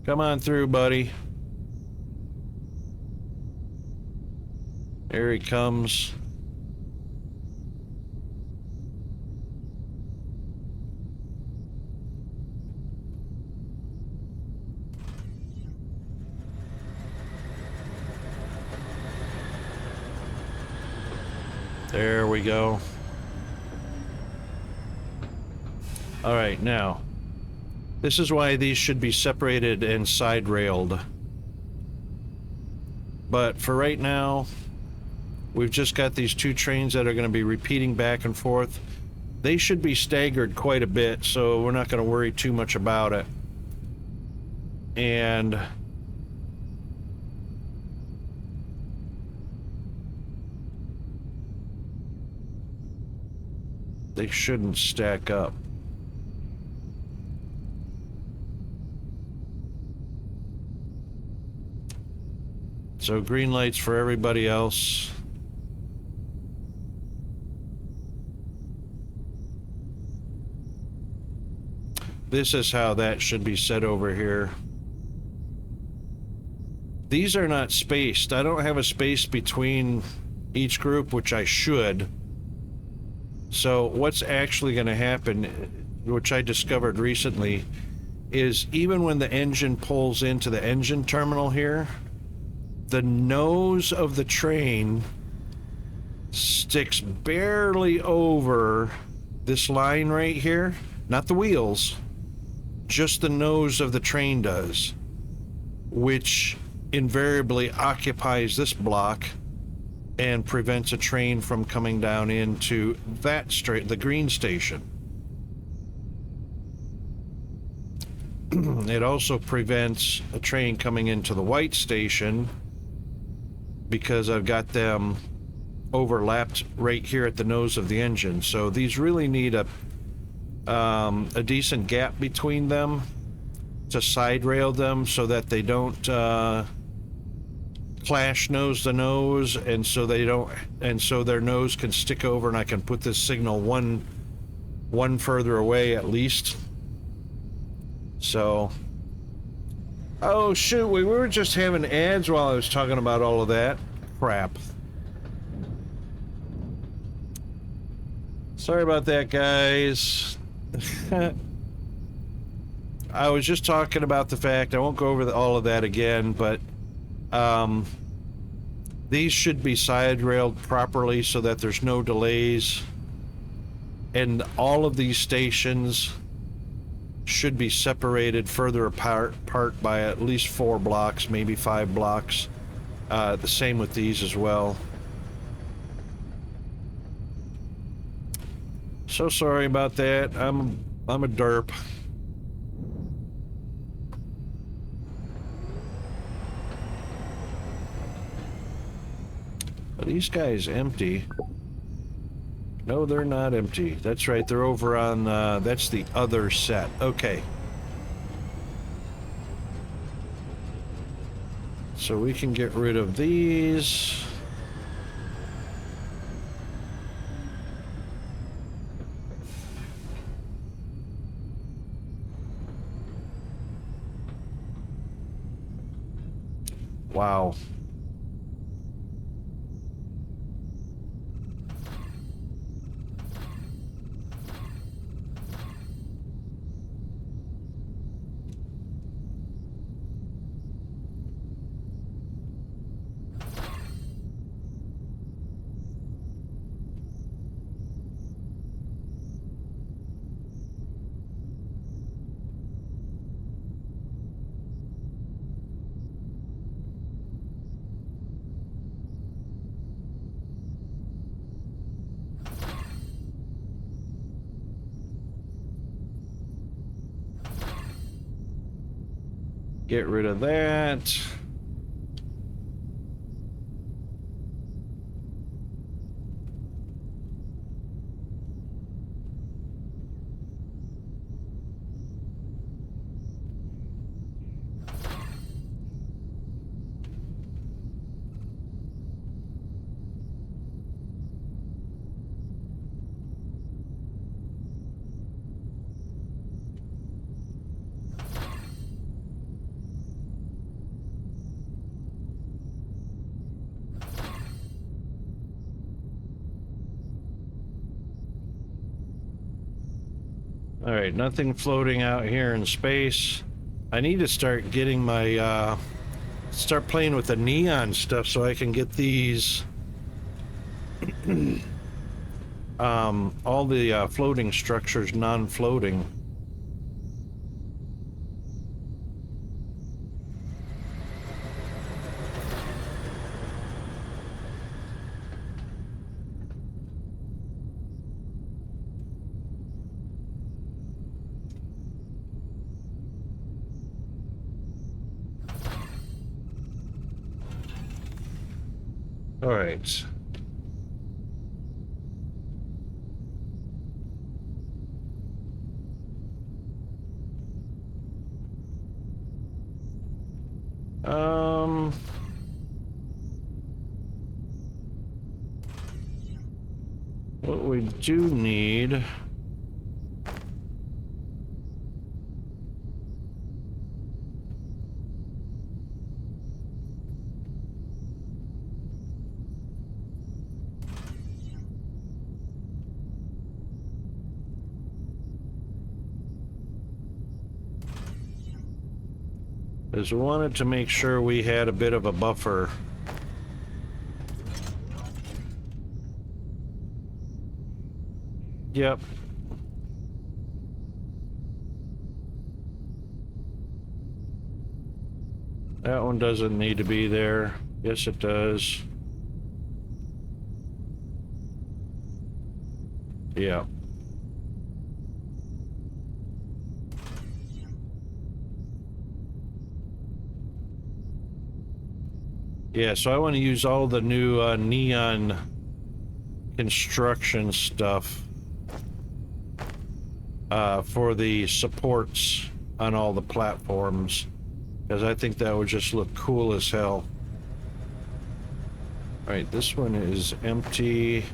S2: Come on through, buddy. Here he comes. There we go. All right, now, this is why these should be separated and side railed. But for right now, we've just got these two trains that are going to be repeating back and forth. They should be staggered quite a bit, so we're not going to worry too much about it. And they shouldn't stack up. So green lights for everybody else. This is how that should be set over here. These are not spaced. I don't have a space between each group, which I should. So what's actually going to happen, which I discovered recently, is even when the engine pulls into the engine terminal here, the nose of the train sticks barely over this line right here. Not the wheels, just the nose of the train does, which invariably occupies this block and prevents a train from coming down into that the green station. It also prevents a train coming into the white station because I've got them overlapped right here at the nose of the engine. So these really need a decent gap between them to side rail them so that they don't clash nose to nose, and so they don't, and so their nose can stick over and I can put this signal one further away at least. So, oh shoot, we were just having ads while I was talking about all of that crap. Sorry about that, guys. I was just talking about the fact, I won't go over all of that again, but these should be side railed properly so that there's no delays. And all of these stations should be separated further apart by at least 4 blocks, maybe 5 blocks. The same with these as well. So sorry about that. I'm a derp. Are these guys empty? No, they're not empty. That's right, they're over on, that's the other set. Okay. So we can get rid of these. Wow. Get rid of that. All right, nothing floating out here in space. I need to start getting my, start playing with the neon stuff so I can get these, all the floating structures non-floating. All right. What we do need is we wanted to make sure we had a bit of a buffer. Yep. That one doesn't need to be there. Yes, it does. Yeah. Yeah, so I want to use all the new neon construction stuff for the supports on all the platforms, because I think that would just look cool as hell. All right, this one is empty.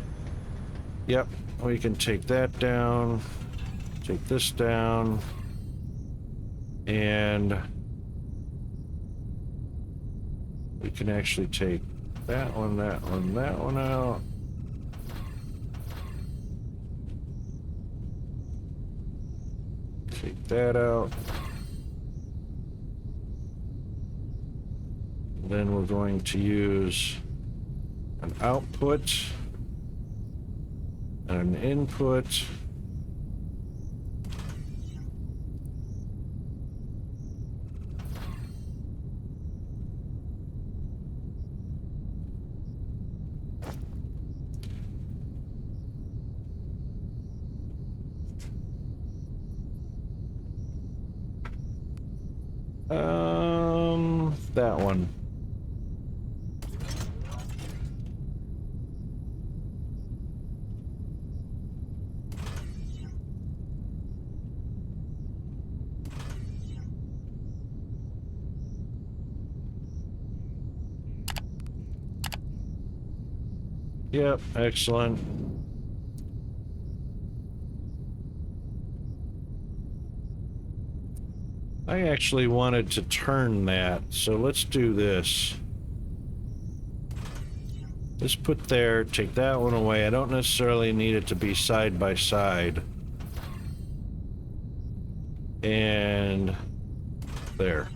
S2: Yep, we can take that down, take this down, and we can actually take that one, that one, that one out. Take that out. Then we're going to use an output and an input. That one. Yep, excellent. I actually wanted to turn that, so let's do this. Let's put there, take that one away. I don't necessarily need it to be side by side. And there.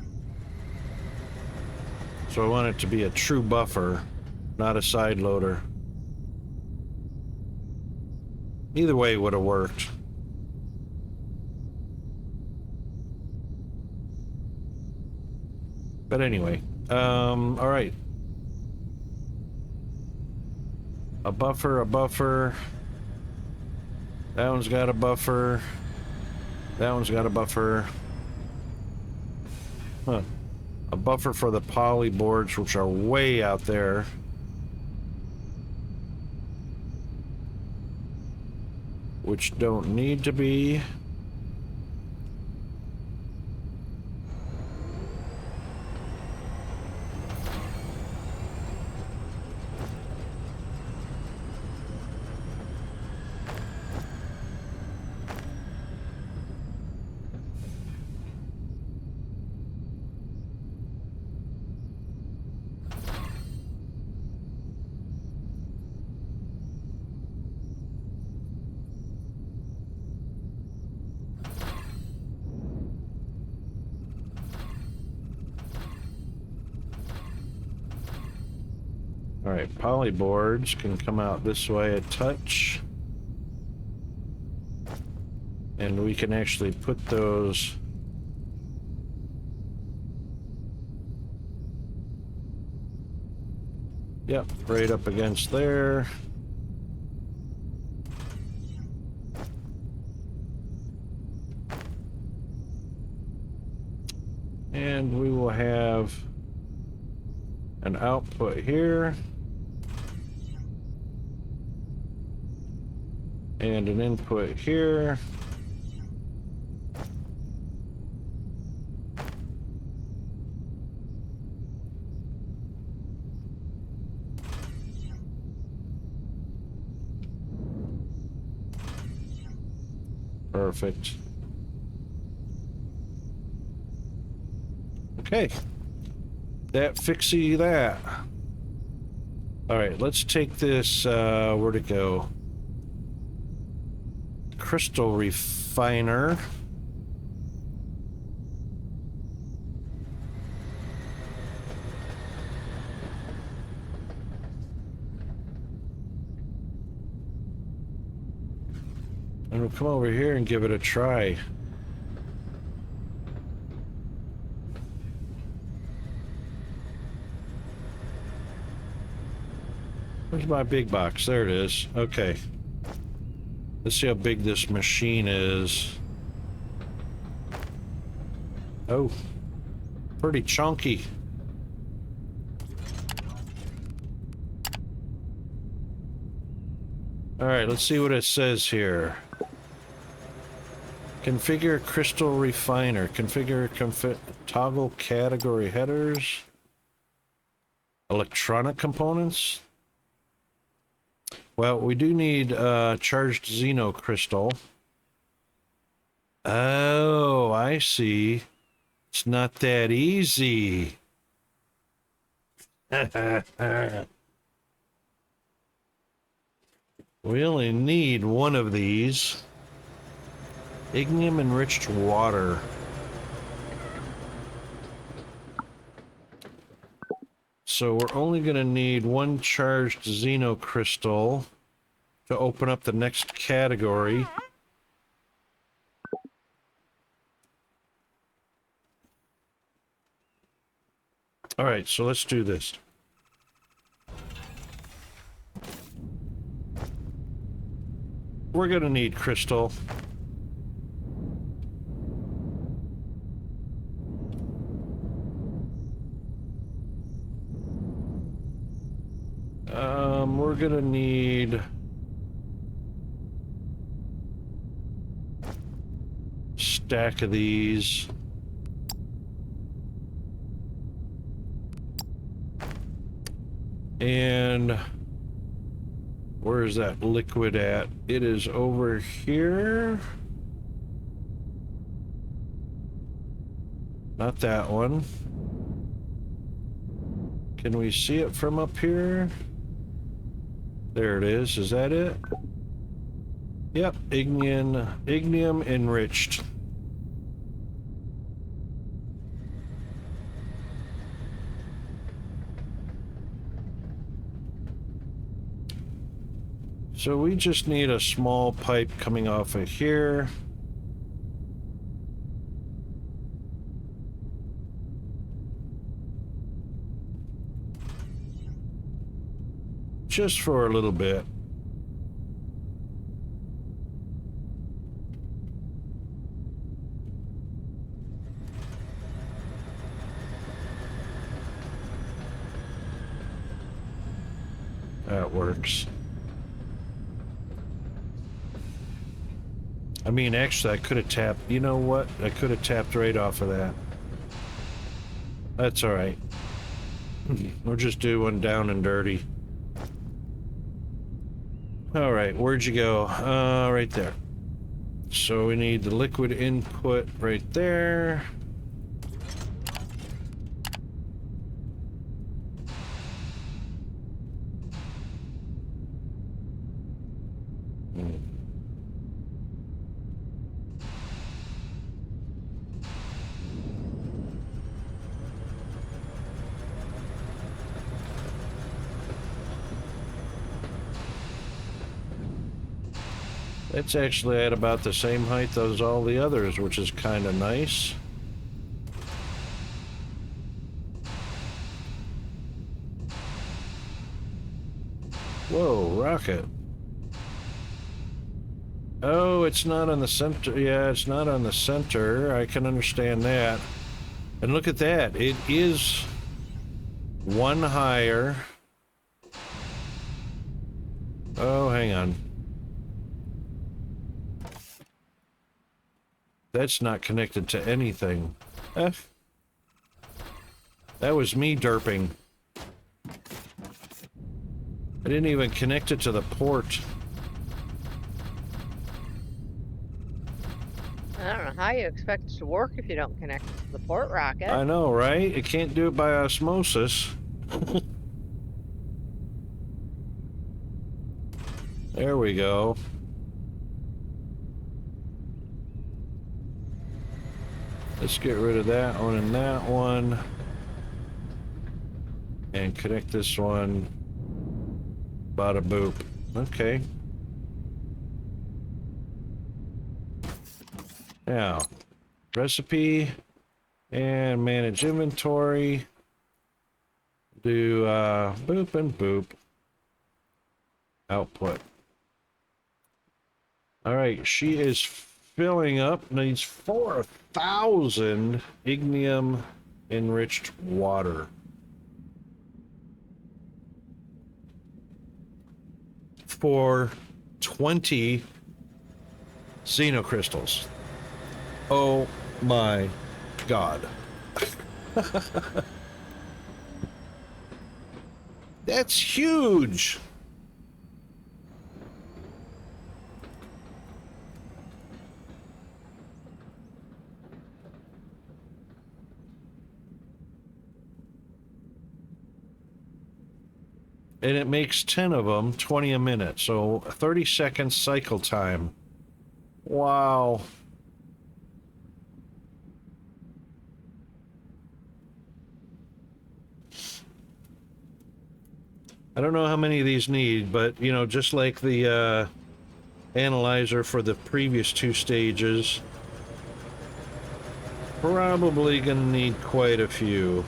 S2: So I want it to be a true buffer, not a side loader. Either way would have worked. But anyway, all right. A buffer, a buffer. That one's got a buffer. That one's got a buffer. Huh. A buffer for the poly boards, which are way out there. Which don't need to be. All right, poly boards can come out this way a touch. And we can actually put those yep, right up against there. And we will have an output here. And an input here. Perfect. Okay. That fixie that. All right, let's take this, where'd it go? Crystal refiner. And we'll come over here and give it a try. Where's my big box? There it is. Okay. Let's see how big this machine is. Oh, pretty chunky. All right, let's see what it says here. Configure crystal refiner. Configure toggle category headers. Electronic components. Well, we do need charged Xeno crystal. Oh, I see. It's not that easy. We only need one of these. Ignium enriched water. So we're only going to need one charged xenocrystal to open up the next category. All right, so let's do this. We're going to need crystal. We're gonna need stack of these. And where is that liquid at? It is over here. Not that one. Can we see it from up here? There it is. Is that it? Yep. Ignium enriched. So we just need a small pipe coming off of here. Just for a little bit. That works. I mean, actually, I could have tapped... You know what? I could have tapped right off of that. That's all right. We'll just do one down and dirty. All right, where'd you go? Right there. So we need the liquid input right there. It's actually at about the same height as all the others, which is kind of nice. Whoa, rocket. Oh, it's not on the center. Yeah, it's not on the center. I can understand that. And look at that. It is one higher. Oh, hang on. That's not connected to anything. That was me derping. I didn't even connect it to the port.
S3: I don't know how you expect it to work if you don't connect it to the port rocket.
S2: I know, right? It can't do it by osmosis. There we go. Let's get rid of that one and that one. And connect this one. Bada boop. Okay. Now, recipe and manage inventory. Do boop and boop. Output. All right, she is filling up. Needs 4,000 ignium enriched water. For 20 xenocrystals. Oh my god. That's huge. And it makes 10 of them, 20 a minute. So 30 seconds cycle time. Wow. I don't know how many of these need, but, you know, just like the analyzer for the previous 2 stages, probably gonna need quite a few.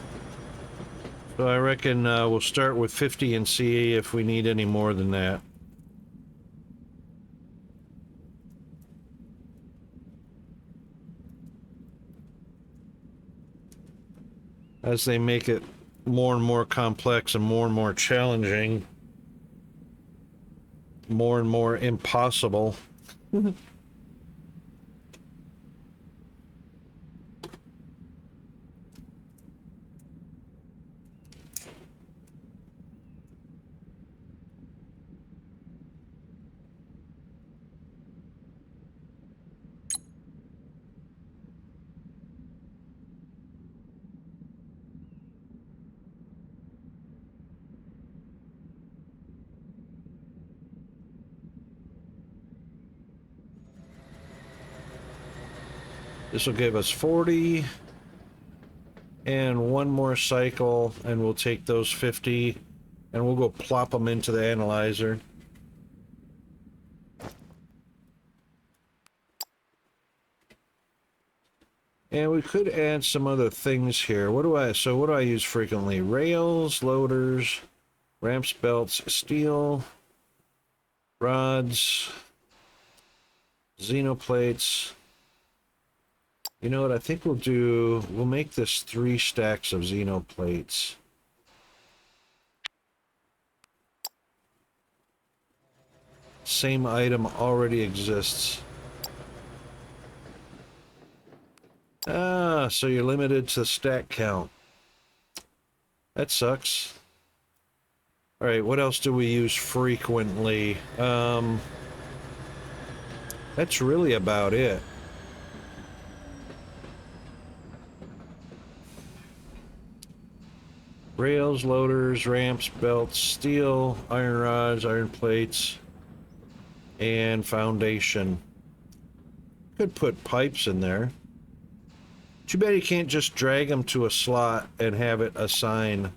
S2: So I reckon we'll start with 50 and see if we need any more than that. As they make it more and more complex and more challenging, more and more impossible. This will give us 40 and one more cycle, and we'll take those 50 and we'll go plop them into the analyzer. And we could add some other things here. What do I use frequently? Rails, loaders, ramps, belts, steel, rods, xenoplates. You know what, I think we'll make this 3 stacks of xenoplates. Same item already exists. Ah, so you're limited to stack count. That sucks. Alright, what else do we use frequently? That's really about it. Rails, loaders, ramps, belts, steel, iron rods, iron plates, and foundation. Could put pipes in there. Too bad you can't just drag them to a slot and have it assign.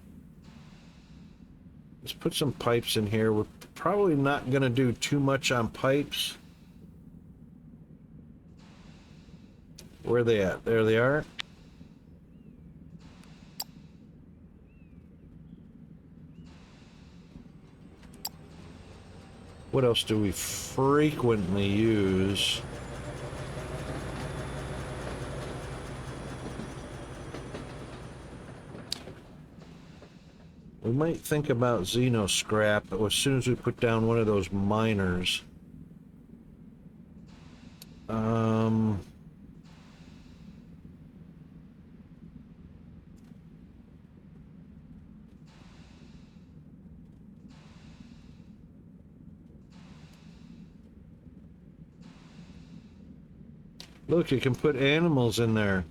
S2: Let's put some pipes in here. We're probably not going to do too much on pipes. Where are they at? There they are. What else do we frequently use? We might think about Xeno scrap as soon as we put down one of those miners. Look, you can put animals in there.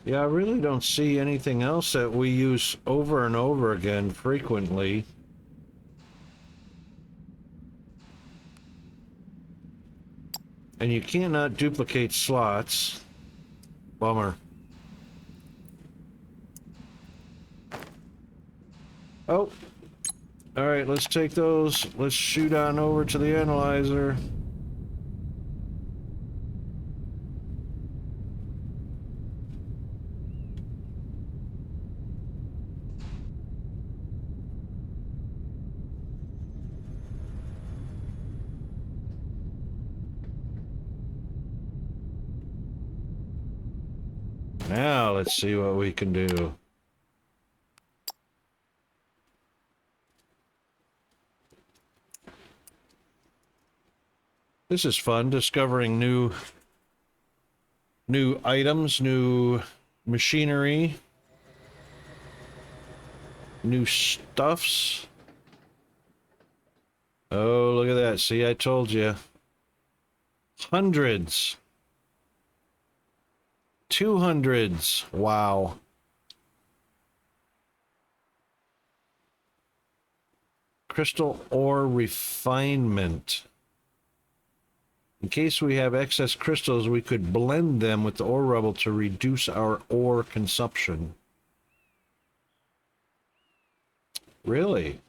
S2: Yeah, I really don't see anything else that we use over and over again frequently. And you cannot duplicate slots. Bummer. Oh. Alright, let's take those. Let's shoot on over to the analyzer. Now let's see what we can do. This is fun, discovering new items, new machinery, new stuffs. Oh, look at that. See, I told you. Hundreds. 200s. Wow. Crystal ore refinement. In case we have excess crystals, we could blend them with the ore rubble to reduce our ore consumption. Really?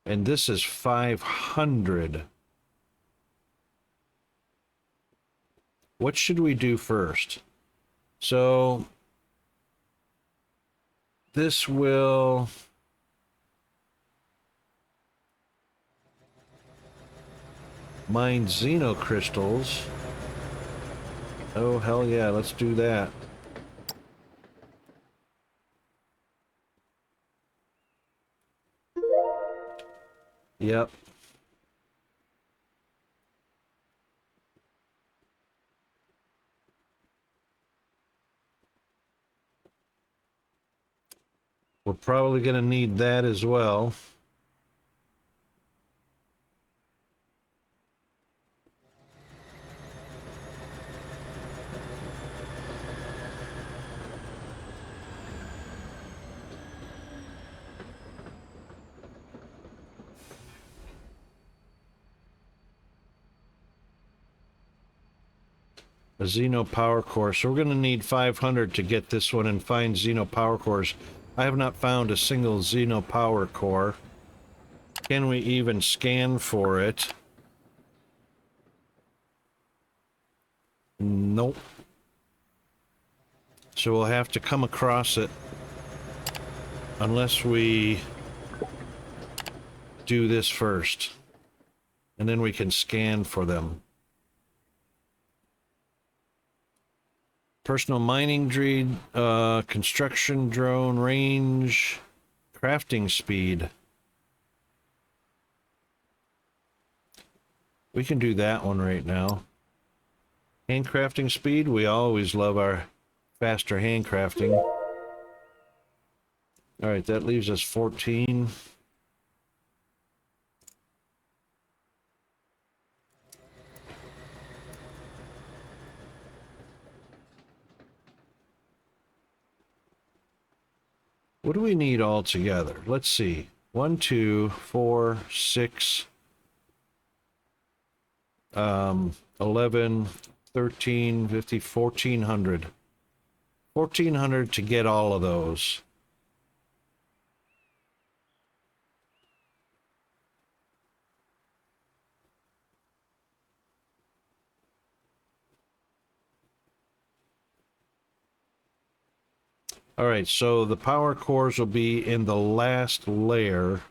S2: And this is 500. What should we do first? So this will mine xenocrystals. Oh, hell yeah, let's do that. Yep. We're probably going to need that as well. A Xeno power core. So we're going to need 500 to get this one and find Xeno power cores. I have not found a single Xeno power core. Can we even scan for it? Nope. So we'll have to come across it unless we do this first. And then we can scan for them. Personal mining drone, construction drone, range, crafting speed. We can do that one right now. Handcrafting speed, we always love our faster handcrafting. Alright, that leaves us 14. What do we need all together? Let's see. 1, 2, 4, 6, 11, 13, 50, 1400. 1400 to get all of those. All right, so the power cores will be in the last layer,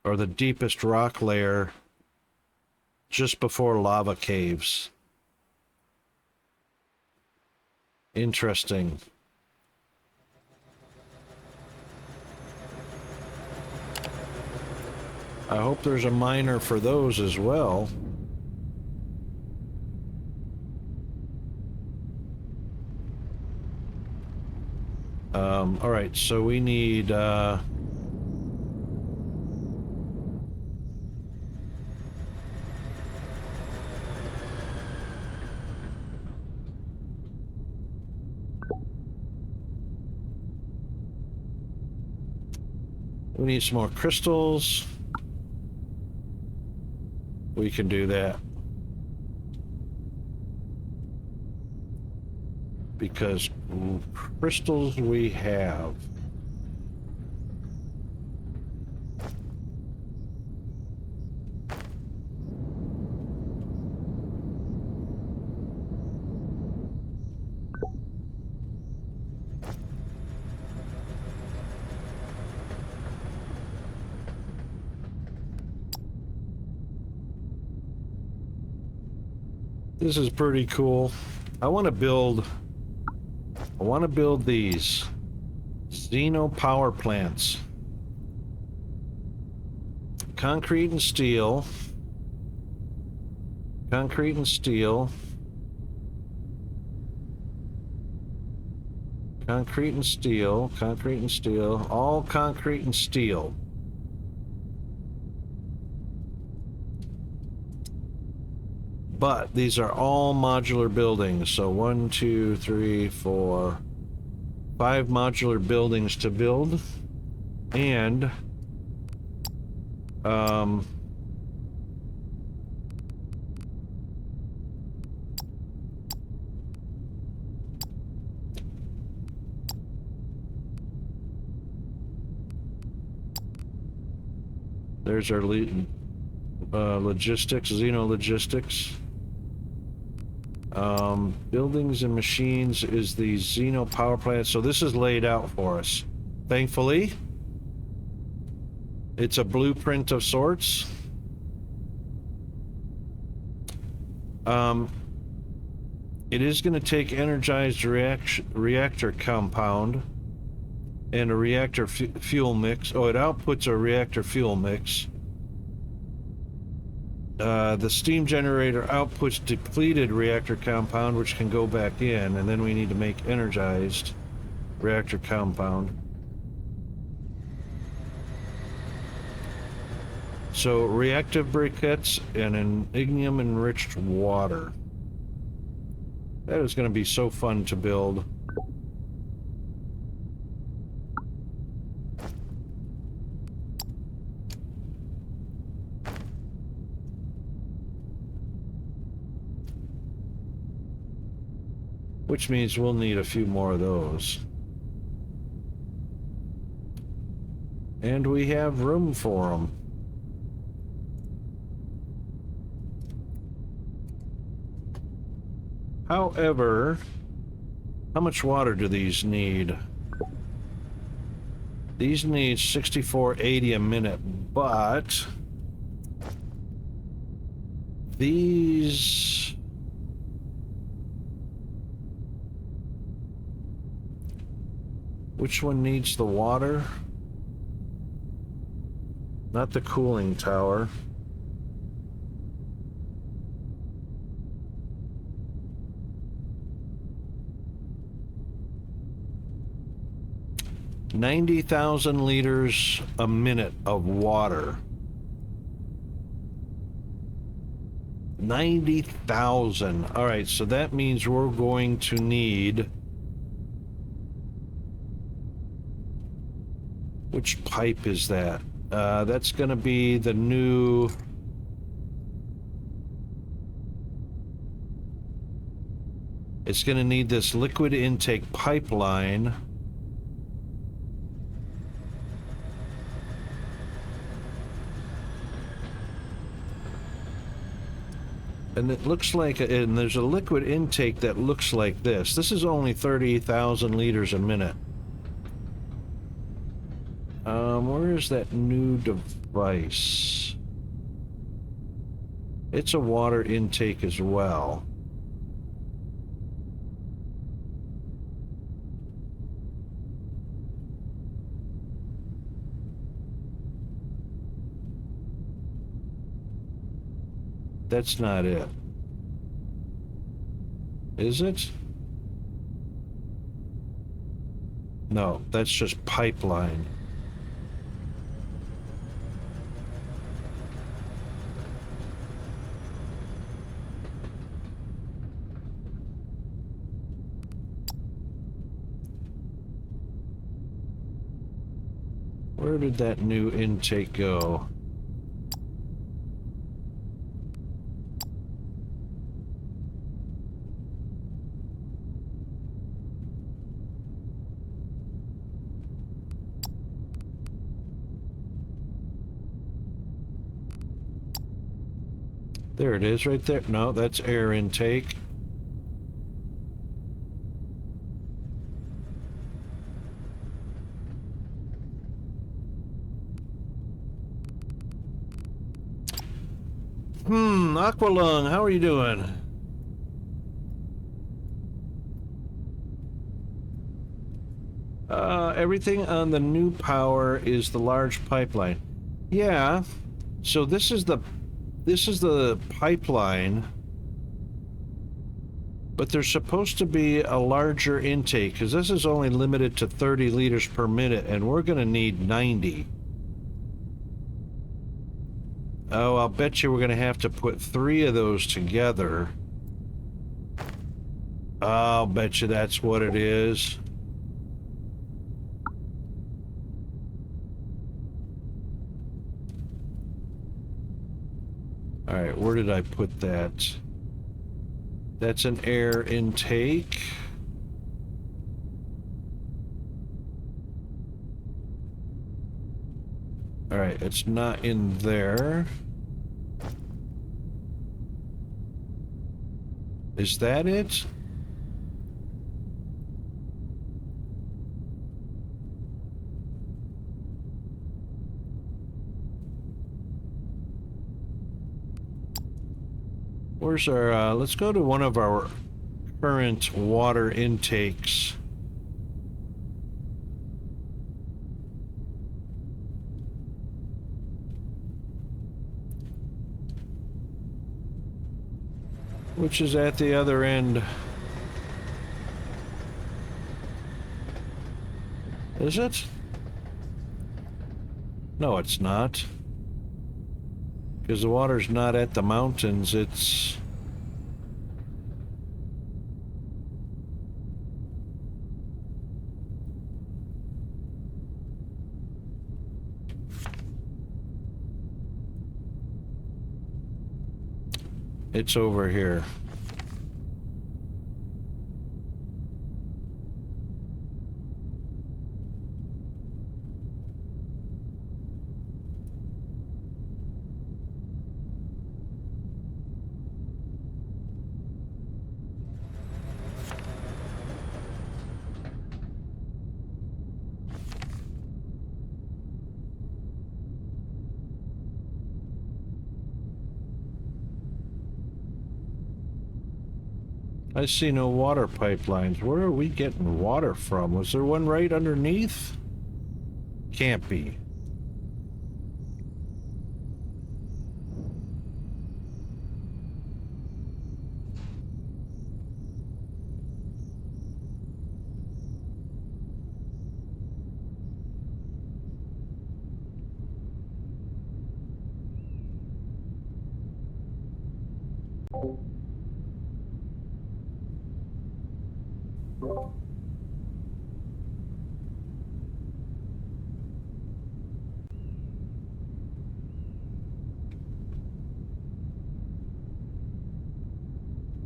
S2: or the deepest rock layer, just before lava caves. Interesting. I hope there's a miner for those as well. All right, so we need, we need some more crystals. We can do that. Because crystals we have. This is pretty cool. I want to build these Xeno power plants. Concrete and steel. Concrete and steel. Concrete and steel. Concrete and steel. All concrete and steel. But these are all modular buildings. So 1, 2, 3, 4, 5 modular buildings to build. And there's our logistics, xenologistics. Buildings and machines is the Xeno power plant. So this is laid out for us. Thankfully, it's a blueprint of sorts. It is going to take energized reactor compound and a reactor fuel mix. Oh, it outputs a reactor fuel mix. The steam generator outputs depleted reactor compound, which can go back in, and then we need to make energized reactor compound. So reactive briquettes and an ignium enriched water. That is going to be so fun to build. Which means we'll need a few more of those. And we have room for them. However, how much water do these need? These need 6480 a minute, but these... Which one needs the water? Not the cooling tower. $90,000 liters a minute of water. 90,000. All right, so that means we're going to need... Which pipe is that? That's going to be the new... It's going to need this liquid intake pipeline. And it looks like, and there's a liquid intake that looks like this. This is only 30,000 liters a minute. Where is that new device? It's a water intake as well. That's not it. Is it? No, that's just pipeline. Where did that new intake go? There it is right there. No, that's air intake. Aqualung, how are you doing? Everything on the new power is the large pipeline. Yeah, so this is the pipeline, but there's supposed to be a larger intake because this is only limited to 30 liters per minute, and we're going to need 90. Oh, I'll bet you we're going to have to put 3 of those together. I'll bet you that's what it is. All right, where did I put that? That's an air intake. All right, it's not in there. Is that it? Where's our, let's go to one of our current water intakes. Which is at the other end. Is it? No, it's not. Because the water's not at the mountains, it's... It's over here. I see no water pipelines. Where are we getting water from? Was there one right underneath? Can't be.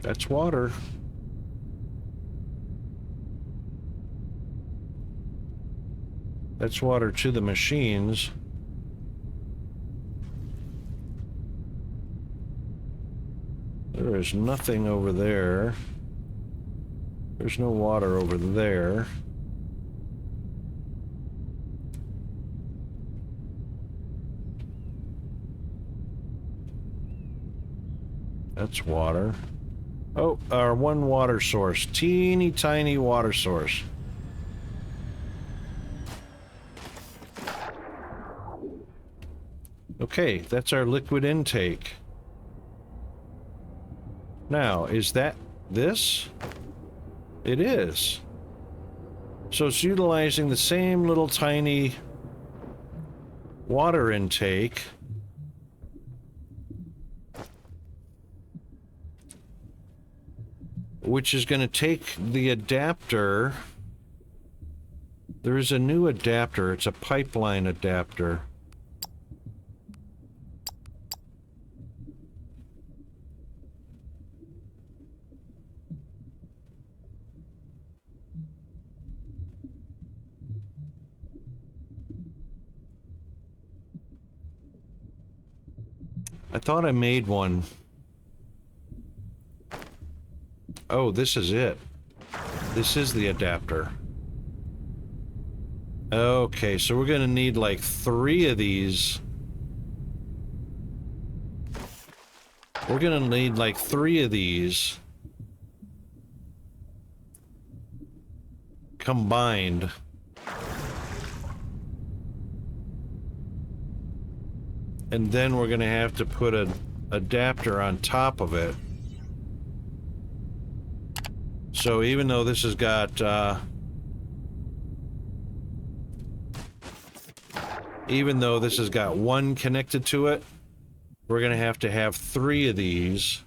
S2: That's water. That's water to the machines. There is nothing over there. There's no water over there. That's water. Oh, our one water source. Teeny tiny water source. Okay, that's our liquid intake. Now, is that this? It is. So it's utilizing the same little tiny water intake. Which is going to take the adapter. There is a new adapter. It's a pipeline adapter. I thought I made one. Oh, this is it. This is the adapter. Okay, so we're gonna need like 3 of these. We're gonna need like 3 of these combined. And then we're gonna have to put an adapter on top of it. So even though this has got, even though this has got 1 connected to it, we're gonna have to have 3 of these.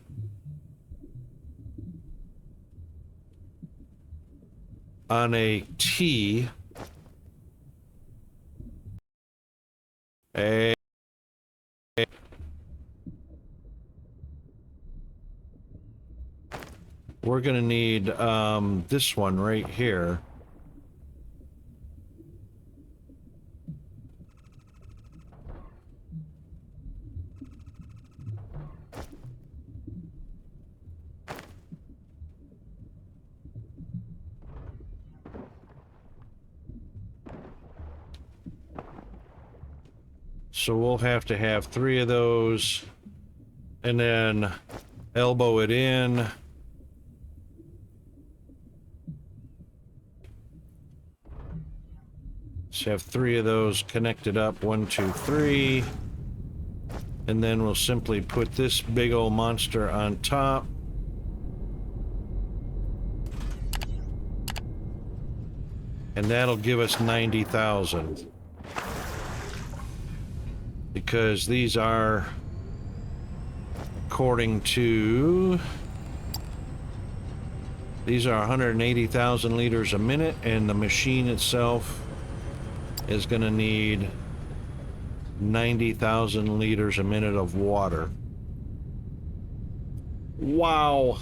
S2: On a T. we're going to need this one right here. So we'll have to have 3 of those and then elbow it in. Let's have 3 of those connected up, 1, 2, 3. And then we'll simply put this big old monster on top. And that'll give us 90,000. Because these are, according to, these are 180,000 liters a minute, and the machine itself is going to need 90,000 liters a minute of water. Wow.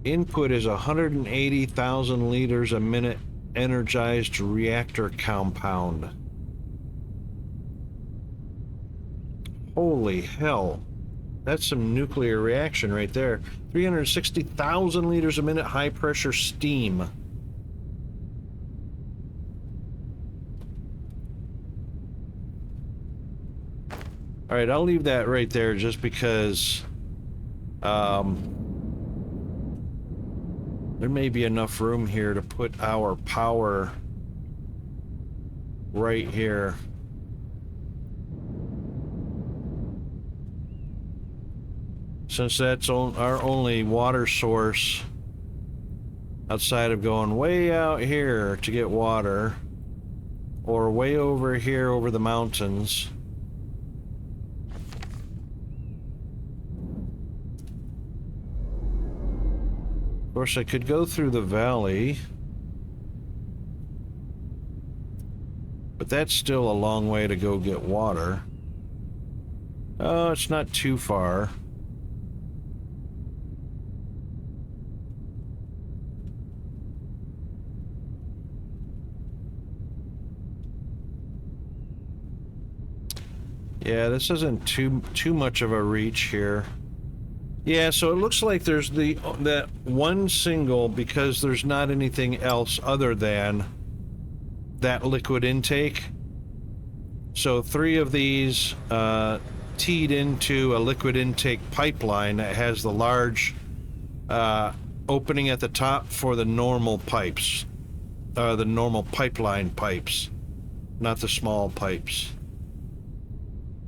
S2: Input is 180,000 liters a minute energized reactor compound. Holy hell. That's some nuclear reaction right there. 360,000 liters a minute high pressure steam. All right, I'll leave that right there just because there may be enough room here to put our power right here. Since that's our only water source outside of going way out here to get water or way over here over the mountains. Of course, I could go through the valley, but that's still a long way to go get water. Oh, it's not too far. Yeah, this isn't too much of a reach here. Yeah, so it looks like there's that one single, because there's not anything else other than that liquid intake. So 3 of these teed into a liquid intake pipeline that has the large opening at the top for the normal pipes, the normal pipeline pipes, not the small pipes.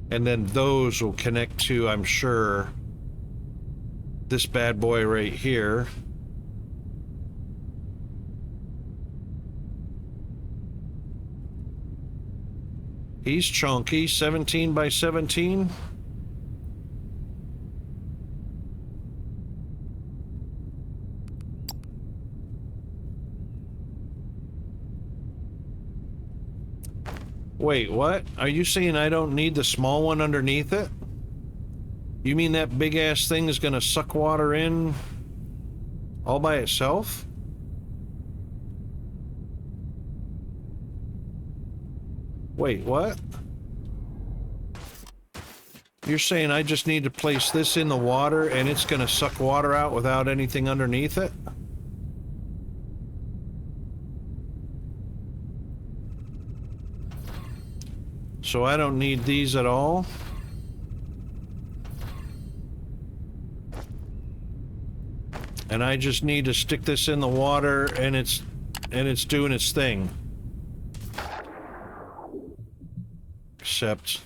S2: And then those will connect to, I'm sure, this bad boy right here. He's chunky, 17 by 17. Wait, what? Are you saying I don't need the small one underneath it? You mean that big ass thing is gonna suck water in all by itself? Wait, what? You're saying I just need to place this in the water and it's gonna suck water out without anything underneath it? So I don't need these at all? And I just need to stick this in the water and it's doing its thing. Except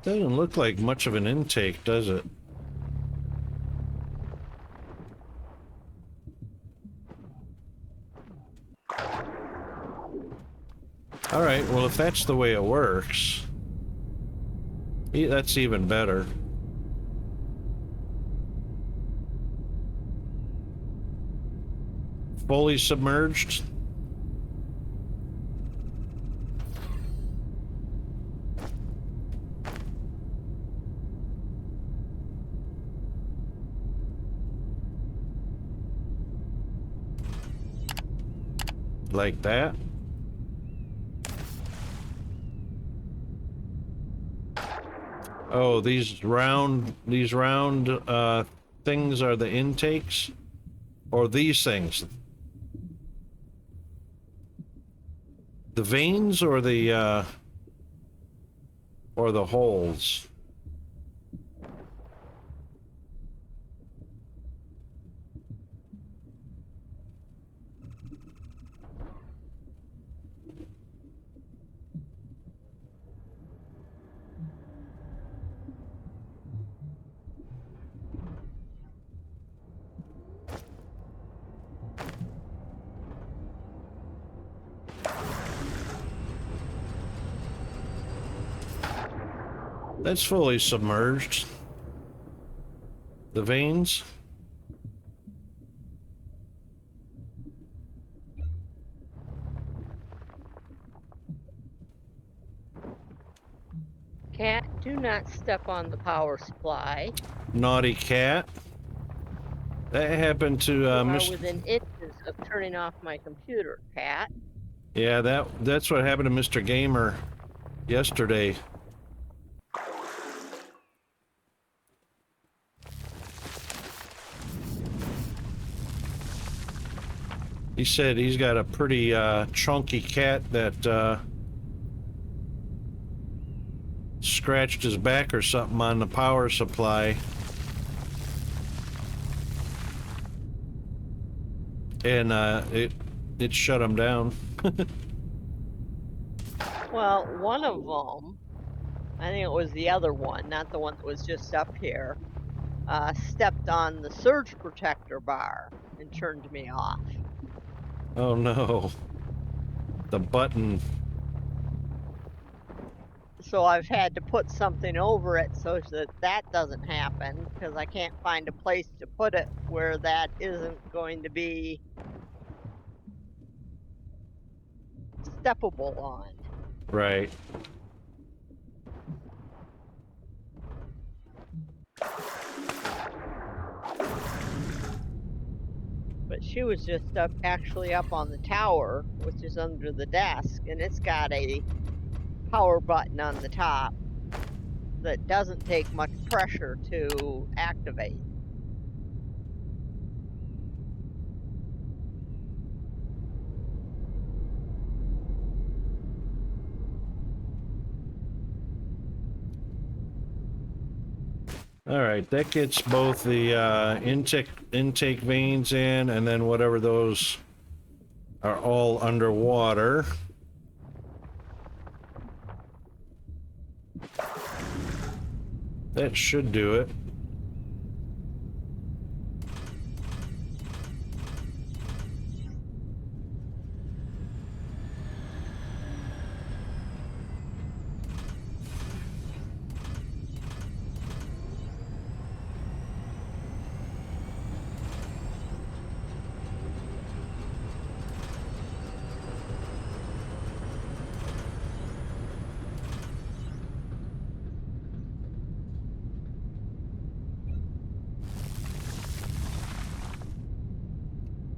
S2: Doesn't look like much of an intake, does it? All right, well, if that's the way it works, that's even better. Fully submerged. Like that. Oh, these round things are the intakes, or these things, the veins or the holes. That's fully submerged. The veins.
S3: Cat, do not step on the power supply.
S2: Naughty cat. That happened to
S3: You are
S2: Mr.
S3: within inches of turning off my computer, Cat.
S2: Yeah, that's what happened to Mr. Gamer yesterday. He said he's got a pretty chunky cat that scratched his back or something on the power supply. And it shut him down.
S3: Well, one of them, I think it was the other one, not the one that was just up here, stepped on the surge protector bar and turned me off.
S2: Oh no. The button.
S3: So I've had to put something over it so that that doesn't happen, because I can't find a place to put it where that isn't going to be steppable on.
S2: Right.
S3: But she was just actually up on the tower, which is under the desk, and it's got a power button on the top that doesn't take much pressure to activate.
S2: All right, that gets both the intake veins in, and then whatever those are all underwater. That should do it.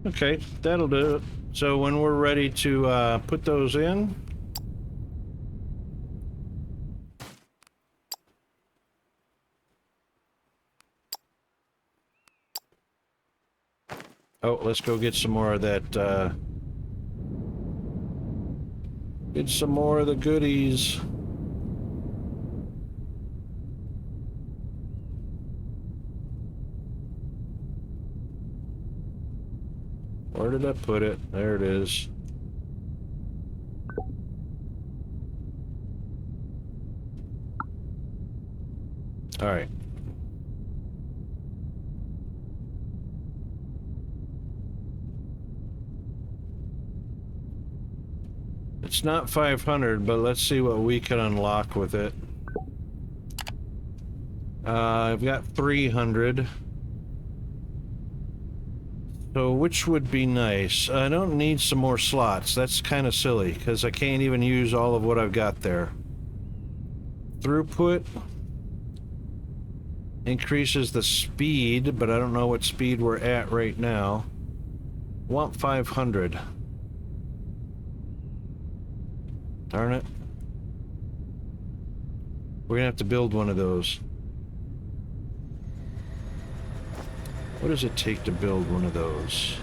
S2: Okay, that'll do it. So when we're ready to put those in, oh, let's go get some more of that, get some more of the goodies. Where did I put it? There it is. All right. It's not 500, but let's see what we can unlock with it. I've got 300. So which would be nice? I don't need some more slots. That's kind of silly because I can't even use all of what I've got there. Throughput increases the speed, but I don't know what speed we're at right now. Want 500. Darn it. We're gonna have to build one of those. What does it take to build one of those?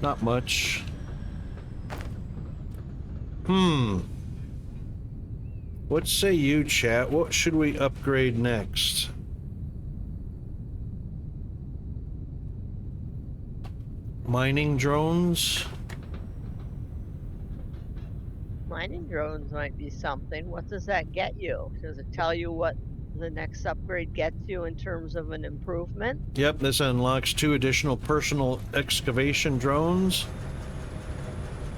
S2: Not much. What say you, chat? What should we upgrade next? Mining drones?
S3: Mining drones might be something. What does that get you? Does it tell you what the next upgrade gets you in terms of an improvement?
S2: Yep, this unlocks 2 additional personal excavation drones.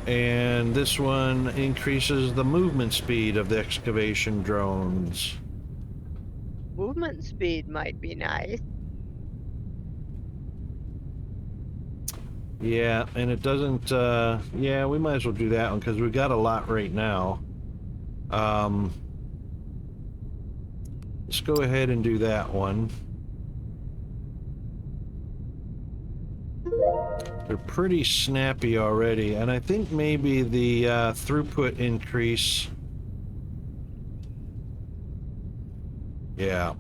S2: And this one increases the movement speed of the excavation drones.
S3: Movement speed might be nice.
S2: Yeah, and it doesn't, yeah, we might as well do that one because we've got a lot right now. Let's go ahead and do that one. They're pretty snappy already, and I think maybe the throughput increase. Yeah.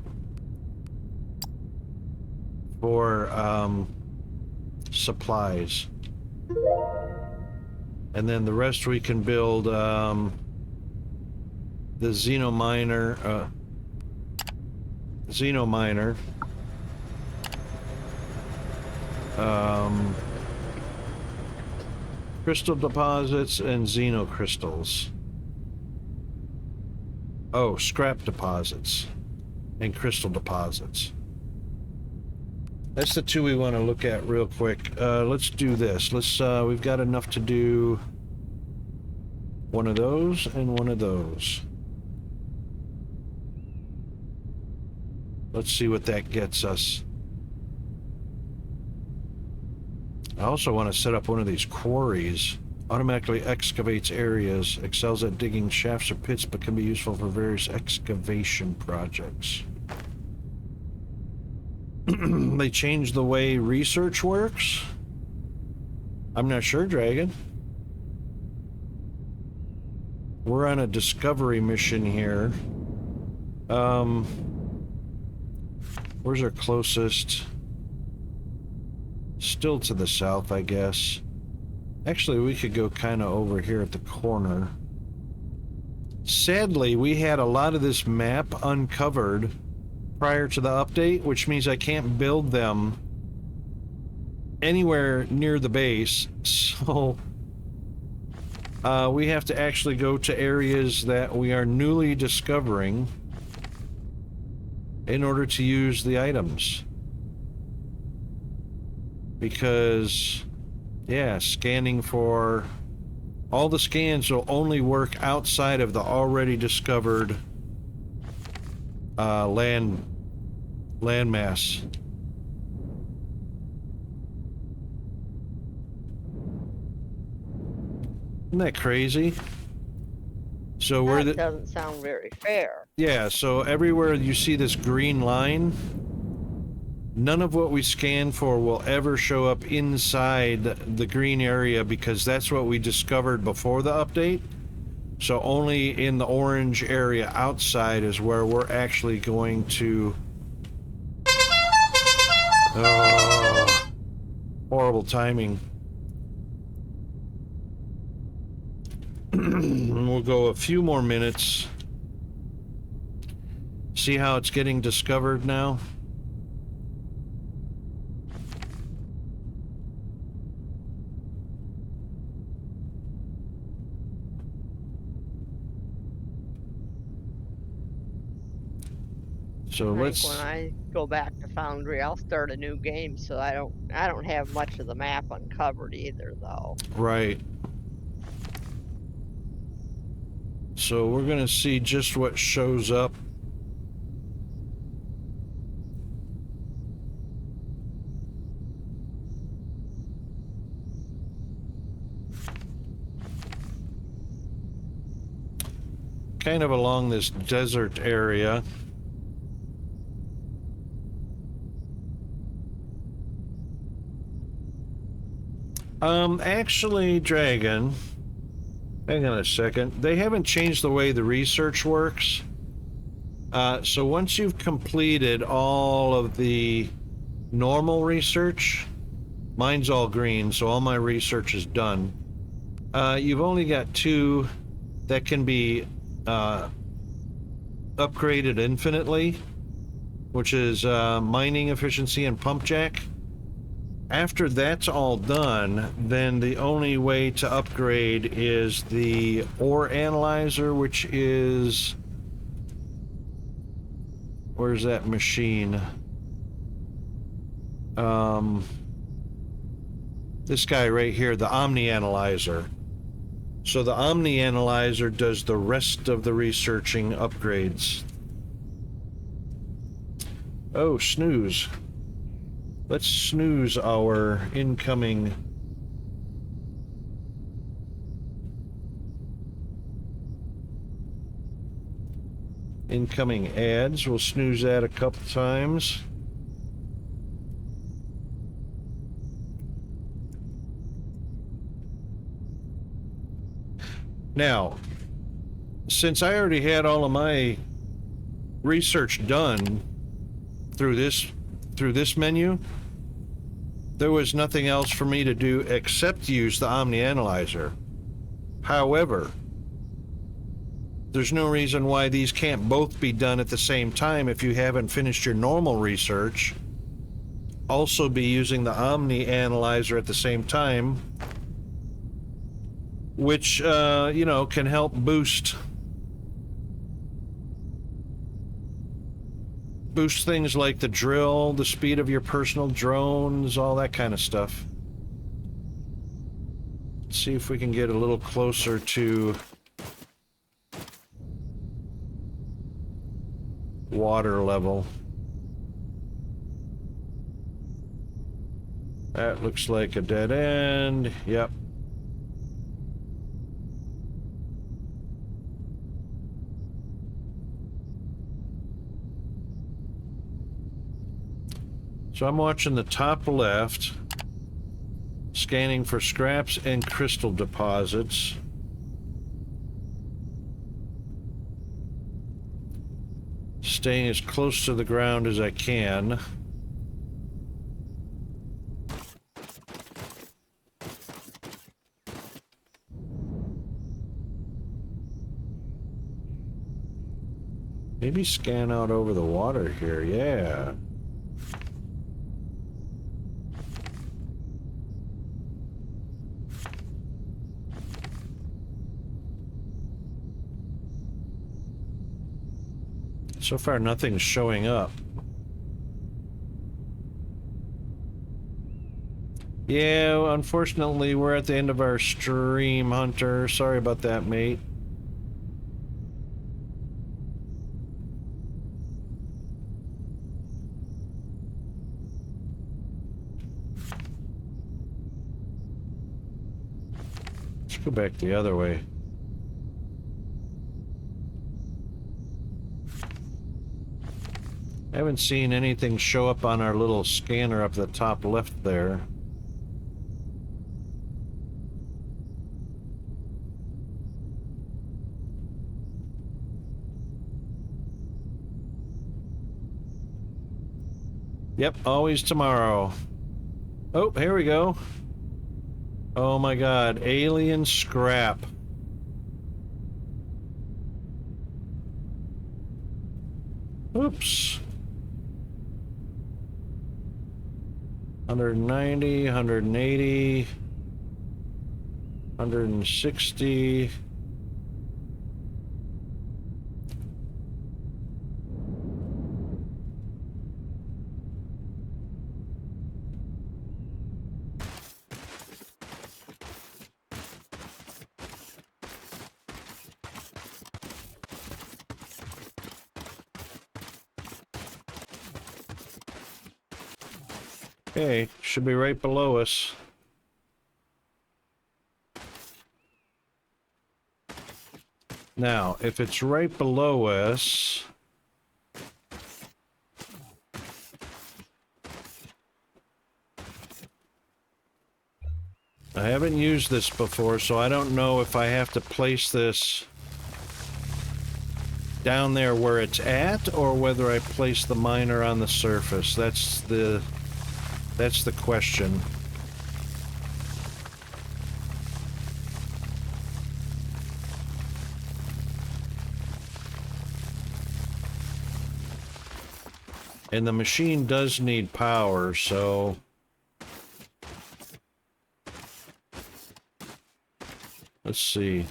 S2: For supplies. And then the rest we can build the Xenominer. Crystal deposits and xenocrystals. Oh, scrap deposits and crystal deposits. That's the 2 we want to look at real quick. Let's do this. We've got enough to do one of those and one of those. Let's see what that gets us. I also want to set up one of these quarries. Automatically excavates areas, excels at digging shafts or pits, but can be useful for various excavation projects. They changed the way research works? I'm not sure, Dragon. We're on a discovery mission here. Where's our closest? Still to the south, I guess. Actually, we could go kind of over here at the corner. Sadly, we had a lot of this map uncovered prior to the update, which means I can't build them anywhere near the base. So we have to actually go to areas that we are newly discovering in order to use the items. Because, yeah, scanning for... all the scans will only work outside of the already discovered landmass. Isn't that crazy? So
S3: That doesn't sound very fair.
S2: Yeah, so everywhere you see this green line, none of what we scan for will ever show up inside the green area because that's what we discovered before the update. So only in the orange area outside is where we're actually going to... Oh, horrible timing. And we'll go a few more minutes. See how it's getting discovered now? So
S3: I think when
S2: let's,
S3: I go back to Foundry, I'll start a new game, so I don't have much of the map uncovered either, though.
S2: right. So we're going to see just what shows up. Kind of along this desert area. Actually, Dragon, hang on a second. They haven't changed the way the research works. So once you've completed all of the normal research, mine's all green, so all my research is done. You've only got 2 that can be upgraded infinitely, which is mining efficiency and pump jack. After that's all done, then the only way to upgrade is the ore analyzer, which is... Where's that machine? This guy right here, the Omni Analyzer. So the Omni Analyzer does the rest of the researching upgrades. Oh, snooze. Let's snooze our incoming ads. We'll snooze that a couple times. Now, since I already had all of my research done through this menu, there was nothing else for me to do except use the Omni Analyzer. However, there's no reason why these can't both be done at the same time. If you haven't finished your normal research, also be using the Omni Analyzer at the same time, which you know, can help boost things like the drill, the speed of your personal drones, all that kind of stuff. Let's see if we can get a little closer to water level. That looks like a dead end. Yep. So I'm watching the top left, scanning for scraps and crystal deposits. Staying as close to the ground as I can. Maybe scan out over the water here, yeah. So far, nothing's showing up. Yeah, unfortunately, we're at the end of our stream, Hunter. Sorry about that, mate. Let's go back the other way. I haven't seen anything show up on our little scanner up the top left there. Yep, always tomorrow. Oh, here we go. Oh my god, alien scrap. Oops. 190, 180, 160. Okay, should be right below us. Now, if it's right below us... I haven't used this before, so I don't know if I have to place this down there where it's at, or whether I place the miner on the surface. That's the question. And the machine does need power, so... Let's see.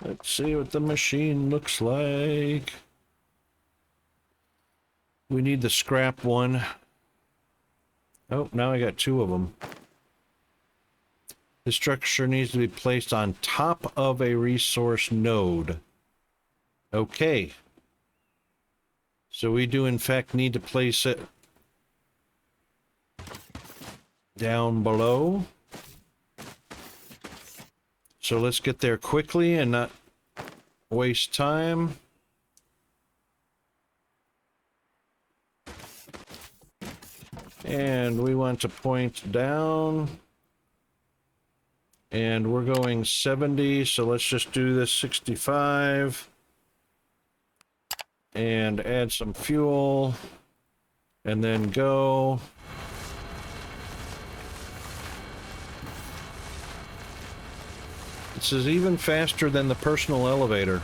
S2: Let's see what the machine looks like. We need the scrap one. Oh, now I got two of them. The structure needs to be placed on top of a resource node. Okay. So we do in fact need to place it down below. So let's get there quickly and not waste time. And we want to point down. And we're going 70, so let's just do this 65. And add some fuel. And then go. This is even faster than the personal elevator.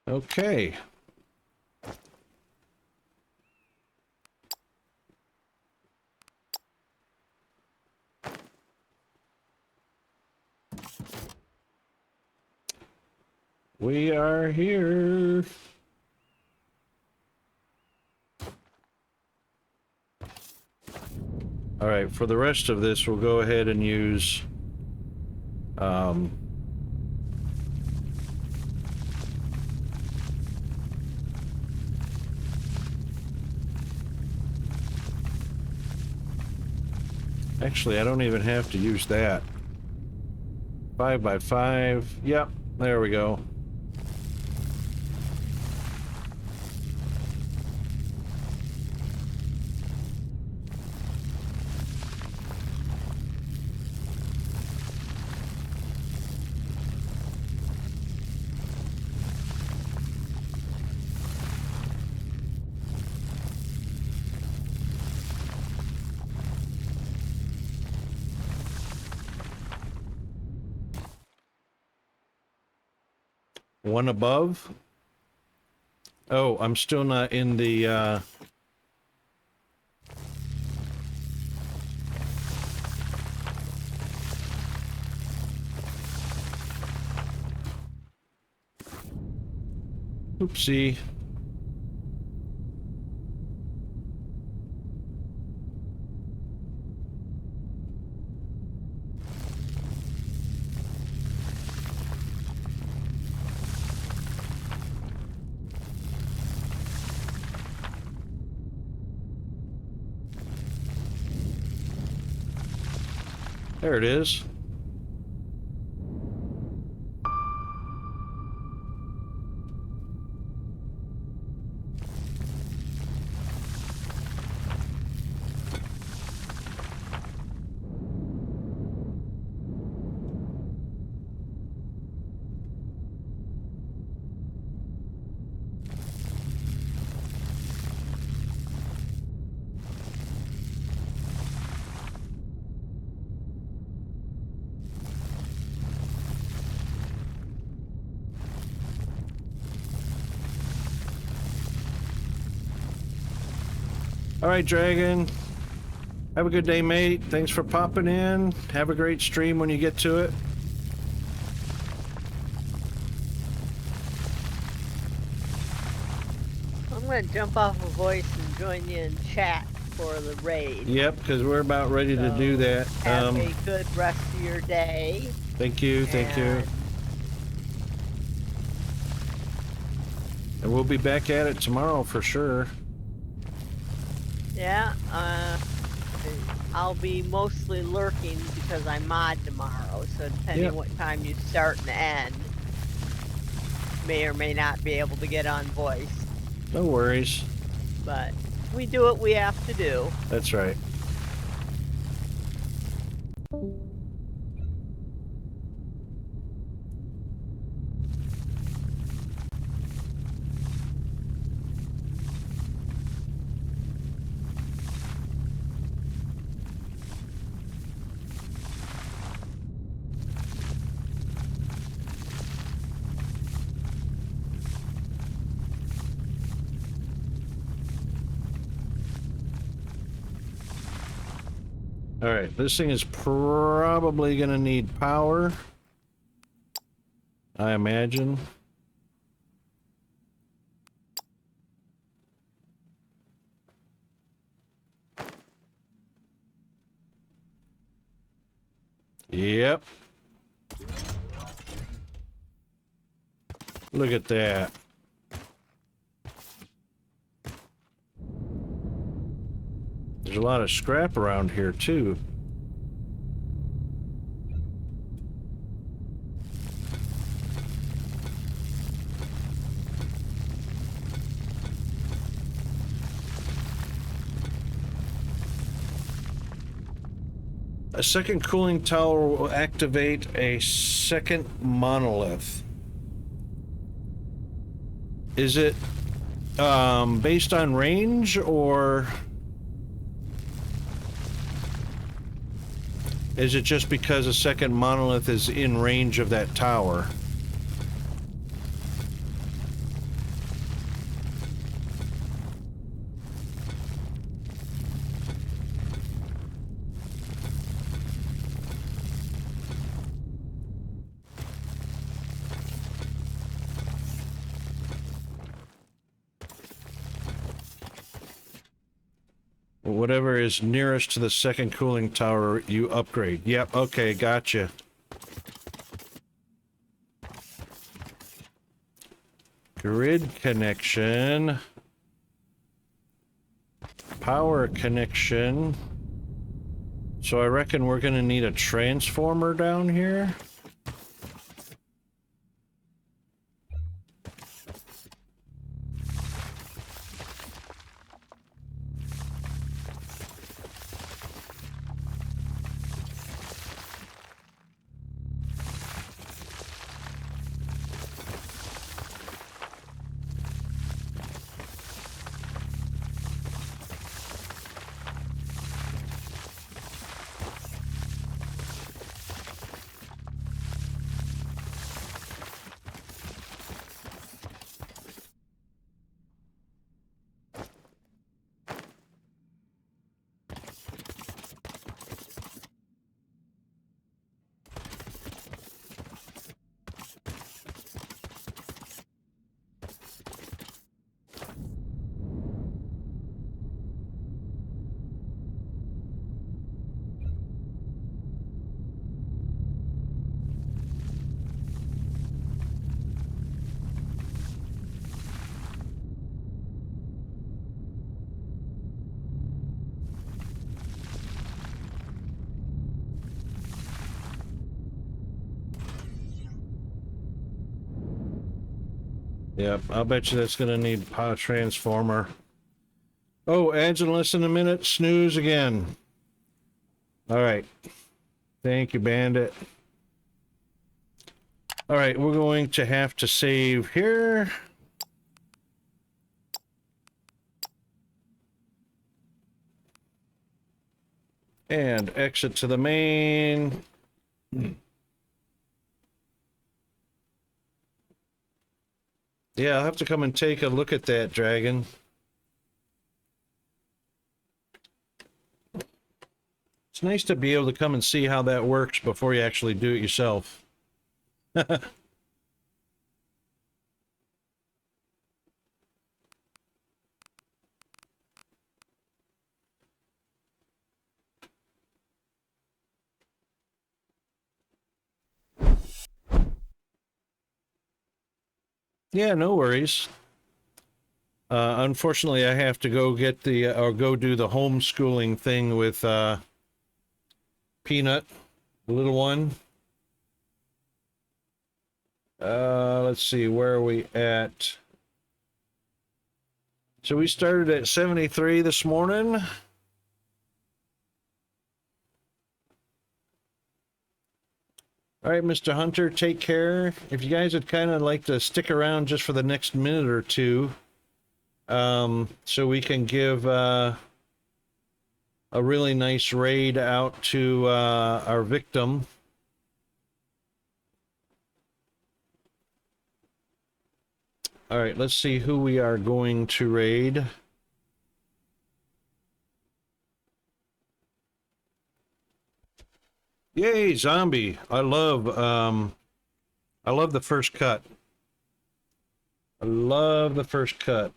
S2: Okay. We are here. All right, for the rest of this, we'll go ahead and use actually, I don't even have to use that. 5x5. Yep, there we go. One above. Oh, I'm still not in the oopsie. There it is. All right, Dragon. Have a good day, mate. Thanks for popping in. Have a great stream when you get to it.
S3: I'm going to jump off a voice and join you in chat for the raid.
S2: Yep, because we're about ready to do that.
S3: Have a good rest of your day.
S2: Thank you, thank you. And we'll be back at it tomorrow for sure.
S3: Yeah, I'll be mostly lurking because I mod tomorrow, so depending what time you start and end, may or may not be able to get on voice.
S2: No worries.
S3: But we do what we have to do.
S2: That's right. All right, this thing is probably going to need power, I imagine. Yep. Look at that. There's a lot of scrap around here, too. A second cooling tower will activate a second monolith. Is it based on range, or is it just because a second monolith is in range of that tower? Whatever is nearest to the second cooling tower, you upgrade. Yep, okay, gotcha. Grid connection. Power connection. So I reckon we're gonna need a transformer down here. Yep, I'll bet you that's gonna need power transformer. Oh, adds in less than a minute. Snooze again. All right. Thank you, Bandit. All right, we're going to have to save here. And exit to the main. Yeah, I'll have to come and take a look at that, Dragon. It's nice to be able to come and see how that works before you actually do it yourself. Yeah, no worries. Unfortunately, I have to go get or go do the homeschooling thing with Peanut, the little one. Let's see, where are we at? So we started at 73 this morning. All right, Mr. Hunter, take care. If you guys would kind of like to stick around just for the next minute or two, so we can give a really nice raid out to our victim. All right, let's see who we are going to raid. Yay, zombie. I love the first cut. I love the first cut.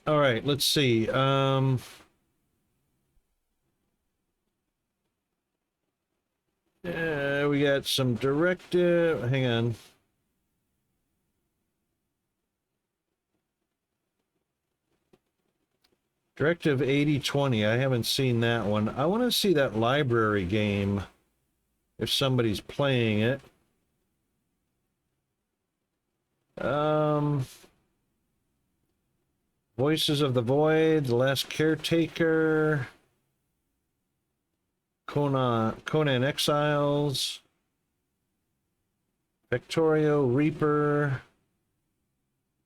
S2: All right, let's see. We got some directive. Hang on. Directive 8020. I haven't seen that one. I want to see that library game if somebody's playing it. Voices of the Void, The Last Caretaker, Conan Exiles, Victorio, Reaper,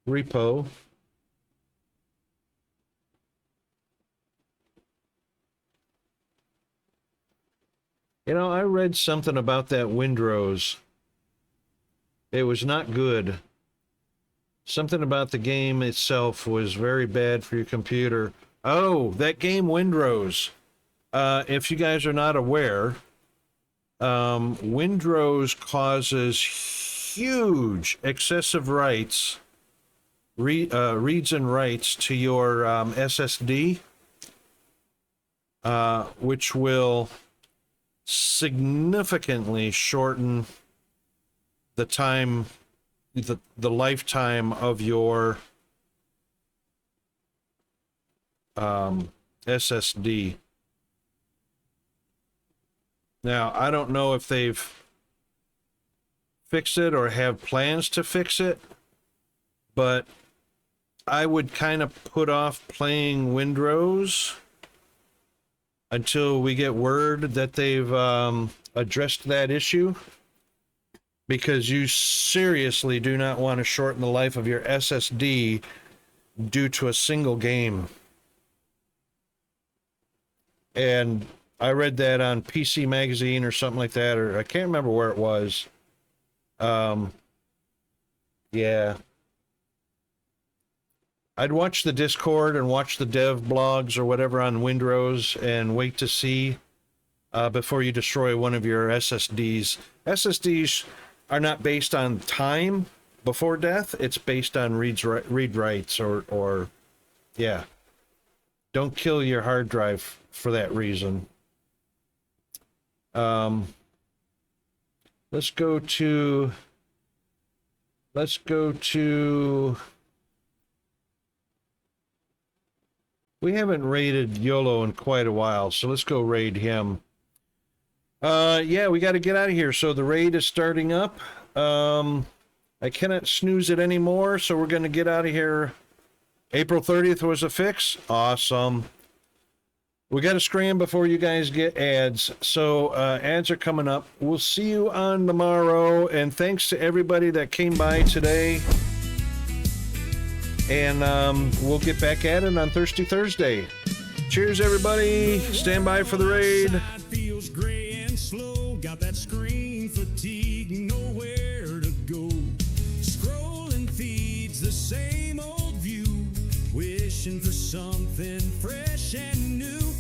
S2: Repo. You know, I read something about that Windrose. It was not good. Something about the game itself was very bad for your computer. Oh, that game Windrose. If you guys are not aware, Windrose causes huge excessive writes, reads and writes to your SSD, which will significantly shorten the time, the lifetime of your SSD. Now, I don't know if they've fixed it or have plans to fix it, but I would kind of put off playing Windrose until we get word that they've addressed that issue, because you seriously do not want to shorten the life of your SSD due to a single game. And I read that on PC Magazine or something like that, or I can't remember where it was. Yeah. I'd watch the Discord and watch the dev blogs or whatever on Windrose and wait to see before you destroy one of your SSDs. SSDs are not based on time before death. It's based on read writes or yeah. Don't kill your hard drive for that reason. Let's go to we haven't raided YOLO in quite a while, so let's go raid him. Yeah, we got to get out of here. So the raid is starting up. I cannot snooze it anymore, so we're going to get out of here. April 30th was a fix. Awesome. We got to scram before you guys get ads. So ads are coming up. We'll see you on tomorrow. And thanks to everybody that came by today. And we'll get back at it on Thirsty Thursday. Cheers, everybody. Stand by for the raid.
S1: Feels gray and slow. Got that screen fatigue. Nowhere to go. Scrolling feeds the same old view. Wishing for something fresh and new.